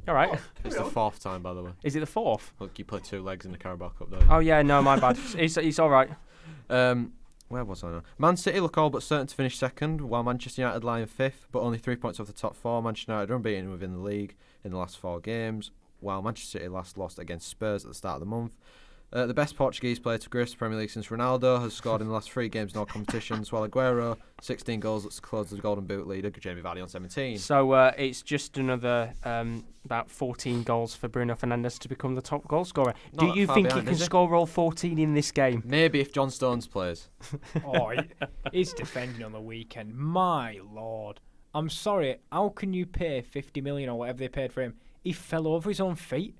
S1: All right.
S4: It's the 4th time, by the way.
S1: Is it the 4th?
S4: Look, you play 2 legs in the Carabao Cup, though.
S1: Oh, yeah, no, my bad. It's all right.
S4: Where was I now? Man City look all but certain to finish 2nd, while Manchester United lie in 5th, but only 3 points off the top 4. Manchester United are unbeaten within the league in the last 4 games, while Manchester City last lost against Spurs at the start of the month. The best Portuguese player to grace the Premier League since Ronaldo has scored in the last 3 games in all competitions, while Aguero, 16 goals, that's close to the Golden Boot leader, Jamie Vardy on 17.
S1: So it's just another about 14 goals for Bruno Fernandes to become the top goal scorer. Do you think he can score all 14 in this game?
S4: Maybe if John Stones plays.
S3: He's defending on the weekend. My lord. I'm sorry, how can you pay 50 million or whatever they paid for him? He fell over his own feet.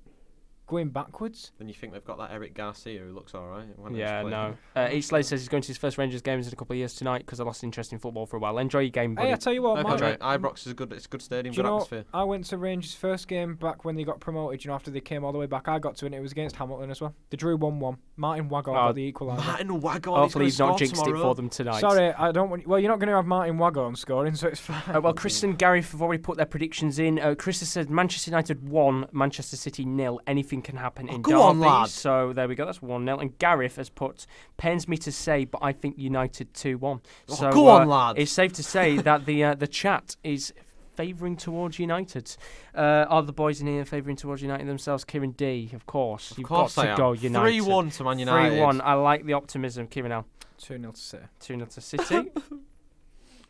S3: Going backwards.
S4: Then you think they've got that Eric Garcia who looks all right.
S1: Yeah, no. East Slade says he's going to his first Rangers games in a couple of years tonight because I lost interest in football for a while. Enjoy your game, buddy.
S3: Hey, I tell you what,
S4: Ibrox is it's a good stadium, good atmosphere.
S3: I went to Rangers' first game back when they got promoted. After they came all the way back, I got to it. And it was against Hamilton as well. They drew 1-1. Martin Waghorn got the equaliser.
S4: Martin Waghorn.
S1: Hopefully he's not jinxed it for them tonight.
S3: Sorry, I don't want. Well, you're not going to have Martin Waghorn scoring, so it's fine.
S1: Well, Chris and Gareth have already put their predictions in. Chris has said Manchester United 1, Manchester City 0. Anything can happen in Derby.
S4: On, lad.
S1: So there we go. That's 1-0. And Gareth has put, pains me to say, but I think United 2-1. So
S4: go on, lad.
S1: It's safe to say that the chat is favouring towards United. Are the boys in here favouring towards United themselves? Kieran D, of course. You've got to go United.
S4: 3-1 to Man United.
S1: 3-1. I like the optimism, Kieran L.
S3: 2-0 to City.
S1: 2-0 to City.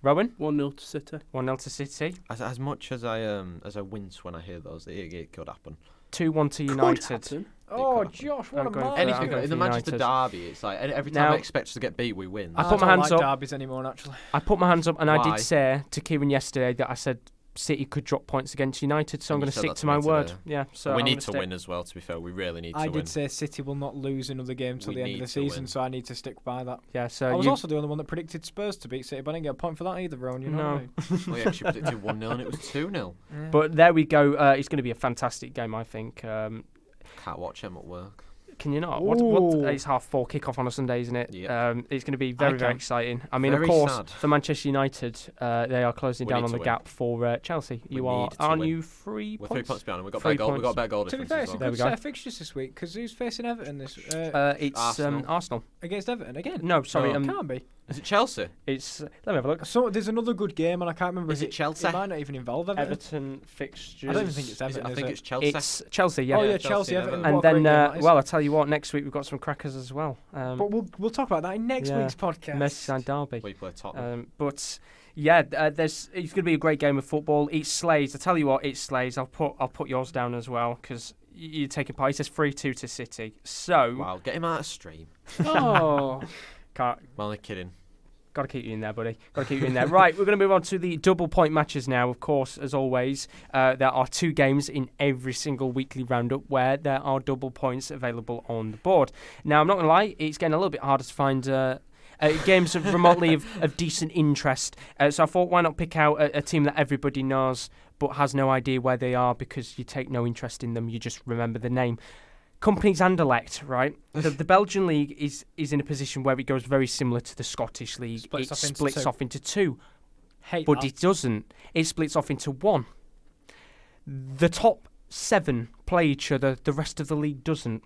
S1: Rowan?
S2: 1-0 to City.
S1: 1-0 to City.
S4: As much as I wince when I hear those, it could happen.
S1: 2-1 to United.
S3: Oh, Josh, what a man.
S4: Anything in the Manchester derby, it's like every time I expect us to get beat, we win.
S1: I put my hands up.
S3: Derbies anymore, actually.
S1: I put my hands up, and I did say to Kieran yesterday that I said City could drop points against United, so I'm going to stick to my word. Yeah, so
S4: we need to win as well. To be fair, we really need to win.
S3: I did say City will not lose another game till the end of the season, so I need to stick by that.
S1: Yeah, so
S3: I was also the only one that predicted Spurs to beat City, but I didn't get a point for that either, Rowan. You know what I mean?
S4: Well, you actually predicted 1-0 and it was 2-0.
S3: Yeah.
S1: But there we go. It's going to be a fantastic game, I think.
S4: Can't watch him at work.
S1: Can you not? What? It's 4:30 kickoff on a Sunday, isn't it?
S4: Yeah.
S1: It's going to be very, very exciting. I mean,
S4: very
S1: of course,
S4: sad.
S1: for Manchester United, they are closing down on the gap for Chelsea. Aren't you 3 points?
S4: We're 3 points behind them. We've got better goal. We've got better goal difference.
S3: To be fair, it's a good set of fixtures this week because who's facing Everton this?
S1: It's Arsenal
S3: against Everton again.
S1: No, sorry,
S3: can't be.
S4: Is it Chelsea?
S1: It's let me have a look.
S3: So there's another good game, and I can't remember.
S4: Is it Chelsea?
S3: It might not even involve Everton.
S1: Everton fixtures.
S3: I don't even think it's Everton.
S4: I think it's Chelsea.
S1: It's Chelsea. Yeah.
S3: Oh yeah, Chelsea. Everton.
S1: And then, well, I'll tell you what. Next week we've got some crackers as well.
S3: But we'll talk about that in next week's podcast.
S1: Merseyside derby.
S4: We play Tottenham.
S1: But yeah, it's going to be a great game of football. It slays. I tell you what, it slays. I'll put yours down as well because you're taking part. He says 3-2 to City. So
S4: wow, get him out of stream.
S1: Oh, can't.
S4: Well, only kidding.
S1: Got to keep you in there, buddy. Got to keep you in there. Right, we're going to move on to the double point matches now. Of course, as always, there are 2 games in every single weekly roundup where there are double points available on the board. Now, I'm not going to lie, it's getting a little bit harder to find games remotely of decent interest. So I thought, why not pick out a team that everybody knows but has no idea where they are because you take no interest in them, you just remember the name. Companies Anderlecht, right? The Belgian league is in a position where it goes very similar to the Scottish league. It splits off into 2. But it doesn't. It splits off into 1. The top 7 play each other. The rest of the league doesn't.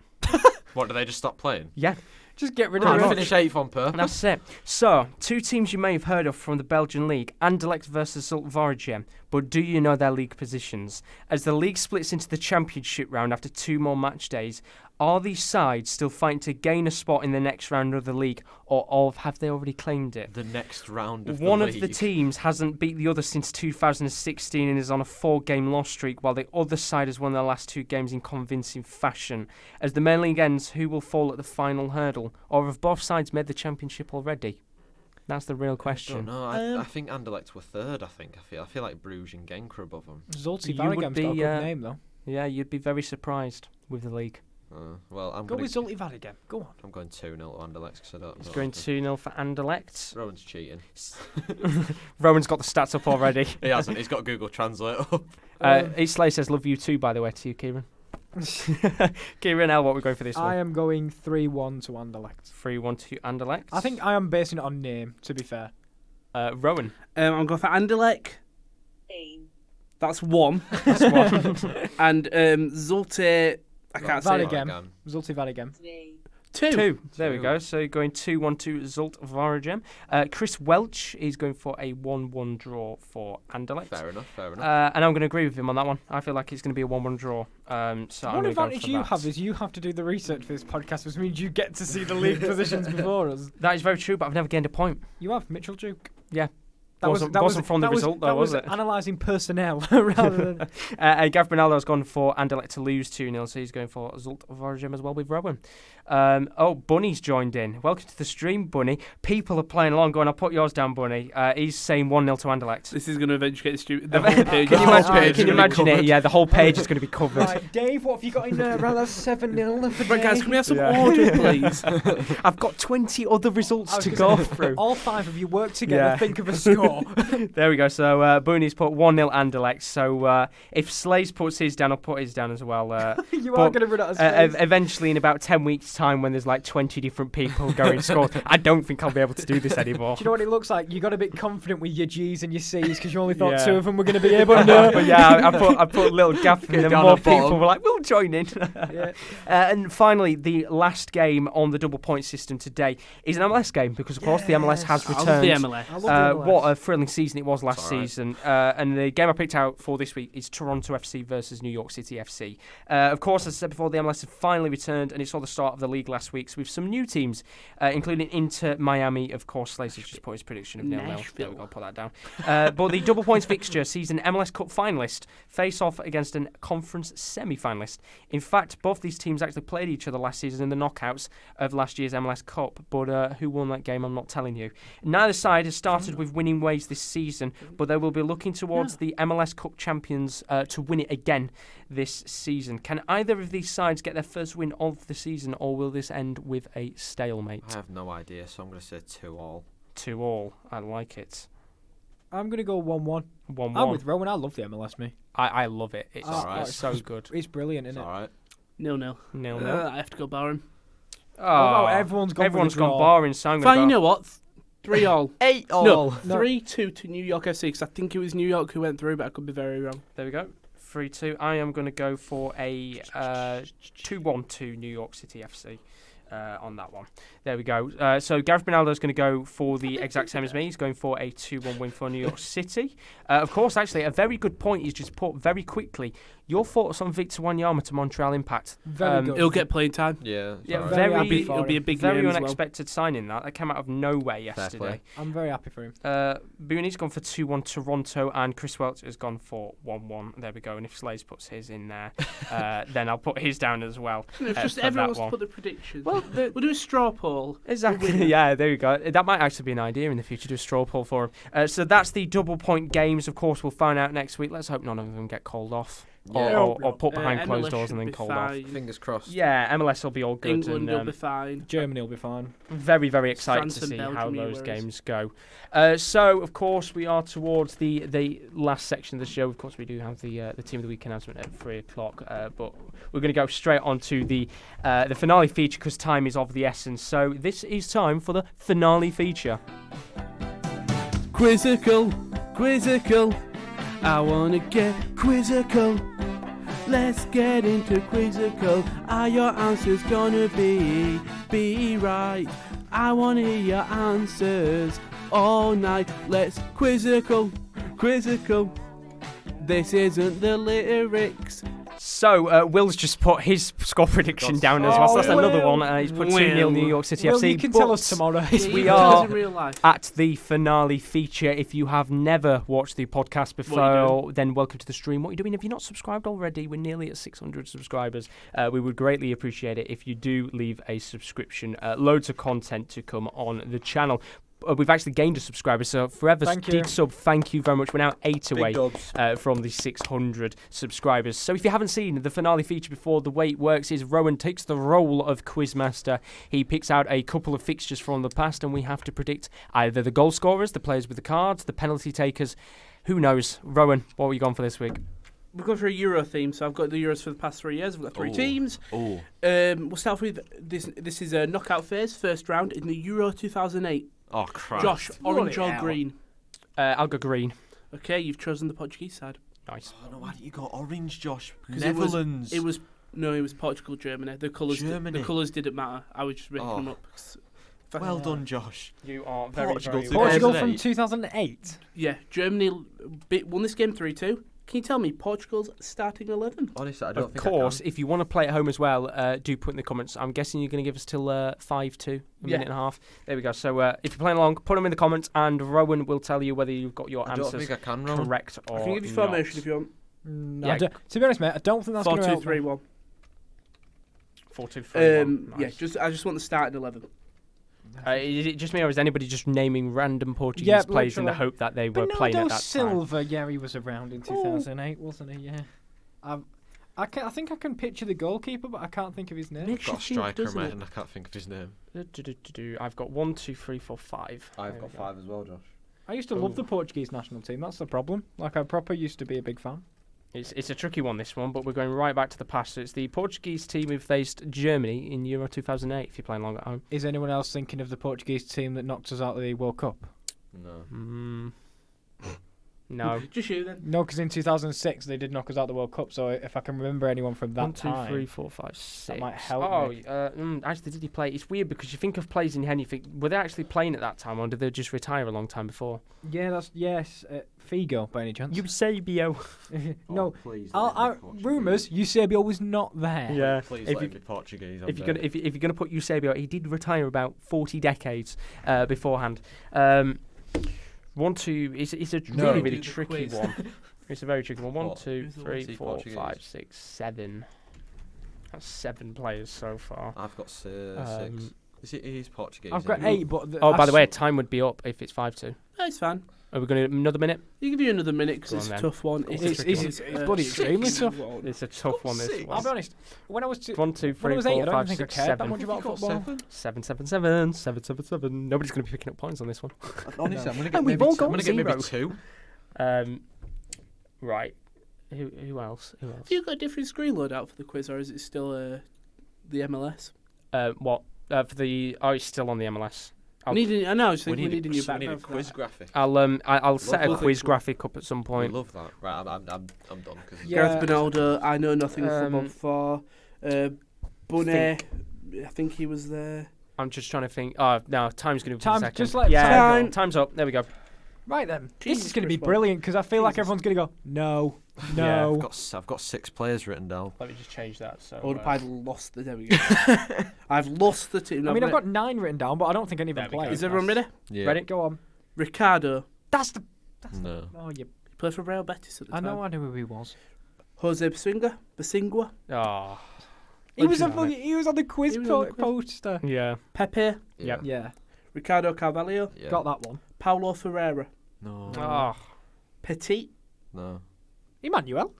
S4: What, do they just stop playing?
S1: Yeah.
S3: Just get rid of it.
S4: Finish 8th on purpose.
S1: That's it. So, 2 teams you may have heard of from the Belgian league, Anderlecht versus Zulte Waregem. But do you know their league positions? As the league splits into the championship round after 2 more match days, are these sides still fighting to gain a spot in the next round of the league, or have they already claimed it?
S4: The next round of the
S1: league. One
S4: of
S1: the teams hasn't beat the other since 2016 and is on a 4-game loss streak, while the other side has won their last 2 games in convincing fashion. As the main league ends, who will fall at the final hurdle? Or have both sides made the championship already? That's the real question.
S4: I think Anderlecht were 3rd. I feel like Bruges and Genk are above them.
S3: Zulte Waregem's got a good name though.
S1: Yeah, you'd be very surprised with the league.
S4: Well, I'm
S3: go with Zulte Waregem. Go on.
S4: I'm going 2-0 to Anderlecht because I don't.
S1: He's going 2-0 for Anderlecht.
S4: Rowan's cheating.
S1: Rowan's got the stats up already.
S4: He hasn't. He's got Google Translate up.
S1: Eastley says, "Love you too." By the way, to you, Kieran. Kieran L, what we're going for this one?
S3: I am going 3-1 to Anderlecht.
S1: 3-1 to Anderlecht.
S3: I think I am basing it on name. To be fair.
S1: Rowan.
S2: I'm going for Anderlecht. That's one.
S1: That's one.
S2: And Zulte... I can't say it.
S3: Zulte Varigem.
S2: Two.
S1: There we go. So going 2-1 to Zult Varagem. Chris Welch is going for a 1-1 draw for Anderlecht.
S4: Fair enough.
S1: And I'm going to agree with him on that one. I feel like it's going to be a 1-1 draw. So
S3: one advantage you have is you have to do the research for this podcast, which means you get to see the league positions before us.
S1: That is very true, but I've never gained a point.
S3: You have, Mitchell Duke.
S1: Yeah. That wasn't from the result, though, was it?
S3: Analysing personnel rather than...
S1: Gav Ronaldo's gone for Anderlecht to lose 2-0, so he's going for Zult Varagem as well with Rowan. Bunny's joined in. Welcome to the stream, Bunny. People are playing along, going, I'll put yours down, Bunny. He's saying 1-0 to Anderlecht.
S2: This is going to eventually get stupid. The whole page.
S1: Can you imagine it? Yeah, the whole page is going to be covered.
S3: Right, Dave, what have you got in there? Right, that's 7-0 for
S2: Right, guys, can we have some order, please?
S1: I've got 20 other results to go through.
S3: All 5 of you work together, think of a score.
S1: There we go. So Bunny's put 1-0 Anderlecht. So if Slays puts his down, I'll put his down as well.
S3: You are going to run out of space.
S1: Eventually, in about 10 weeks' time, when there's like 20 different people going scores, I don't think I'll be able to do this anymore.
S3: Do you know what it looks like? You got a bit confident with your G's and your C's because you only thought 2 of them were going to be able to do it.
S1: But yeah, I put a little gap in and more people were like, we'll join in. And finally, the last game on the double point system today is an MLS game because, of course, the MLS has returned.
S2: I love the MLS.
S1: What a thrilling season it was last season. And the game I picked out for this week is Toronto FC versus New York City FC. Of course, as I said before, the MLS have finally returned, and it saw the start of the league last week. So with some new teams, including Inter Miami. Of course, Slazy just put his prediction of 0-0. There we go, put that down. But the double points fixture sees an MLS Cup finalist face off against a conference semi-finalist. In fact, both these teams actually played each other last season in the knockouts of last year's MLS Cup. But who won that game, I'm not telling you. Neither side has started with winning ways this season, but they will be looking towards the MLS Cup champions to win it again this season. Can either of these sides get their first win of the season, or will this end with a stalemate?
S4: I have no idea, so I'm going to say 2-2.
S1: 2-2. I like it.
S3: I'm going to go 1-1.
S1: 1-1.
S3: I'm with Rowan. I love the MLS, me.
S1: I love it. It's so
S3: it's
S1: good.
S3: It's brilliant, isn't it?
S4: All right.
S2: 0-0.
S1: 0-0.
S2: I have to go Barham.
S1: Oh,
S3: everyone's gone
S1: barring. So I'm
S2: Fine, you know what? 3-all.
S4: 8-all.
S2: No, 3-2 to New York FC, because I think it was New York who went through, but I could be very wrong.
S1: There we go. 3-2. I am going to go for a 2-1 to New York City FC. On that one. There we go. So Gareth Ronaldo is going to go for the exact same as me. He's going for a 2-1 win for New York City. Of course, actually, a very good point he's just put very quickly. Your thoughts on Victor Wanyama to Montreal Impact?
S3: Very good.
S2: He'll get playing time.
S4: Yeah.
S2: It'll be a big
S1: very
S2: name
S1: unexpected
S2: as
S1: signing that came out of nowhere yesterday.
S3: I'm very happy for him.
S1: Booney's gone for 2-1 Toronto, and Chris Welch has gone for 1-1. There we go. And if Slays puts his in there, then I'll put his down as well.
S2: It's just everyone wants to put the predictions.
S1: Well,
S2: we'll do a straw poll.
S1: Exactly. Yeah, there you go. That might actually be an idea in the future, do a straw poll for him. So that's the double point games. Of course, we'll find out next week. Let's hope none of them get called off. Or put behind closed doors and then called off.
S4: Fingers crossed.
S1: Yeah, MLS will be all good.
S2: England will be fine.
S3: Germany will be fine.
S1: Very, very excited
S2: France
S1: to see
S2: Belgium,
S1: how those games go. So, of course, we are towards the last section of the show. Of course, we do have the Team of the Week announcement at 3 o'clock. But we're going to go straight on to the finale feature because time is of the essence. So this is time for the finale feature.
S2: Quizzical. I want to get quizzical. Let's get into quizzical. Are your answers gonna be right? I want to hear your answers all night. Let's quizzical. This isn't the lyrics.
S1: So, Will's just put his score prediction down as well. So that's another one. He's put 2-0 New York City FC.
S3: You can tell us tomorrow.
S1: We are at the finale feature. If you have never watched the podcast before, then welcome to the stream. What are you doing? If you're not subscribed already, we're nearly at 600 subscribers. We would greatly appreciate it if you do leave a subscription. Loads of content to come on the channel. We've actually gained a subscriber, so forever did sub. Thank you very much. We're now 8 away from the 600 subscribers. So if you haven't seen the finale feature before, the way it works is Rowan takes the role of Quizmaster. He picks out a couple of fixtures from the past, and we have to predict either the goal scorers, the players with the cards, the penalty takers. Who knows? Rowan, what were you gone for this week?
S2: We'll go for a Euro theme, so I've got the Euros for the past 3 years. We've got 3 teams. We'll start off with this. This is a knockout phase, first round in the Euro 2008.
S4: Oh, Christ.
S2: Josh, orange or green?
S1: I'll go green.
S2: Okay, you've chosen the Portuguese side.
S1: Nice.
S4: Oh, no, why didn't you go orange, Josh?
S2: 'Cause
S4: Netherlands.
S2: It was Portugal, Germany. The colours.
S4: Germany.
S2: The colours didn't matter. I was just making them up.
S4: Well done, Josh.
S1: You are very,
S4: Portugal
S1: very
S4: to
S1: well.
S3: Portugal
S4: 2008.
S3: from 2008.
S2: Yeah, Germany won this game 3-2. Can you tell me Portugal's starting 11?
S4: Honestly, I don't
S1: Of
S4: think
S1: course, if you want to play at home as well, do put in the comments. I'm guessing you're going to give us till 5-2, a minute and a half. There we go. So if you're playing along, put them in the comments, and Rowan will tell you whether you've got your
S4: I don't
S1: answers
S4: think I can, Rowan.
S1: correct or
S2: I can give you
S1: not.
S2: formation if you want.
S3: No,
S1: Yeah.
S3: to be honest, mate, I don't think that's going to help.
S2: 4-2-3-1.
S1: 4-2-3-1.
S2: Yeah,
S1: Nice.
S2: I just want the starting 11.
S1: Is it just me, or is anybody just naming random Portuguese players in the hope that they were playing at that time?
S3: Silva, yeah, he was around in 2008, wasn't he? Yeah. I think I can picture the goalkeeper, but I can't think of his name.
S4: I've got a striker in my head and I can't think of his name.
S1: I've got 1, 2, 3, 4, 5.
S4: I've got 5 as well, Josh.
S3: I used to love the Portuguese national team. That's the problem. Like, I proper used to be a big fan.
S1: It's a tricky one, this one, but we're going right back to the past. So it's the Portuguese team who faced Germany in Euro 2008, if you're playing along at home.
S3: Is anyone else thinking of the Portuguese team that knocked us out of the World Cup?
S4: No.
S1: No.
S2: Just you then.
S3: No, because in 2006 they did knock us out of the World Cup. So if I can remember anyone from that
S1: 1, 2,
S3: time,
S1: 3, 4, 5, 6.
S3: that might help me.
S1: Actually, did he play? It's weird because you think of players in your head and you think, were they actually playing at that time or did they just retire a long time before?
S3: Yeah, Figo by any chance?
S1: Eusebio.
S3: No,
S4: please.
S3: rumours Eusebio was not there.
S1: Yeah.
S4: Please
S1: If
S4: let
S1: you-
S4: me Portuguese.
S1: If you're gonna put Eusebio, he did retire about 40 decades beforehand. 1, 2. It's a
S4: No.
S1: really
S2: Do the
S1: tricky
S2: quiz.
S1: one. It's a very tricky one. 1,
S4: What?
S1: 2,
S2: Who's the
S1: 3,
S4: one?
S1: 4,
S4: Portuguese?
S1: 5, 6, 7. That's 7 players so far.
S4: I've got 6. He's Portuguese.
S3: I've got
S4: isn't he?
S3: 8, but
S1: By the way, time would be up if it's 5-2.
S2: No, it's fine.
S1: Are we going to another minute?
S2: You give you another minute because
S1: Go
S2: it's
S1: on
S2: a
S1: then.
S2: tough one.
S3: It's bloody extremely tough.
S1: It's a tough one. This
S4: Six.
S1: one.
S3: I'll be honest. When I was
S1: 1, 2, 3,
S3: when I was
S1: 4,
S3: 8, I don't
S1: 5,
S3: think I
S1: 6,
S3: cared that
S1: 7.
S3: much about
S4: You got
S3: football.
S4: 7?
S1: 7, 7, 7, 7, 7, 7. Nobody's going to be picking up points on this one.
S4: Honestly, I'm going to
S1: And
S4: get
S1: we've
S4: maybe
S1: all
S4: two. I'm
S1: got
S4: going to get maybe
S1: 0.
S4: 2.
S1: Right. Who else?
S2: Have you got a different screen load out for the quiz, or is it still the MLS?
S1: What? For the... Oh, it's still on the MLS.
S2: I know. I was thinking we
S4: We
S2: need a new
S4: need a
S2: background for
S4: quiz
S2: that.
S4: graphic.
S1: I'll set a
S4: that.
S1: quiz graphic up at some
S4: We
S1: point.
S4: love that. Right, I'm done. Cause
S3: Yeah.
S2: Gareth Bernaldo, I know nothing of football for. Bunny, I think he was there.
S1: I'm just trying to think. Oh, no, time's going to be
S3: Time-
S1: a second.
S3: just let
S1: yeah,
S2: time go.
S1: time's up. There we go.
S3: Right then, this
S2: Jesus
S3: is going to be
S2: Christ,
S3: brilliant because I feel like
S2: Jesus.
S3: everyone's going to go, no.
S1: Yeah,
S4: I've got 6 players written down.
S1: Let me just change that. So.
S2: I've lost the. There we go. I've lost the team.
S3: I mean, I've got 9 written down, but I don't think any of them
S1: There we
S3: play.
S1: go.
S2: Is everyone ready?
S4: Yeah.
S1: Ready?
S3: Go on.
S2: Ricardo.
S3: That's the.
S4: No.
S3: Oh, you.
S2: He played for Real Betis at the
S3: I
S2: time.
S3: know. I knew who he was.
S2: Jose Basingua.
S1: Oh,
S3: He was
S1: Legend.
S3: he was on the quiz
S2: He was on the quiz.
S3: poster.
S1: yeah.
S2: Pepe.
S1: Yep.
S3: Yeah,
S2: Ricardo Carvalho.
S4: Yeah.
S3: got that one.
S2: Paulo Ferreira.
S4: No.
S1: Oh,
S2: Petit.
S4: No.
S3: Emmanuel.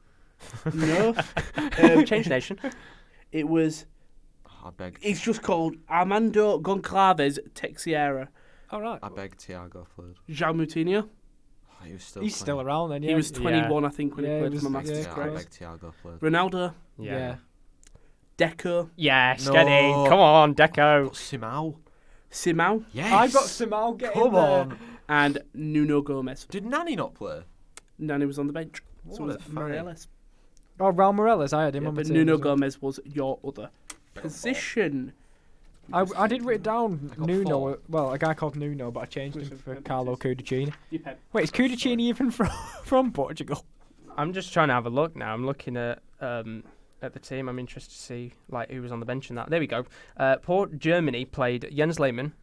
S2: No.
S1: change nation.
S2: It was.
S4: I beg.
S2: It's just called Armando Goncalves Texiera.
S3: All right.
S4: I beg Thiago played.
S2: Jean Moutinho.
S4: Oh, he was still.
S3: He's still around then. Yeah.
S2: He was 21, I think, when
S3: Yeah,
S2: he
S3: he
S2: played
S3: was-
S2: for my
S3: yeah,
S2: master's
S4: Yeah, I
S2: grade.
S4: beg Thiago played.
S2: Ronaldo.
S1: Yeah.
S2: Deco.
S1: Yes,
S4: No.
S1: get in. Come on,
S4: Got
S1: Deco.
S4: Simao.
S2: Simao.
S4: Yes.
S3: I've got Samal getting
S4: Come
S3: there.
S4: on.
S2: And Nuno Gomez.
S4: Did Nani not play?
S2: Nani was on the bench. So
S4: What
S2: was
S4: a fan.
S2: Morales.
S3: Oh, Raul Morales. I had him
S2: Yeah,
S3: on my
S2: but
S3: team
S2: Nuno
S3: as well.
S2: Gomez was your other position.
S3: I did write down
S4: I got
S3: Nuno.
S4: 4.
S3: Well, a guy called Nuno, but I changed him
S2: Which
S3: for
S2: one?
S3: Carlo Cudicini.
S2: You pen.
S3: Wait, is Cudicini even from Portugal?
S1: I'm just trying to have a look now. I'm looking at the team. I'm interested to see like who was on the bench and that. There we go. Germany played Jens Lehmann,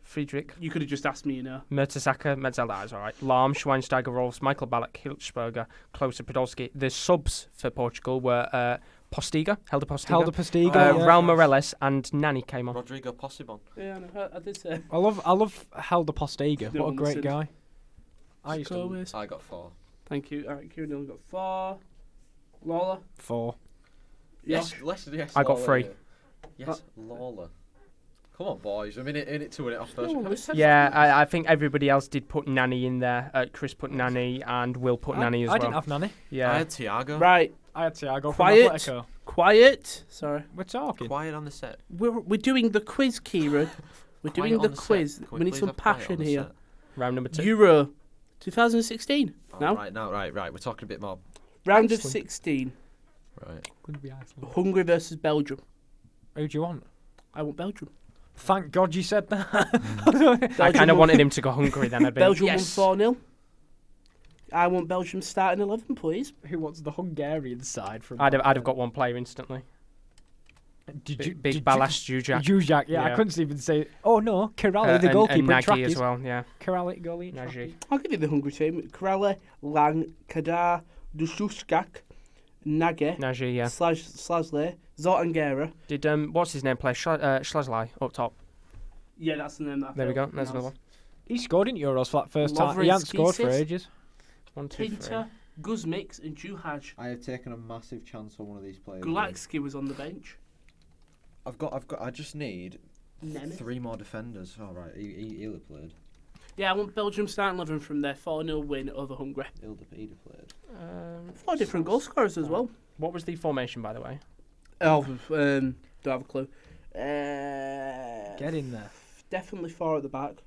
S1: Friedrich,
S2: You could have just asked me, you know.
S1: Mertesacker, Metzelda is all right. Lahm, Schweinsteiger, Rolfs, Michael Ballack, Hilschberger, Klose, Podolski. The subs for Portugal were Postiga, Helder Postiga,
S3: Helder Postiga.
S1: Raul Morales, and Nani came on.
S4: Rodrigo Possebon.
S2: Yeah, I did say.
S3: I love Helder Postiga.
S2: No
S3: What a
S2: one
S3: great
S2: listened.
S3: guy. I used to
S2: Gomez.
S4: I got 4.
S2: Thank you. All right, Kieran only got 4. Lawler.
S3: 4.
S2: Yes.
S4: Yes.
S1: I got
S4: Lawler,
S1: 3.
S4: yeah. Yes, Lawler. Come on, boys. A minute in it to win it off first.
S2: No, it's-
S1: Yeah, I think everybody else did put Nani in there. Chris put Nani, and Will put Nani as
S3: I
S1: well.
S3: didn't have Nani.
S1: Yeah.
S4: I had Thiago.
S2: Right.
S3: I had Thiago
S2: Quiet.
S3: from Atletico.
S2: Quiet. Sorry.
S3: We're talking.
S4: Quiet on the set.
S2: We're doing the quiz, Kieran. We're
S4: Quiet
S2: doing
S4: on
S2: the
S4: set.
S2: quiz.
S4: Can
S2: We need
S4: please
S2: some
S4: have quiet on
S2: passion
S4: the
S2: here.
S4: set?
S1: Round number 2.
S2: Euro 2016.
S4: Oh,
S2: Now.
S4: Right. We're talking a bit more.
S2: Round of
S3: Iceland.
S2: 16.
S4: Right.
S3: Could be Iceland.
S2: Hungary versus Belgium.
S3: Who do you want?
S2: I want Belgium.
S3: Thank God you said that.
S1: I kind of wanted him to go Hungary then. I'd be
S2: Belgium
S1: yes.
S2: won 4-0. I want Belgium starting 11, please.
S3: Who wants the Hungarian side from?
S1: I'd have got one player instantly. Big Balas Jujak.
S3: Jujak, yeah, I couldn't even say. Oh no, Kirali, the goalkeeper,
S1: and Nagy
S3: Trackies.
S1: as well. Yeah,
S3: Kirali, goalie,
S1: Nagy.
S2: I'll give you the Hungary team. Krale, Lang, Kadar, Dushuskak, Nagy,
S1: yeah.
S2: Slasle, Zoltangera.
S1: Did what's his name play? Schleswig up top.
S2: Yeah, that's the name.
S1: There we go. There's another one.
S3: He scored in Euros for that first time. He hasn't scored for ages.
S1: 1, 2, 3.
S2: Pinter, Guzmix, and Juhaj.
S4: I have taken a massive chance on one of these players.
S2: Gulakski was on the bench.
S4: I just need
S2: Nemeth.
S4: 3 more defenders. All right, he'll have played.
S2: Yeah, I want Belgium starting 11 from their 4-0 win over Hungary.
S4: He'll have played.
S2: 4 different goal scorers as well.
S1: What was the formation, by the way?
S2: Oh, don't have a clue.
S3: Get in there.
S2: Definitely 4 at the back.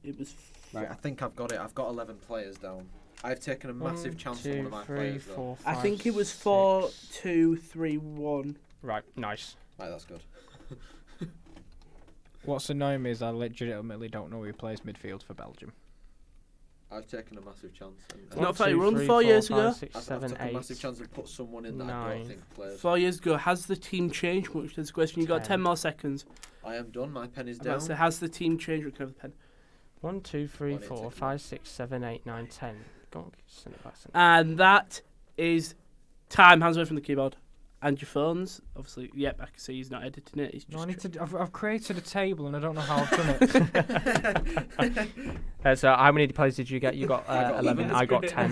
S2: It was.
S4: Right, I think I've got it. I've got 11 players down. I've taken a massive chance on one of my players, though.
S2: I think it was 4-2-3-1.
S1: Right, nice.
S4: Right, that's good.
S3: What's annoying me is I legitimately don't know who plays midfield for Belgium.
S4: I've taken a massive chance.
S2: Not fair, you won 4 years ago.
S1: 6,
S4: I've
S1: 7,
S4: taken
S1: 8.
S4: a massive chance and put someone in that I don't think plays.
S2: 4 years ago, has the team changed much? There's a question. You've got
S1: 10.
S2: 10 more seconds.
S4: I am done. My pen is down.
S2: So has the team changed? Recover the pen.
S1: 1, 2, 3, 4, 5, 6, 7, 8, 9, 10. Go on, send it back.
S2: And that is time. Hands away from the keyboard. And your phones, obviously. Yep, I can see he's not editing it. He's just
S3: No, I need to. I've created a table and I don't know how I've done it.
S1: So how many players did you get? You got 11. I got 10.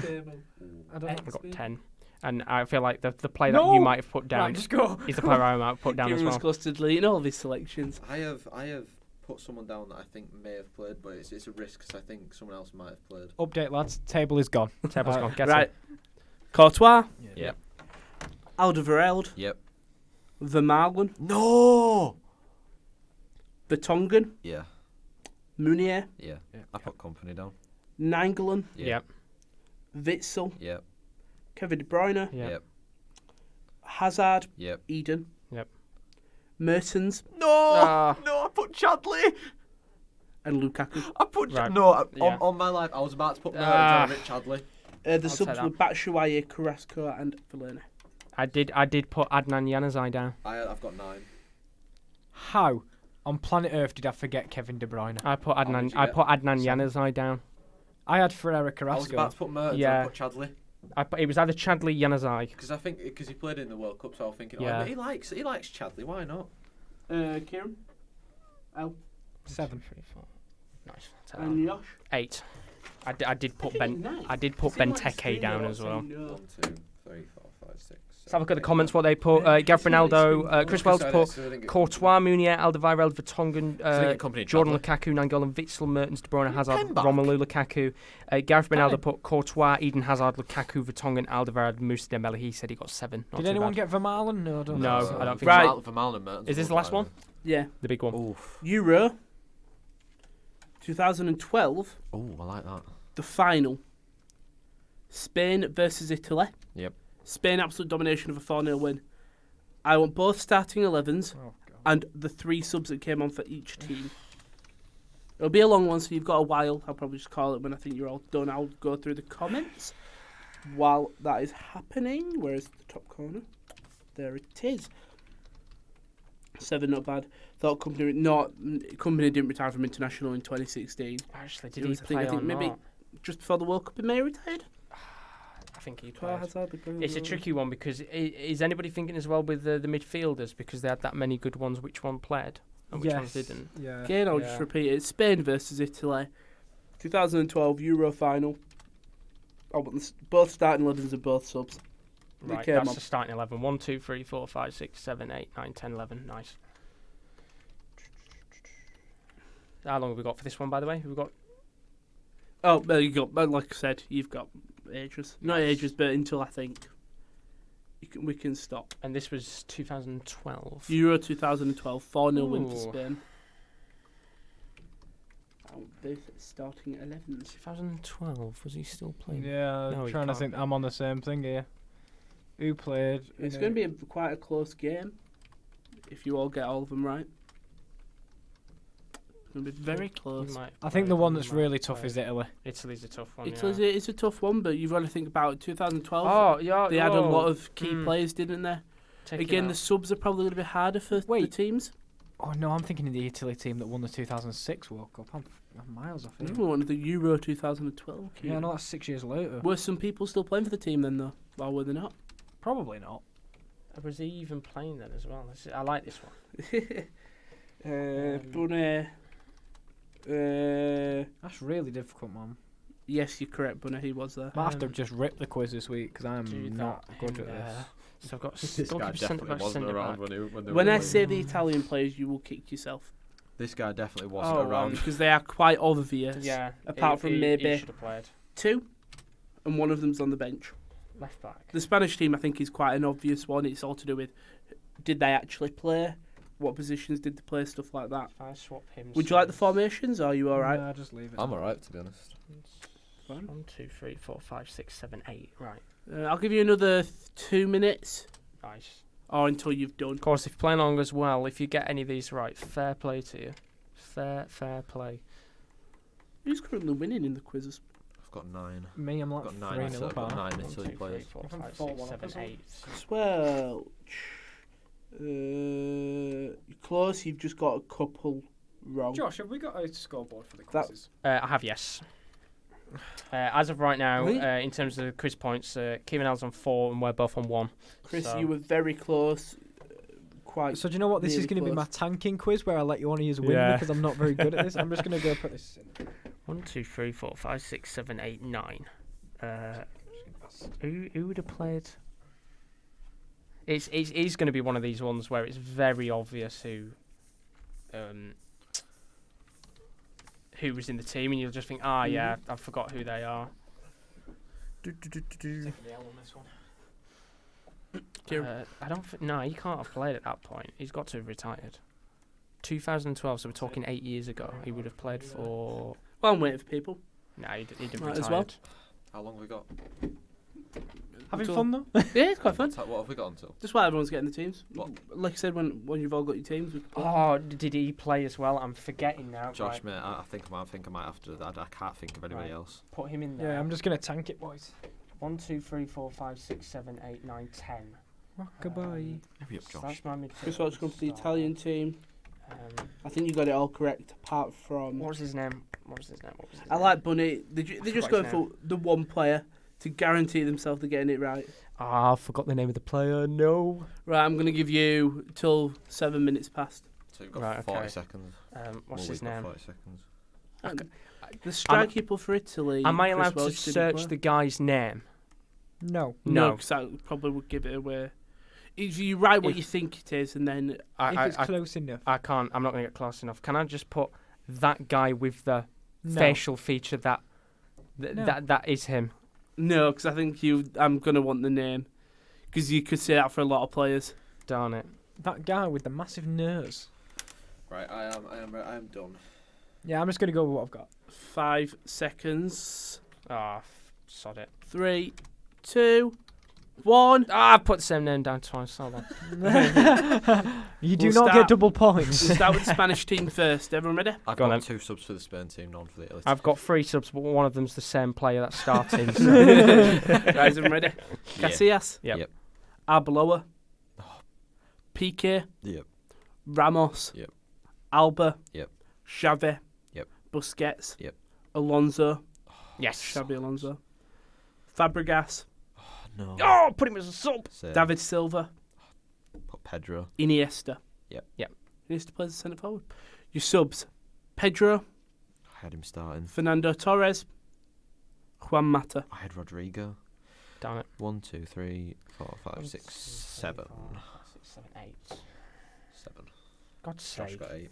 S3: I don't
S1: I
S3: know.
S1: got 10. And I feel like the player that you might have put down
S3: Right, just go.
S1: is the player I might have put down as
S2: Kieran was
S1: well.
S2: close to deleting all of his selections.
S4: I have put someone down that I think may have played, but it's a risk because I think someone else might have played.
S3: Update, lads. Table is gone.
S1: Table's gone. Get
S2: Right.
S1: it.
S2: Courtois.
S1: Yep.
S2: Alderweireld.
S4: Yep.
S2: Vermaelen.
S4: No.
S2: Vertonghen.
S4: Yeah.
S2: Meunier.
S4: Yeah. I put company down.
S2: Nainggolan.
S1: Yep.
S2: Witzel.
S4: Yep.
S2: Kevin De Bruyne.
S1: Yep.
S2: Hazard.
S4: Yep.
S2: Eden.
S1: Yep.
S2: Mertens.
S4: No. No, I put Chadley.
S2: And Lukaku.
S4: I put
S1: Right.
S4: on my life. I was about to put Rich Chadley.
S2: The subs were Batshuayi, Carrasco, and Verlaine.
S1: I did put Adnan Januzaj down.
S4: I've got 9.
S3: How on planet Earth did I forget Kevin De Bruyne?
S1: I put
S4: did
S1: Adnan
S4: you get?
S1: Januzaj down.
S3: I had Ferreira
S4: I was
S3: Carrasco.
S4: about to put Mertens.
S1: Yeah.
S4: I put Chadley
S1: It was either Chadley, Januzaj.
S4: because he played in the World Cup, so I was thinking,
S1: Yeah.
S4: but he likes Chadley. Why not?
S2: Kieran. L.
S3: 7.
S1: 3, 4. Nice.
S2: And Josh.
S1: 8. I did put
S2: Nice.
S1: I did put Benteke down as well.
S4: 1, 2, 3, 4, 5, 6.
S1: Let's have a look at the comments. What they put: Gareth Ronaldo, Chris Wells put Courtois, Meunier, Alderweireld, Vertonghen, Jordan Lukaku, Nainggolan, Witzel, Mertens, De Bruyne, Hazard, Romelu Lukaku. Gareth Ronaldo put Courtois, Eden Hazard, Lukaku, Vertonghen, Alderweireld, Moussa Dembele. He said he got 7. Not
S3: Did
S1: too
S3: anyone
S1: bad.
S3: get Vermaelen? No, I don't
S1: No,
S3: think so.
S1: I don't think
S2: Right.
S1: so.
S4: Vermaelen and Mertens.
S1: Is this the last one?
S2: Yeah.
S1: The big one.
S4: Oof.
S2: Euro. 2012.
S4: Oh, I like that.
S2: The final. Spain versus Italy.
S4: Yep.
S2: Spain absolute domination of a 4-0 win. I want both starting 11s
S3: Oh, God.
S2: and the 3 subs that came on for each team. It'll be a long one, so you've got a while. I'll probably just call it when I think you're all done. I'll go through the comments while that is happening. Where is the top corner? There it is. 7, not bad. Thought company didn't retire from international in 2016.
S1: Actually,
S2: It
S1: did he
S2: was,
S1: play
S2: I think
S1: or
S2: maybe
S1: not?
S2: just before the World Cup in May he retired.
S1: I think he played.
S2: Hazard,
S1: It's a tricky one because is anybody thinking as well with the midfielders because they had that many good ones? Which one played and which ones didn't?
S3: Yeah.
S2: Again, I'll just repeat it. Spain versus Italy, 2012 Euro final. I want both starting 11s and both subs.
S1: Right,
S2: Okay,
S1: that's
S2: Mum.
S1: the starting 11. 1, 2, 3, 4, 5, 6, 7, 8, 9, 10, 11. Nice. How long have we got for this one, by the way? We've got.
S2: Oh, there you go. Like I said, you've got ages. Not ages, but until I think we can stop.
S1: And this was 2012.
S2: Euro 2012, 4-0 win for
S1: Ooh.
S2: Spain. out this starting 11.
S1: 2012, was he still playing?
S3: Yeah,
S1: No, he
S3: trying to
S1: can't
S3: think. I'm on the same thing here. Who played?
S2: It's going to be quite a close game if you all get all of them right. It's going to be very close.
S3: I think the one that's really tough is Italy.
S1: Italy's a tough one.
S2: It's a tough one, but you've got to think about 2012.
S1: Oh, yeah.
S2: They had a lot of key players, didn't they?
S1: Again,
S2: the subs are probably going to be harder for the teams.
S3: Oh no, I'm thinking of the Italy team that won the 2006 World Cup. I'm miles off here.
S2: We won the Euro 2012.
S3: Yeah, no, that's 6 years later.
S2: Were some people still playing for the team then, though? Or were they not?
S3: Probably not.
S1: Was he even playing then as well? I like this one.
S2: Bunny.
S3: That's really difficult, man.
S2: Yes, you're correct, Bunny. He was there.
S3: Might have to just rip the quiz this week because I'm not good at this.
S1: So I've got
S4: this guy definitely wasn't around
S2: when I say the Italian players, you will kick yourself.
S4: This guy definitely wasn't around
S2: because they are quite obvious.
S1: Yeah.
S2: Apart from maybe
S1: he should have played.
S2: 2, and one of them's on the bench.
S1: Left back.
S2: The Spanish team, I think, is quite an obvious one. It's all to do with did they actually play, what positions did they play, stuff like that.
S1: If I swap him.
S2: Would you like the formations? Or are you all right?
S3: Nah, just leave it.
S4: I'm alright, to be honest.
S1: 1, 2, 3, 4, 5, 6, 7, 8. Right.
S2: I'll give you another 2 minutes.
S1: Nice.
S2: Or until you've done.
S1: Of course, if you're playing along as well, if you get any of these right, fair play to you. Fair play.
S2: Who's currently winning in the quizzes?
S4: I've got 9.
S3: Me, I'm like
S4: I've
S3: 3
S4: got 9, 9
S1: 1,
S4: Italy
S1: 2, 3,
S4: players.
S1: 4, 5, 6, 7, 8.
S2: Well, you're close. You've just got a couple wrong.
S3: Josh, have we got a scoreboard for the quizzes?
S1: I have, yes. As of right now,
S2: Really?
S1: in terms of the quiz points, Kieran and on 4 and we're both on 1.
S2: Chris,
S1: so.
S2: you were very close. Quite.
S3: So do you know what? This
S2: really
S3: is going to be my tanking quiz where I let you one of you win
S1: Yeah.
S3: because I'm not very good at this. I'm just going to go put this in.
S1: 1, 2, 3, 4, 5, 6, 7, 8, 9. Who would have played? It's going to be one of these ones where it's very obvious who was in the team, and you'll just think, yeah, I forgot who they are. I don't think. No, he can't have played at that point. He's got to have retired. 2012, so we're talking 8 years ago. He would have played for.
S2: Well, I'm waiting for people.
S1: No, he didn't
S2: Might
S1: retire.
S2: as well.
S4: How long have we got?
S3: Having
S2: Until-
S3: fun though?
S2: Yeah, it's quite fun.
S4: What have we got until?
S2: Just while everyone's getting the teams.
S4: What?
S2: Like I said, when you've all got your teams, we can play.
S1: Oh, did he play as well? I'm forgetting now.
S4: Josh,
S1: Right.
S4: mate, I think I might have to. I can't think of anybody
S1: Right.
S4: else.
S1: Put him in there.
S3: Yeah, I'm just going to tank it, boys.
S1: 1, 2, 3, 4, 5, 6, 7, 8, 9, 10.
S3: Goodbye.
S4: Hurry up,
S1: So
S4: Josh.
S1: that's my midfield.
S2: Chris Watts comes to the
S1: start.
S2: Italian team. I think you got it all correct, apart from.
S1: What was his name?
S2: I like Bunny. They're just
S1: forgot
S2: going
S1: his
S2: for the one player to guarantee themselves they're getting it right.
S1: I forgot the name of the player. No.
S2: Right, I'm going to give you till 7 minutes past.
S4: So you've got
S1: Right,
S4: 40
S1: okay.
S4: seconds.
S1: What's
S4: Well,
S1: his
S4: we've got
S1: name?
S4: 40 seconds.
S2: The striker for Italy.
S1: Am I
S2: Chris
S1: allowed to
S2: Welch didn't
S1: search
S2: play.
S1: the guy's name?
S3: No.
S2: No, because that probably would give it away. If you write what
S1: If-
S2: you think it is, and then
S3: If it's close enough.
S1: I can't. I'm not going to get close enough. Can I just put that guy with the
S3: No.
S1: facial feature that
S3: No.
S1: that is him?
S2: no, because I think I'm going to want the name, because you could say that for a lot of players.
S1: Darn it.
S3: That guy with the massive nose.
S4: Right, I am done.
S3: Yeah, I'm just going to go with what I've got.
S2: 5 seconds.
S1: Sod it.
S2: 3, 2, 1.
S1: I put the same name down twice. Hold on.
S3: You do
S2: We'll
S3: not
S2: start-
S3: get double points.
S2: We'll start with the Spanish team first. Everyone ready?
S4: I've
S1: Go on
S4: got
S1: then.
S4: 2 subs for the Spain team, none for the Italy team.
S1: I've got 3 subs, but one of them's the same player that's starting. So.
S2: Guys, everyone ready?
S4: Yeah.
S2: Casillas.
S1: Yep.
S2: Arbeloa.
S4: Oh.
S2: Piqué.
S4: Yep.
S2: Ramos.
S4: Yep.
S2: Alba.
S4: Yep.
S2: Xavi.
S4: Yep.
S2: Busquets.
S4: Yep.
S2: Alonso.
S1: Yes.
S2: Xabi Alonso. Fabregas.
S4: No.
S1: Oh, put him as a sub.
S4: Same.
S2: David Silva.
S4: Put Pedro.
S2: Iniesta.
S4: Yep.
S1: Yep.
S2: Iniesta plays the centre forward. Your subs. Pedro.
S4: I had him starting.
S2: Fernando Torres. Juan Mata.
S4: I had Rodrigo.
S1: Damn it.
S4: 1, 2, 3, 4, 5, 6, 7.
S1: 6, 7, 8.
S4: 7.
S1: God's
S4: Josh
S1: sake.
S4: got 8.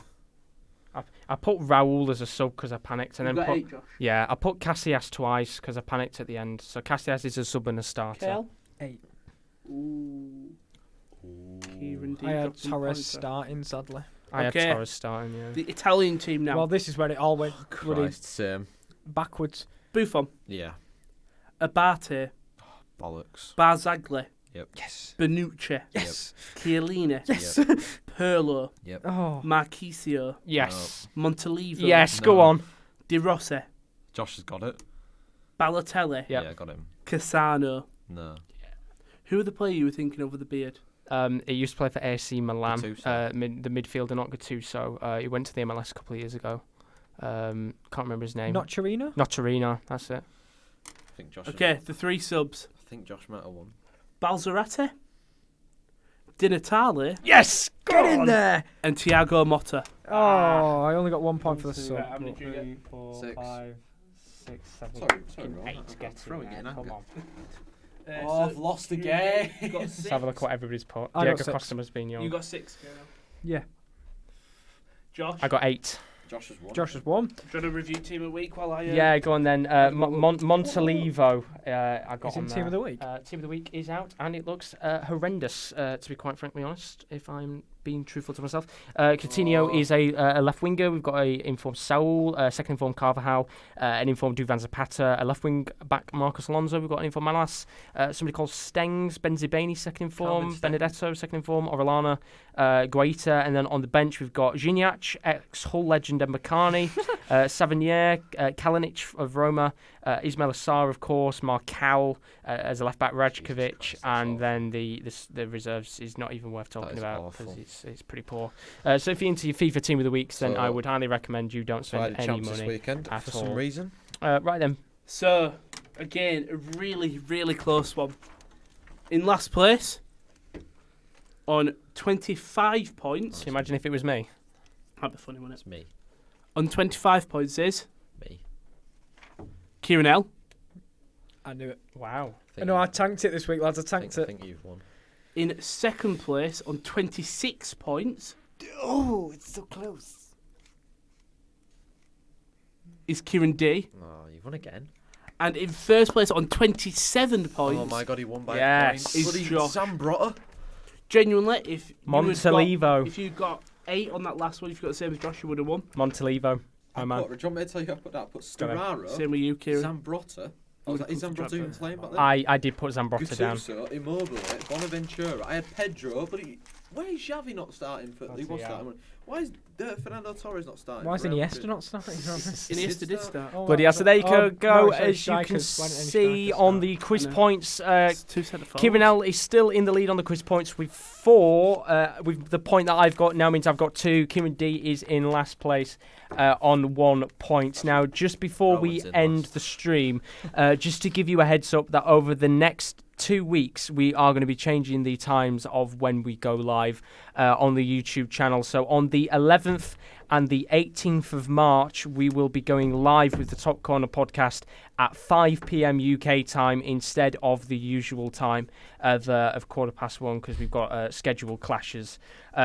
S1: I put Raul as a sub because I panicked, and
S2: You've
S1: then
S2: got
S1: put
S2: 8, Josh.
S1: yeah, I put Casillas twice because I panicked at the end. So Casillas is a sub and a starter.
S2: Kel.
S3: 8.
S2: Ooh. Kieran,
S3: I had
S2: dropped some
S3: Torres
S2: points there.
S3: starting, sadly.
S1: I had Torres starting, yeah.
S2: The Italian team now.
S3: Well, this is where it all went backwards.
S2: Buffon.
S4: Yeah.
S2: Abate.
S4: Bollocks.
S2: Barzagli.
S4: Yep.
S3: Yes.
S2: Bonucci.
S3: Yes.
S2: Chiellini.
S3: Yes.
S4: Yep.
S2: Pirlo.
S4: Yep.
S3: Oh.
S2: Marchisio.
S1: Yes.
S2: Montalivo.
S1: Yes,
S4: No.
S1: go on.
S2: De Rossi.
S4: Josh has got it.
S2: Balotelli.
S1: Yep.
S4: Yeah, got him.
S2: Cassano.
S4: No.
S2: Who are the player you were thinking of with the beard?
S1: He used to play for AC Milan,
S4: Gattuso.
S1: the midfielder, not Gattuso. He went to the MLS a couple of years ago. Can't remember his name.
S3: Not Chirino?
S1: Not Torino, that's it.
S4: I think Josh.
S2: Okay, the 3 subs.
S4: I think Josh might have won.
S2: Balzarate. Di Natale.
S1: Yes!
S3: Get in there!
S2: And Thiago Motta.
S3: Oh, I only got 1 point for the sub.
S2: How many did you get?
S1: 3, 4,
S4: 6.
S1: 5, 6, 7,
S4: Sorry, Ron.
S1: 8.
S4: I'm
S1: Get
S4: throwing
S1: in
S4: it in
S1: there. Come
S4: anger.
S1: on.
S4: I've lost again.
S2: You got
S1: Let's have a look at what everybody's put.
S3: I got
S1: Diego
S3: 6.
S1: Costa must be in yours.
S2: You got 6.
S3: Yeah.
S2: Josh.
S1: I got 8.
S4: Josh has won.
S3: Josh has won.
S2: Do you want to review team of the week while I...
S1: Yeah, go on then. Montalivo, I got
S3: Is
S1: on
S3: in
S1: there.
S3: Team of the Week?
S1: Team of the week is out, and it looks horrendous, to be quite frankly honest, if I'm being truthful to myself. Coutinho is a left winger. We've got a informed Saul, second informed Carvajal, an informed Duvan Zapata, a left wing back Marcos Alonso. We've got an informed Malas, somebody called Stengs, Benzibani, second informed, Benedetto, second informed, Orellana, Guaita, and then on the bench we've got Gignac, ex-Hull legend Mbakani, Savigny, Kalinic of Roma, Ismail Assar, of course, Marcal as a left back, Rajkovic, and then the reserves is not even worth talking about because it's pretty poor. So if you're into your FIFA team of the weeks, then I would highly recommend you don't spend any money
S4: this weekend
S1: at
S4: for
S1: all.
S4: some reason.
S1: Right then.
S2: So, again, a really, really close one. In last place, on 25 points...
S1: Can you imagine if it was me?
S2: That'd be funny, wouldn't it?
S4: It's me.
S2: On 25 points is...
S4: Me.
S2: Kieran L.
S3: I knew it.
S1: Wow.
S3: No, I tanked it this week, lads. I
S4: I
S3: tanked it.
S4: think you've won.
S2: In second place, on 26 points...
S3: Oh, it's so close.
S2: ...is Kieran D.
S4: Oh, you've won again.
S2: And in first place, on 27 points...
S4: Oh my god, he won by
S1: Yes.
S4: a point.
S2: Is
S4: Bloody
S2: Josh.
S4: Sam Brotter.
S2: Genuinely, if
S1: Montalivo.
S2: if you got 8 on that last one, if you got the same as Josh, you would have won.
S1: Montalivo. My man.
S4: Do you want me to tell you I put that? I put Sturaro,
S2: Same with you, Kieran.
S4: Zambrotta. Is Zambrotta even playing back then?
S1: I did put Zambrotta down.
S4: Gattuso, Immobile, Bonaventura. I had Pedro, but why is Xavi not starting for? He was starting. Why is Fernando Torres not starting?
S3: Why is Iniesta not starting?
S2: Iniesta did start.
S1: Bloody hell, so there you go,
S3: no,
S1: as you can see on the quiz points.
S2: It's 2 set of forwards.
S1: Kieran L is still in the lead on the quiz points with 4. With the point that I've got now means I've got 2. Kieran D is in last place on 1 point. Now, just before we end the stream, just to give you a heads up that over the next 2 weeks, we are going to be changing the times of when we go live on the YouTube channel. So on the 11th and the 18th of March, we will be going live with the Top Corner podcast at 5 p.m. UK time instead of the usual time of 1:15 because we've got schedule clashes.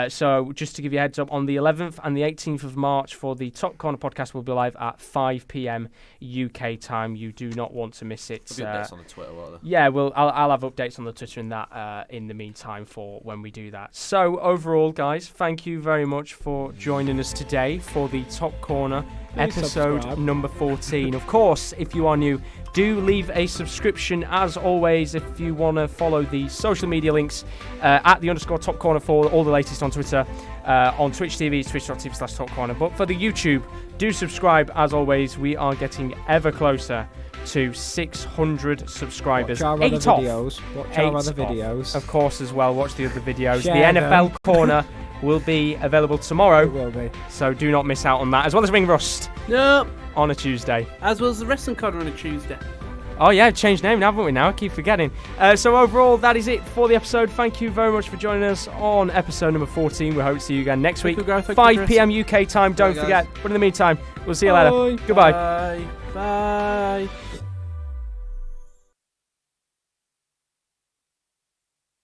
S1: So just to give you a heads up, on the 11th and the 18th of March for the Top Corner podcast, we'll be live at 5 p.m. UK time. You do not want to miss it.
S4: There'll be updates on the Twitter, won't there?
S1: Yeah, I'll have updates on the Twitter and that in the meantime for when we do that. So overall, guys, thank you very much for joining us today for the Top Corner episode number 14. Of course, if you are new, do leave a subscription. As always, if you want to follow the social media links at @_Top Corner for all the latest on Twitter, on Twitch TV, twitch.tv/Top Corner. But for the YouTube, do subscribe. As always, we are getting ever closer to 600 subscribers.
S3: Watch our other videos. Watch our other videos.
S1: Of course, as well. Watch the other videos.
S3: Share
S1: the NFL Corner will be available tomorrow.
S3: It will be.
S1: So do not miss out on that. As well as Ring Rust
S2: Nope.
S1: on a Tuesday.
S2: As well as the Wrestling Corner on a Tuesday.
S1: Oh yeah, changed name, haven't we now? I keep forgetting. So overall, that is it for the episode. Thank you very much for joining us on episode number 14. We hope to see you again next week. 5 p.m. UK time. Don't forget. But in the meantime, we'll see you later. Goodbye.
S2: Bye. Bye.